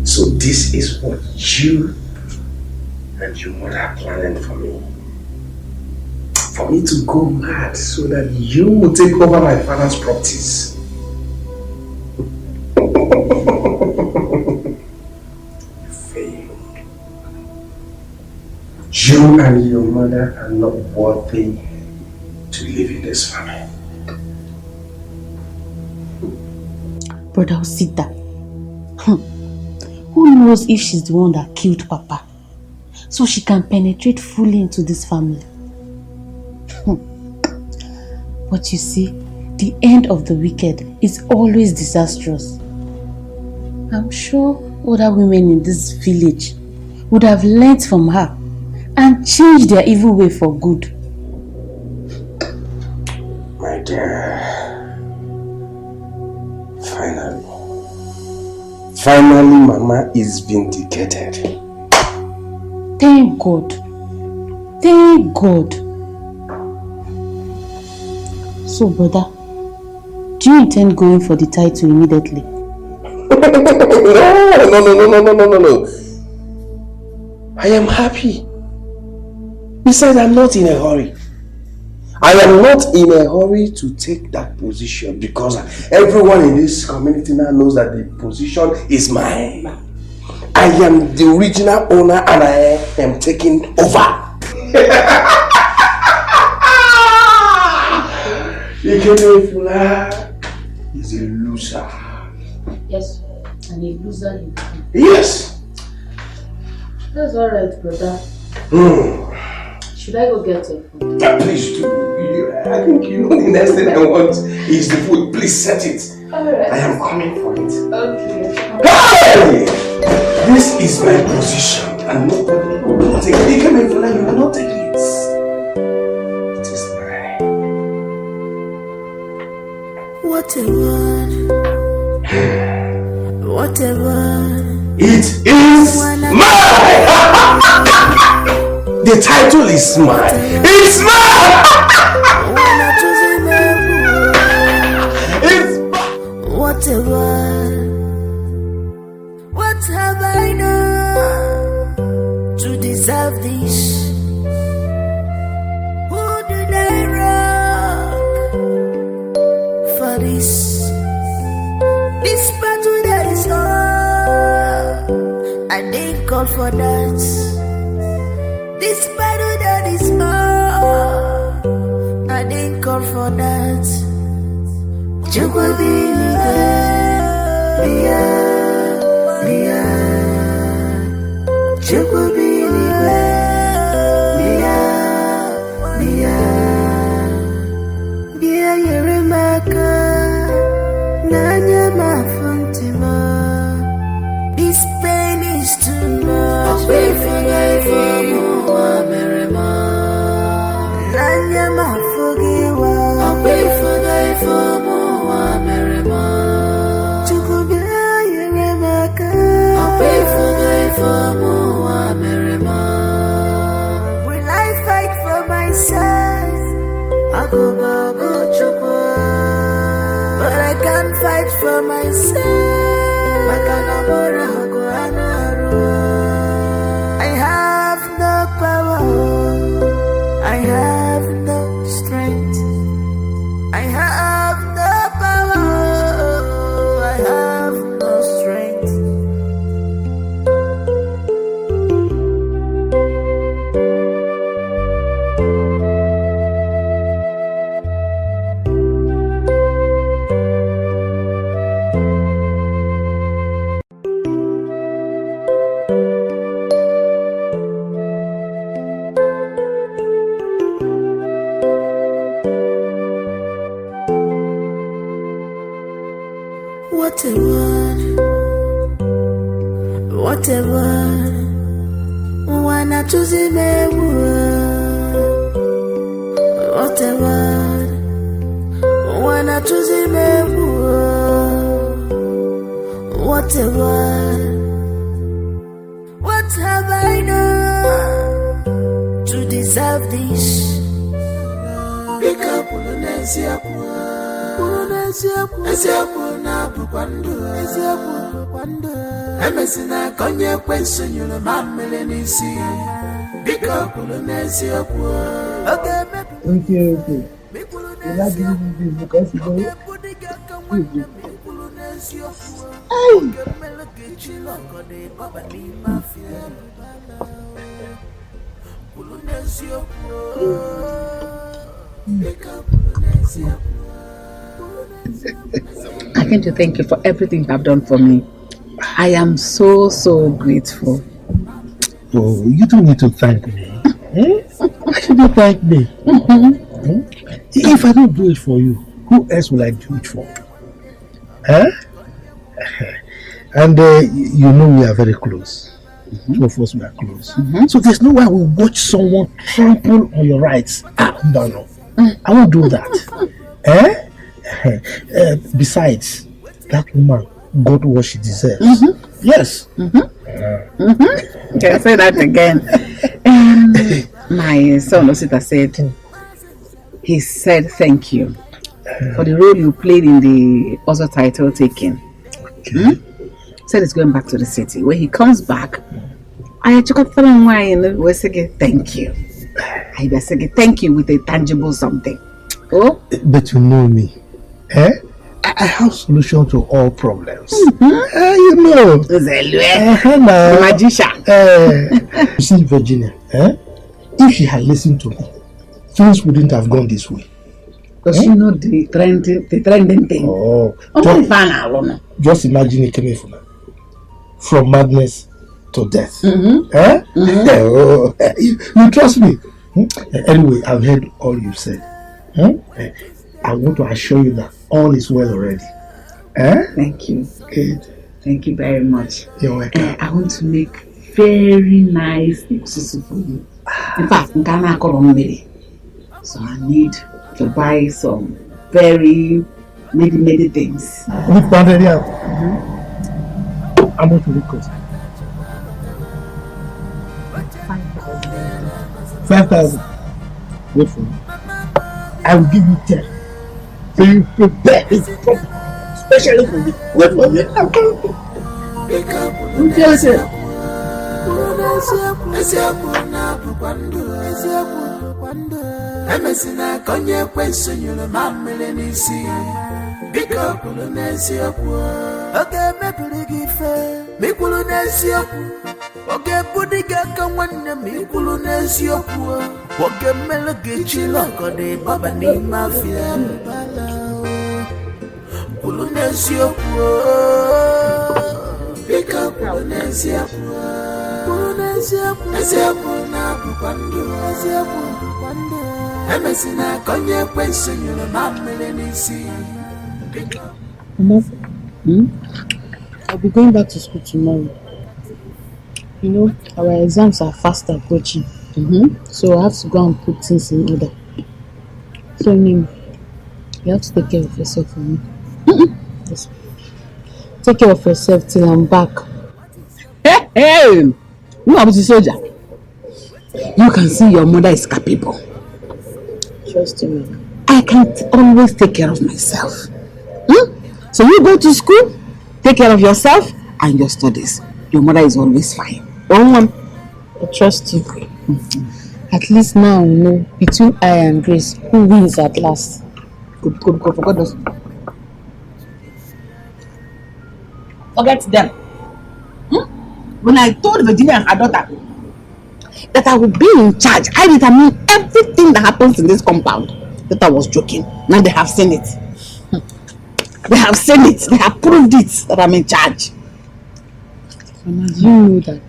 So this is what you and your mother are planning for me. For me to go mad so that you will take over my father's properties. You failed. You and your mother are not worthy to live in this family. Brother Osita, who knows if she's the one that killed Papa, so she can penetrate fully into this family. But you see, the end of the wicked is always disastrous. I'm sure other women in this village would have learnt from her and changed their evil way for good. My dear, finally Mama is vindicated. Thank God. Thank God. So, brother, do you intend going for the title immediately? No. I am happy. Besides, I'm not in a hurry. I am not in a hurry to take that position because everyone in this community now knows that the position is mine. I am the original owner and I am taking over. Ikene is a loser. Yes, and a loser you are. Yes. That's alright, brother. Should I go get your food? Please do. I think you know the next thing I want is the food. Please set it. Alright. I am coming for it. Okay. Hey! This is my position and nobody will take it. You will not take it. It is What a word. What a word. It is mine! The title is mine. It's mine! It's mine! What a word. What have I done to deserve this? Who did I wrong for this? This battle that is on, I didn't call for that. This battle that is on, I didn't call for that. This pain is too much. Wait for life for more, Merima. Nanya forgive. I'll wait for life for more, Merima. for more merima? Will I fight for myself? I go but I can't fight for myself. I have no power. I have no strength. I have no power. I have no strength. Whatever, wanna choose him whatever, wanna choose him whatever. What have I done to deserve this? Pick up Emesina konye kwenso nyule mamele nisi. Bika Polonesia kwa. Okay. You like this because you know. I came to thank you for everything you have done for me. I am so grateful. Oh, you don't need to thank me. Why should you thank me? If I don't do it for you, who else will I do it for? And you know we are very close. Two of us were close. So there's no way I will watch someone trample on your rights. No. I won't do that. Besides, that woman got what she deserves. Yes. Can I say that again? My son Osita said, he said thank you for the role you played in the other title taking. Said he's going back to the city. When he comes back, I took up we say thank you. I say thank you with a tangible something. Oh, but you know me. I have solution to all problems. You know. The magician. You see, Virginia, if she had listened to me, things wouldn't have gone this way. Because you know the trending thing. Oh, just imagine it coming from madness to death. Oh, you trust me. Anyway, I've heard all you said. I want to assure you that all is well already. Thank you. Good. Thank you very much. You're welcome. I want to make very nice ikususu for you. In fact, so I need to buy some very many things. I'm going to request 5,000. Wait for me. I will give you 10. So you prepare this especially for me. Wait for me. I'm coming. Emesina konye kwenso nyule mamele nisi. Bika Polonesia kwa. Okay, mepiligife. Mikulunesia kwa. Okay, budiga kawane mikulunesia kwa. Okay, melege chiloko de baba ni mafia. Polonesia kwa. Bika Polonesia kwa. Polonesia kwa. Esia kwa na bukwando. Esia kwa bukwando. Emesina konye kwenso nyule mamele nisi. Mom, I'll be going back to school tomorrow. You know, our exams are fast approaching. So I have to go and put things in order. So, you have to take care of yourself for me. Yes. Take care of yourself till I'm back. Hey! No, I was a soldier. You can see your mother is capable. Trust me. I can always take care of myself. So you go to school, take care of yourself and your studies. Your mother is always fine. I trust you. At least now we know between I and Grace who wins at last. Good, for goodness. Forget them. When I told Virginia and her daughter that I would be in charge, I determined everything that happens in this compound. That I was joking. Now they have seen it. They have seen it. They have proved it that I'm in charge. Mama, you know that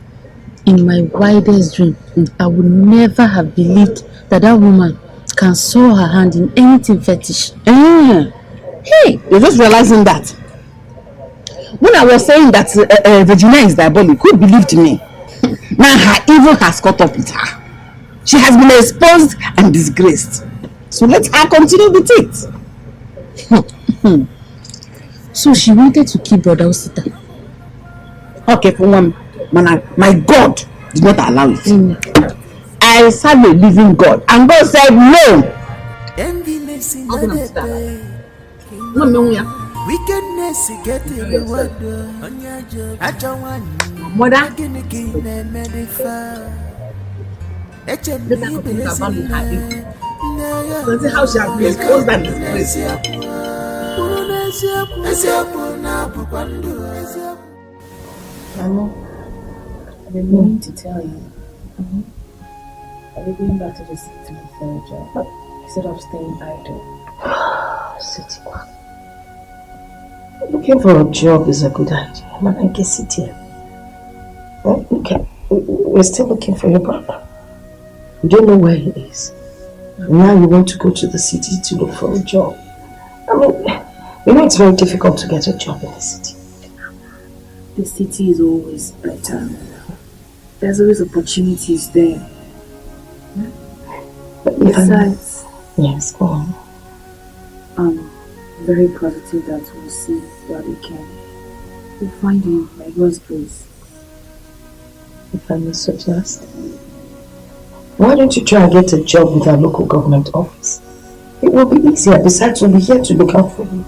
in my wildest dream, I would never have believed that that woman can sow her hand in anything fetish. Hey, you're just realizing that. When I was saying that Virginia is diabolic, who believed me? Now her evil has caught up with her. She has been exposed and disgraced. So let her continue with it. So she wanted to keep Brother Osita. Okay, for one, my God did not allow it. I serve a living God, and God said no. Wickedness get the word. Mother, see how she has been exposed and disgraced. Mama, I've been meaning to tell you. I'll be going back to the city for a job instead of staying idle. City one. Looking for a job is a good idea. Man, I guess it here. Okay, we're still looking for your brother. We don't know where he is. Now you want to go to the city to look for a job. I mean, you know it's very difficult to get a job in the city. The city is always better. There's always opportunities there. But besides, yes, go on. I'm very positive that we'll see Daddy Ken. We'll find him by God's grace. If I may suggest, why don't you try and get a job with our local government office? It will be easier. Besides, we'll be here to look out for you.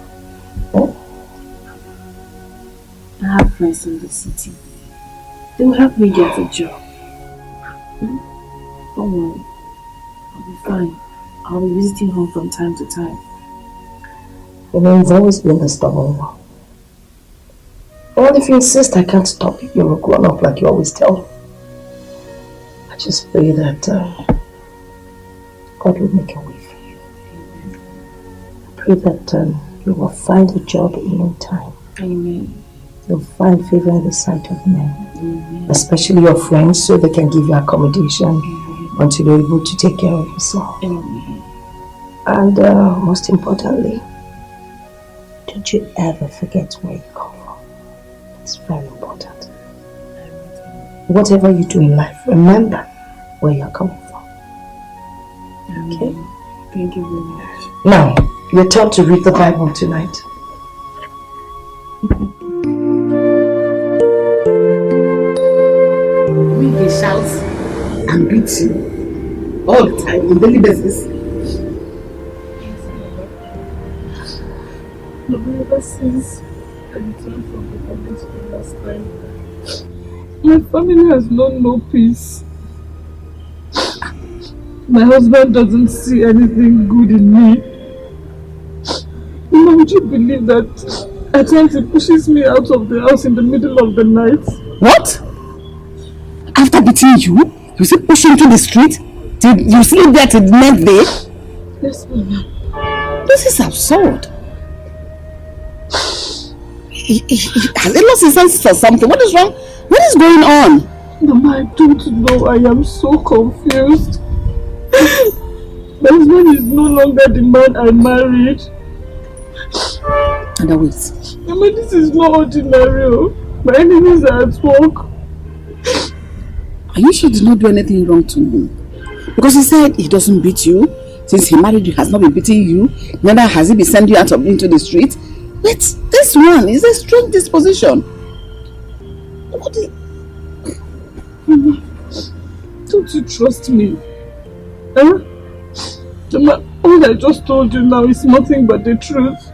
I have friends in the city. They will help me get a job. Don't worry. I'll be fine. I'll be visiting home from time to time. You know, you've always been a stubborn one. Well, if you insist, I can't stop you. You're a grown-up like you always tell me. I just pray that God will make a way for you. I pray that you will find a job in no time. Amen. You'll find favor in the sight of men. Especially your friends, so they can give you accommodation until you're able to take care of yourself. And most importantly, don't you ever forget where you come from. It's very important. Whatever you do in life, remember where you're coming from. Okay? Thank you very much. Now, you're taught to read the Bible tonight. We will shout and beat you all the time on daily basis. Ever since I returned from the public school last time, my family has known no peace. My husband doesn't see anything good in me. Mama, would you believe that at times he pushes me out of the house in the middle of the night? What? After beating you, you still push him to the street? Till you sleep there till the next day? Yes, Mama. This is absurd. Has he lost his senses or something? What is wrong? What is going on? Mama, I don't know. I am so confused. My husband is no longer the man I married. And wait. Mama, this is not ordinary. My enemies are at work. Are you sure he did not do anything wrong to him? Because he said he doesn't beat you. Since he married you, he has not been beating you. Neither has he been sending you out into the street. But this one is a strange disposition. to trust me? Huh? All I just told you now is nothing but the truth.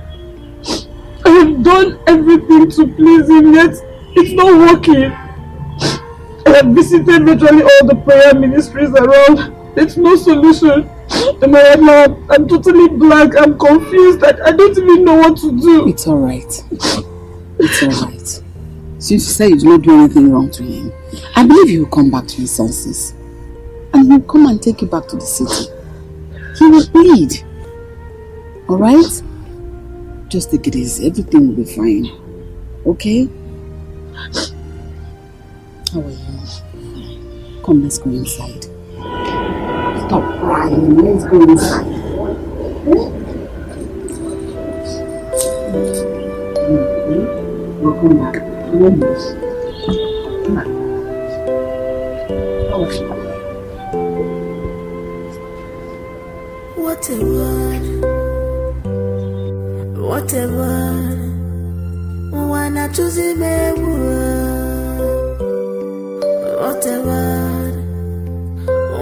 I have done everything to please him, yet it's not working. I have visited literally all the prayer ministries around. There's no solution. I'm totally blank. I'm confused. I don't even know what to do. It's alright. It's alright. Since you say you did not do anything wrong to him, I believe he will come back to his senses. And he'll come and take you back to the city. He will plead. Alright? Just take it easy. Everything will be fine. Okay? How are you? Come, let's go inside. Stop crying. Let's go inside. We'll come back. Come on. What a word. What a word. Wanna choose him a word. What a word.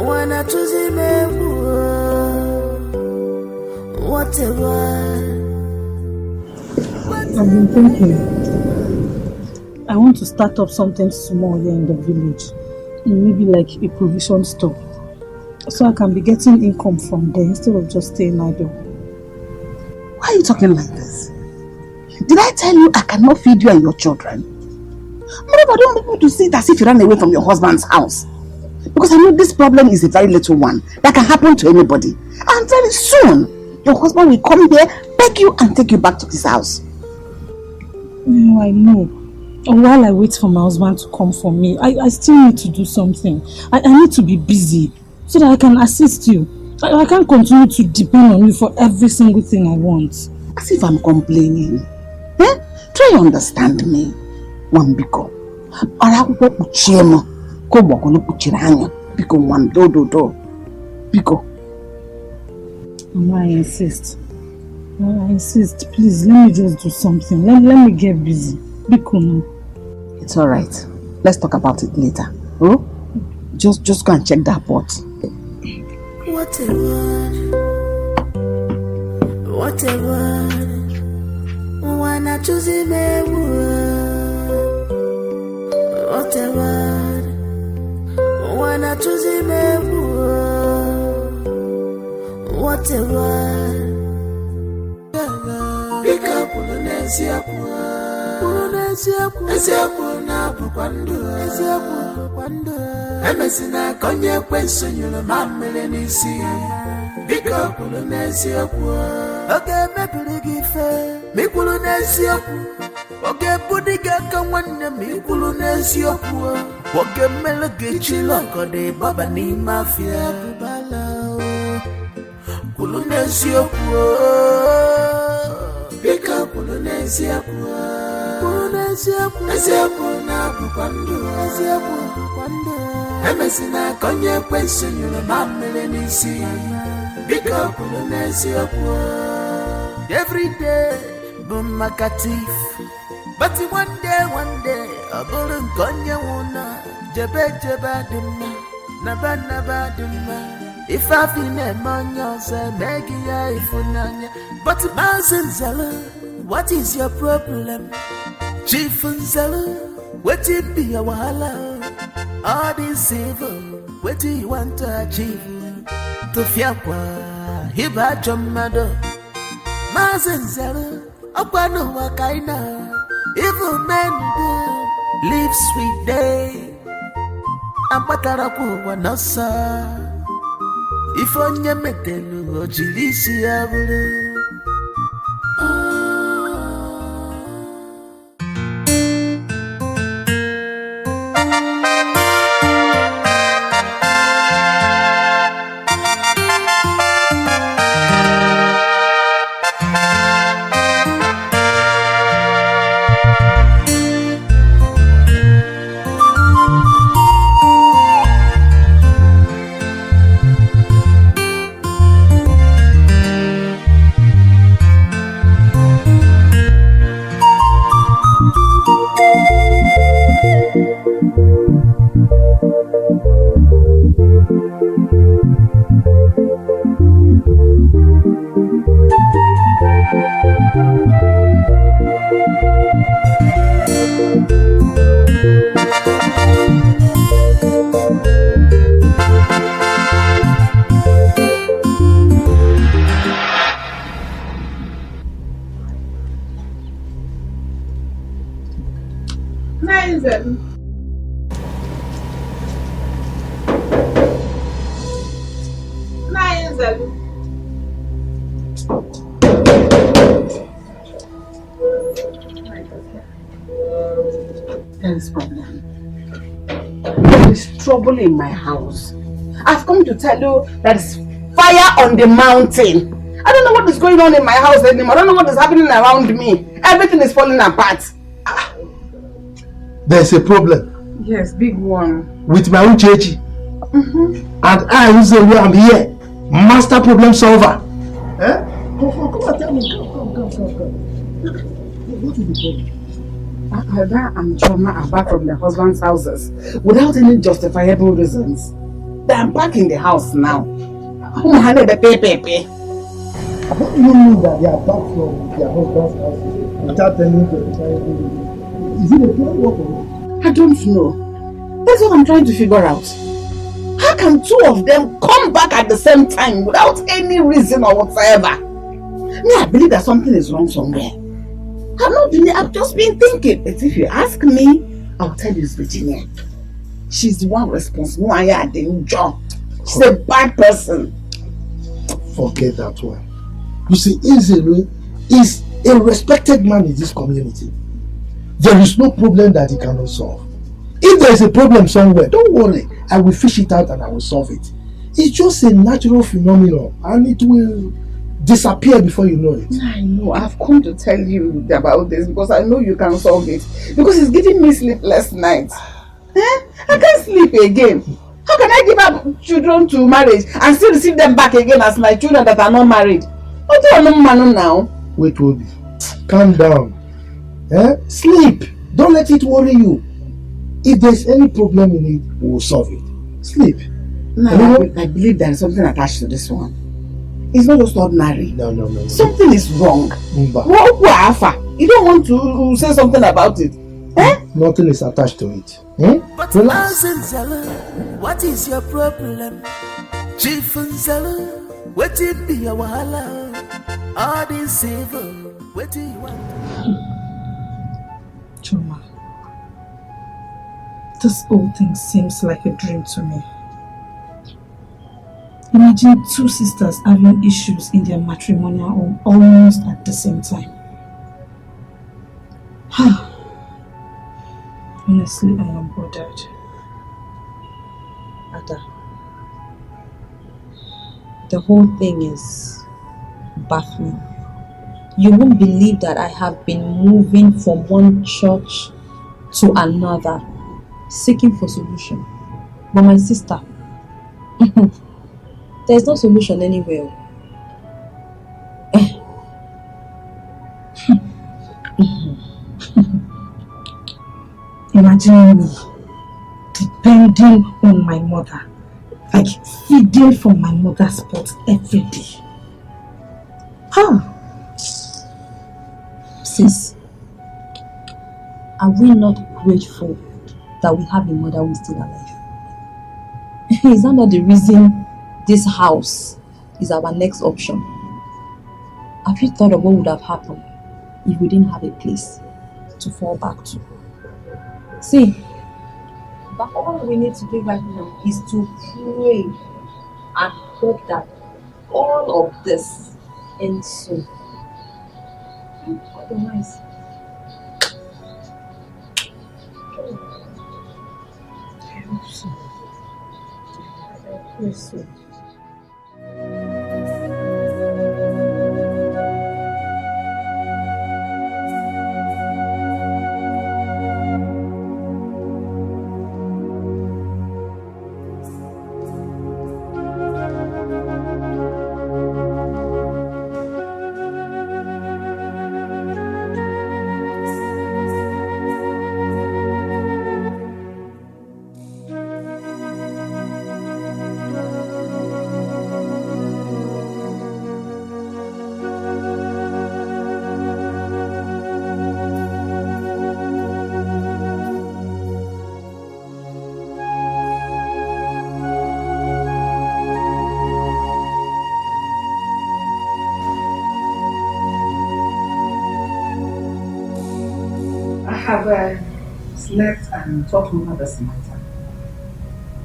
Wanna choose him a word. What a word. I've been thinking. I want to start up something small here in the village. Maybe like a provision store. So I can be getting income from there instead of just staying idle. Why are you talking like this? Did I tell you I cannot feed you and your children? Moreover, I don't want people to see it as if you ran away from your husband's house. Because I know this problem is a very little one that can happen to anybody. And very soon, your husband will come here, beg you and take you back to his house. No, I know. While I wait for my husband to come for me, I still need to do something. I need to be busy so that I can assist you. I can't continue to depend on you for every single thing I want. As if I'm complaining. Eh? Try to understand me. Wambiko. Arakupo kuchemo. Kobo kono kuchiranya. Biko wamdo. Biko. Mama, I insist. Mama, I insist. Please, let me just do something. Let me get busy. Biko no. It's alright. Let's talk about it later. Oh? Just go and check that pot. What a word. What a word. Wanna choose him a word. What a word. Wanna choose him a word. What a word. Pick up on the Eziapu na bukwando. Emesina konye kwenso nyulo mamele nisi. Bika kulu n'eziapu. Oge mebiri gife, mikulu n'eziapu. Oge budiga kanwane mikulu n'eziapu. Oge melege chiloko de baba ni mafia kubala. Kulu n'eziapu. Bika kulu n'eziapu. Eziapu na bukwando. Emesina konye kwenso nyulo mamele nisi. Bika kulu n'eziapu. Every day, boom makatif. But one day, a bullet konye wuna. Jebe dimma, naba dimma. If I feel a man, you'll say, Maggie, ifunanya. But Mazen Zella, what is your problem? Chief Zella, what it be a wahala? All this evil, what do you want to achieve? To fiakwa, hiba jomado. Mazen Zella, upano wakaina. Evil men do live sweet day. Ampataraku wanasa. If onye metelu ojilisi abulu. Nzelu. Nai Nzelu. There is problem. There is trouble in my house. I've come to tell you there is fire on the mountain. I don't know what is going on in my house anymore. I don't know what is happening around me. Everything is falling apart. There's a problem. Yes, big one. With my own Uchechi. And I, Uzelu, I'm here. Master problem solver. Eh? Come on, tell me. Come. What is the problem? Ada and Choma are back from their husband's houses without any justifiable reasons. They are back in the house now. How do you mean that they are back from their husband's house without any justifiable reasons? Is it a plan or I don't know. That's what I'm trying to figure out. How can two of them come back at the same time without any reason or whatsoever? Me, I believe that something is wrong somewhere. I've just been thinking. But if you ask me, I'll tell you it's Virginia. She's the one responsible. She's a bad person. Forget that one. You see, Izelu is a respected man in this community. There is no problem that he cannot solve. If there is a problem somewhere, don't worry. I will fish it out and I will solve it. It's just a natural phenomenon and it will disappear before you know it. I know. I've come to tell you about this because I know you can solve it. Because it's giving me sleepless nights. I can't sleep again. How can I give up children to marriage and still receive them back again as my children that are not married? What do I know now? Wait, Obi. Calm down. Sleep. Don't let it worry you. If there's any problem in it, we will solve it. Sleep. No, I believe there is something attached to this one. It's not just ordinary. No. Something is wrong. You don't want to say something about it. Nothing is attached to it. But Relax. what is your problem? Chief Nzelu, what it be your wahala? All this evil, what do you want? Choma, this whole thing seems like a dream to me. Imagine two sisters having issues in their matrimonial home almost at the same time. Honestly, I am bothered. Ada, the whole thing is baffling. You won't believe that I have been moving from one church to another, seeking for solution. But my sister, there's no solution anywhere. Imagine me depending on my mother, like feeding from my mother's pot every day. Sis, are we not grateful that we have a mother who is still alive? Is that not the reason this house is our next option? Have you thought of what would have happened if we didn't have a place to fall back to? See, but all we need to do right now is to pray and hope that all of this ends soon. Otherwise, I hope so. I pray so. I have slept and talked over this matter.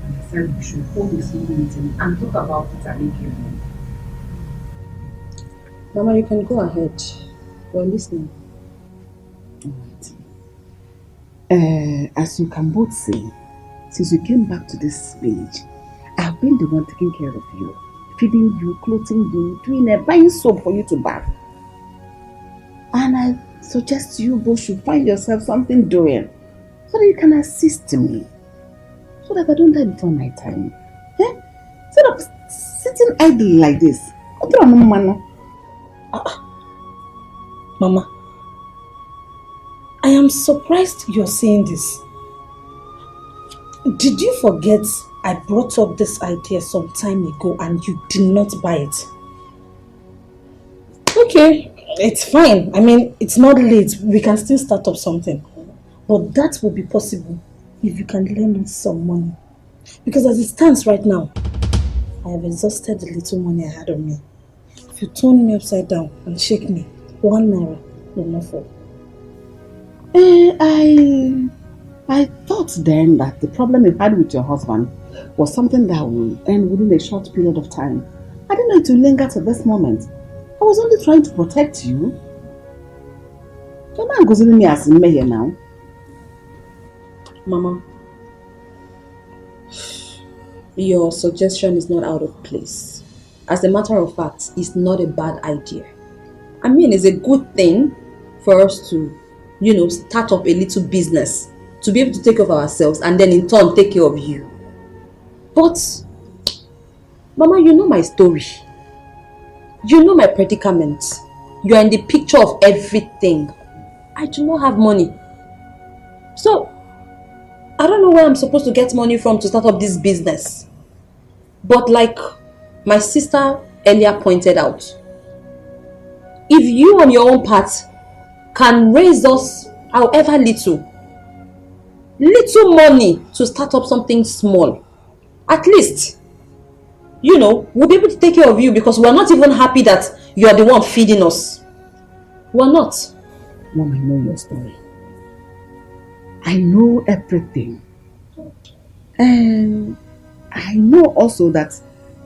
And I said we should hold a small meeting and talk about it amicably. Mama, you can go ahead. We're listening. As you can both see, since you came back to this village, I've been the one taking care of you, feeding you, clothing you, buying soap for you to bath. And I suggest you both should find yourself something doing so that you can assist me, so that I don't die before my time. Instead of sitting idle like this. Mama, I am surprised you're saying this. Did you forget I brought up this idea some time ago and you did not buy it? Okay, it's fine. I mean, it's not late. We can still start up something. But that will be possible if you can lend us some money. Because as it stands right now, I have exhausted the little money I had on me. If you turn me upside down and shake me, 1 naira will not fall. I thought then that the problem you had with your husband was something that will end within a short period of time. I didn't know it would linger to this moment. I was only trying to protect you. Your man goes in me as in here now. Mama, your suggestion is not out of place. As a matter of fact, it's not a bad idea. I mean, it's a good thing for us to, start up a little business to be able to take care of ourselves and then in turn take care of you. But, Mama, you know my story. You know my predicament. You are in the picture of everything. I do not have money. So, I don't know where I'm supposed to get money from to start up this business. But like my sister earlier pointed out, if you on your own part can raise us however little money to start up something small, at least, we'll be able to take care of you because we're not even happy that you are the one feeding us. We're not. Mom, I know your story. I know everything. And I know also that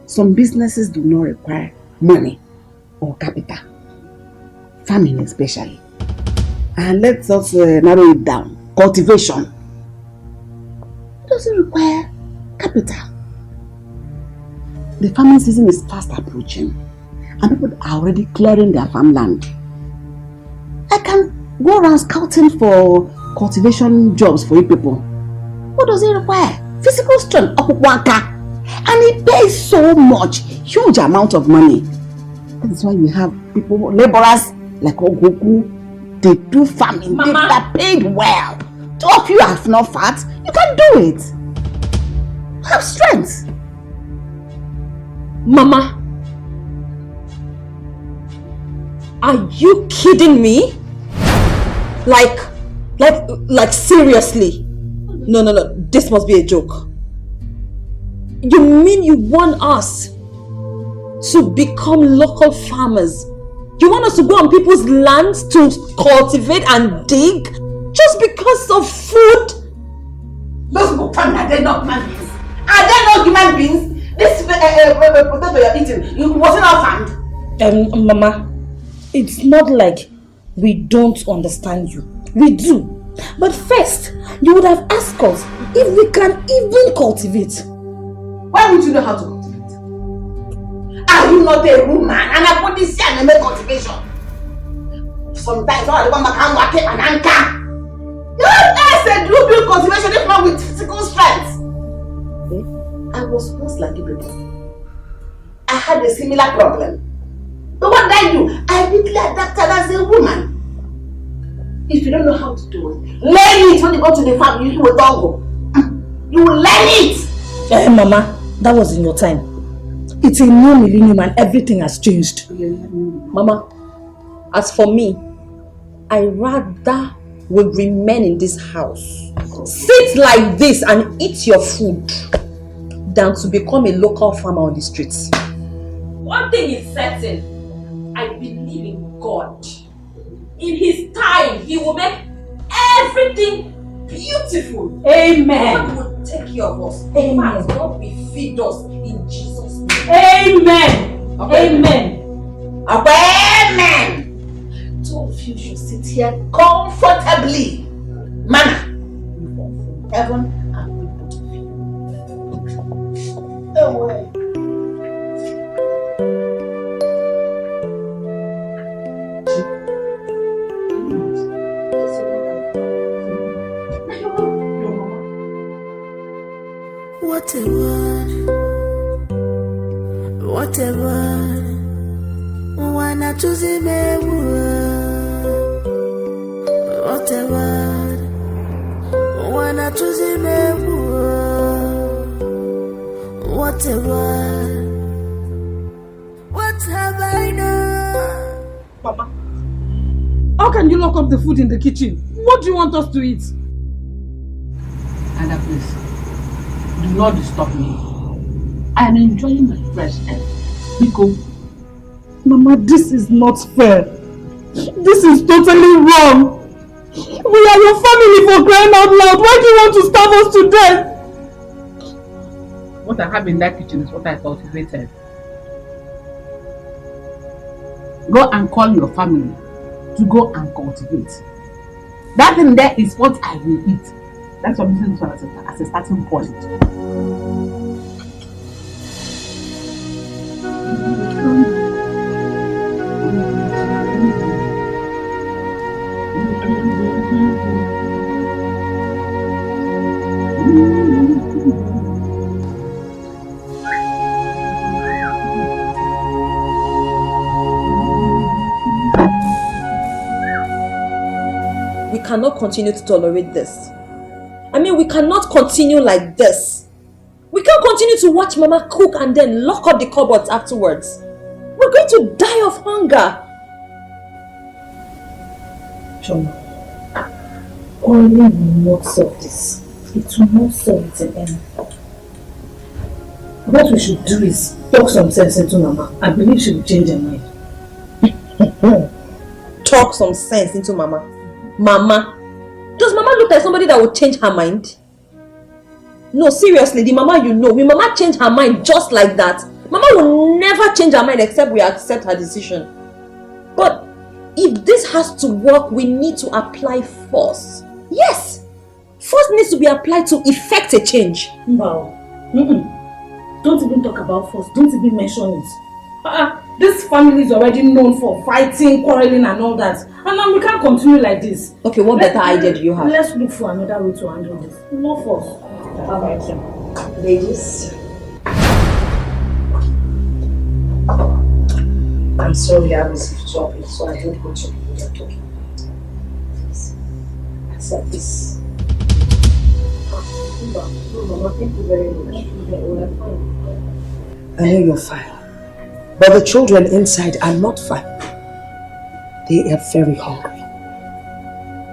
some businesses do not require money or capital. Farming especially. And let's also narrow it down. Cultivation. It doesn't require capital. The farming season is fast approaching and people are already clearing their farmland. I can go around scouting for cultivation jobs for you people. What does it require? Physical strength, and it pays so much, huge amount of money. That is why we have people, laborers like Ogoku. They do farming. Mama. They are paid well. If you have no fat, you can do it. Have strength. Mama, are you kidding me? Like seriously? No, this must be a joke. You mean you want us to become local farmers? You want us to go on people's lands to cultivate and dig just because of food? Those people, are they not human beings? Are they not human beings? This potato you're eating, it wasn't not farmed. Mama, it's not like we don't understand you. We do. But first, you would have asked us if we can even cultivate. Why would you know how to cultivate? Are you not a woman? And I put this here and I make cultivation. Sometimes all the woman can work an anchor. You know, said you do cultivation if not with physical strength. I was once like you people. I had a similar problem. But what did I do? I quickly adapted as a woman. If you don't know how to do it, learn it when you go to the farm. You will go. You will learn it. Mama, that was in your time. It's a new millennium and everything has changed. Mama, as for me, I rather will remain in this house, sit like this and eat your food, than to become a local farmer on the streets. One thing is certain, I believe in God. In His time, He will make everything beautiful. Amen. God will take care of us. Amen. God will feed us in Jesus' name. Amen. Okay. Amen. Amen. Two of you should sit here comfortably. Manna. From heaven and we both of you. Away. What a word, what a word. Wanna choose him a word. What a word, wanna choose him a word. What a word, what have I done? Papa, how can you lock up the food in the kitchen? What do you want us to eat? Ada, please, do not disturb me. I am enjoying the fresh air. Because Mama, this is not fair. This is totally wrong. We are your family, for crying out loud. Why do you want to starve us to death? what I have in that kitchen is what I cultivated. Go and call your family to go and cultivate. That thing there is what I will eat. That's what I'm saying as a starting point. We cannot continue to tolerate this. I mean, we cannot continue like this. We can't continue to watch Mama cook and then lock up the cupboards afterwards. We're going to die of hunger. Choma, quarreling will not solve this. It will not solve it in any. What we should do is talk some sense into Mama. I believe she will change her mind. Talk some sense into Mama. Mama? Does Mama look like somebody that will change her mind? No, seriously, the Mama you know, will Mama change her mind just like that? Mama will never change her mind except we accept her decision. But if this has to work, we need to apply force. Yes! Force needs to be applied to effect a change. Wow. Don't even talk about force. Don't even mention it. This family is already known for fighting, quarreling and all that. And now we can't continue like this. Okay, what better idea do you have? Let's look for another way to handle this. No force. Alright, ladies. I'm sorry I was talking, so I don't go to what you're talking about. Please, accept this. Mama, thank you very much. I know you're fine. But the children inside are not fine. They are very hungry.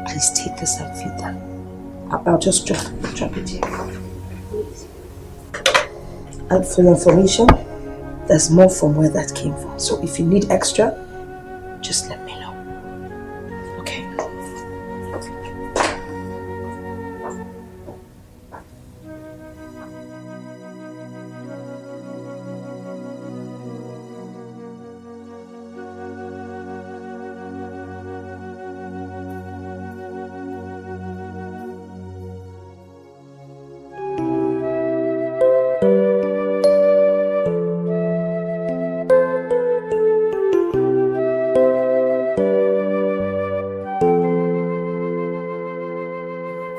Please take this and feed them. I'll just drop it here. And for your information, there's more from where that came from. So if you need extra, just let me know. Okay?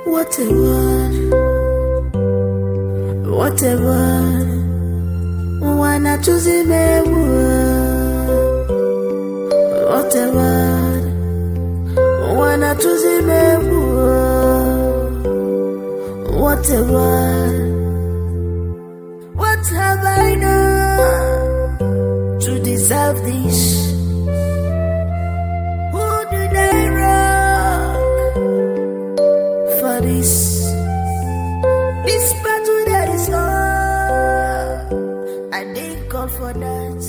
What a word, what a word. Wanna choose him a word. What a word, wanna choose him a word. What a word, what have I done to deserve this? Who did I wrong for this battle that is on? I didn't call for that.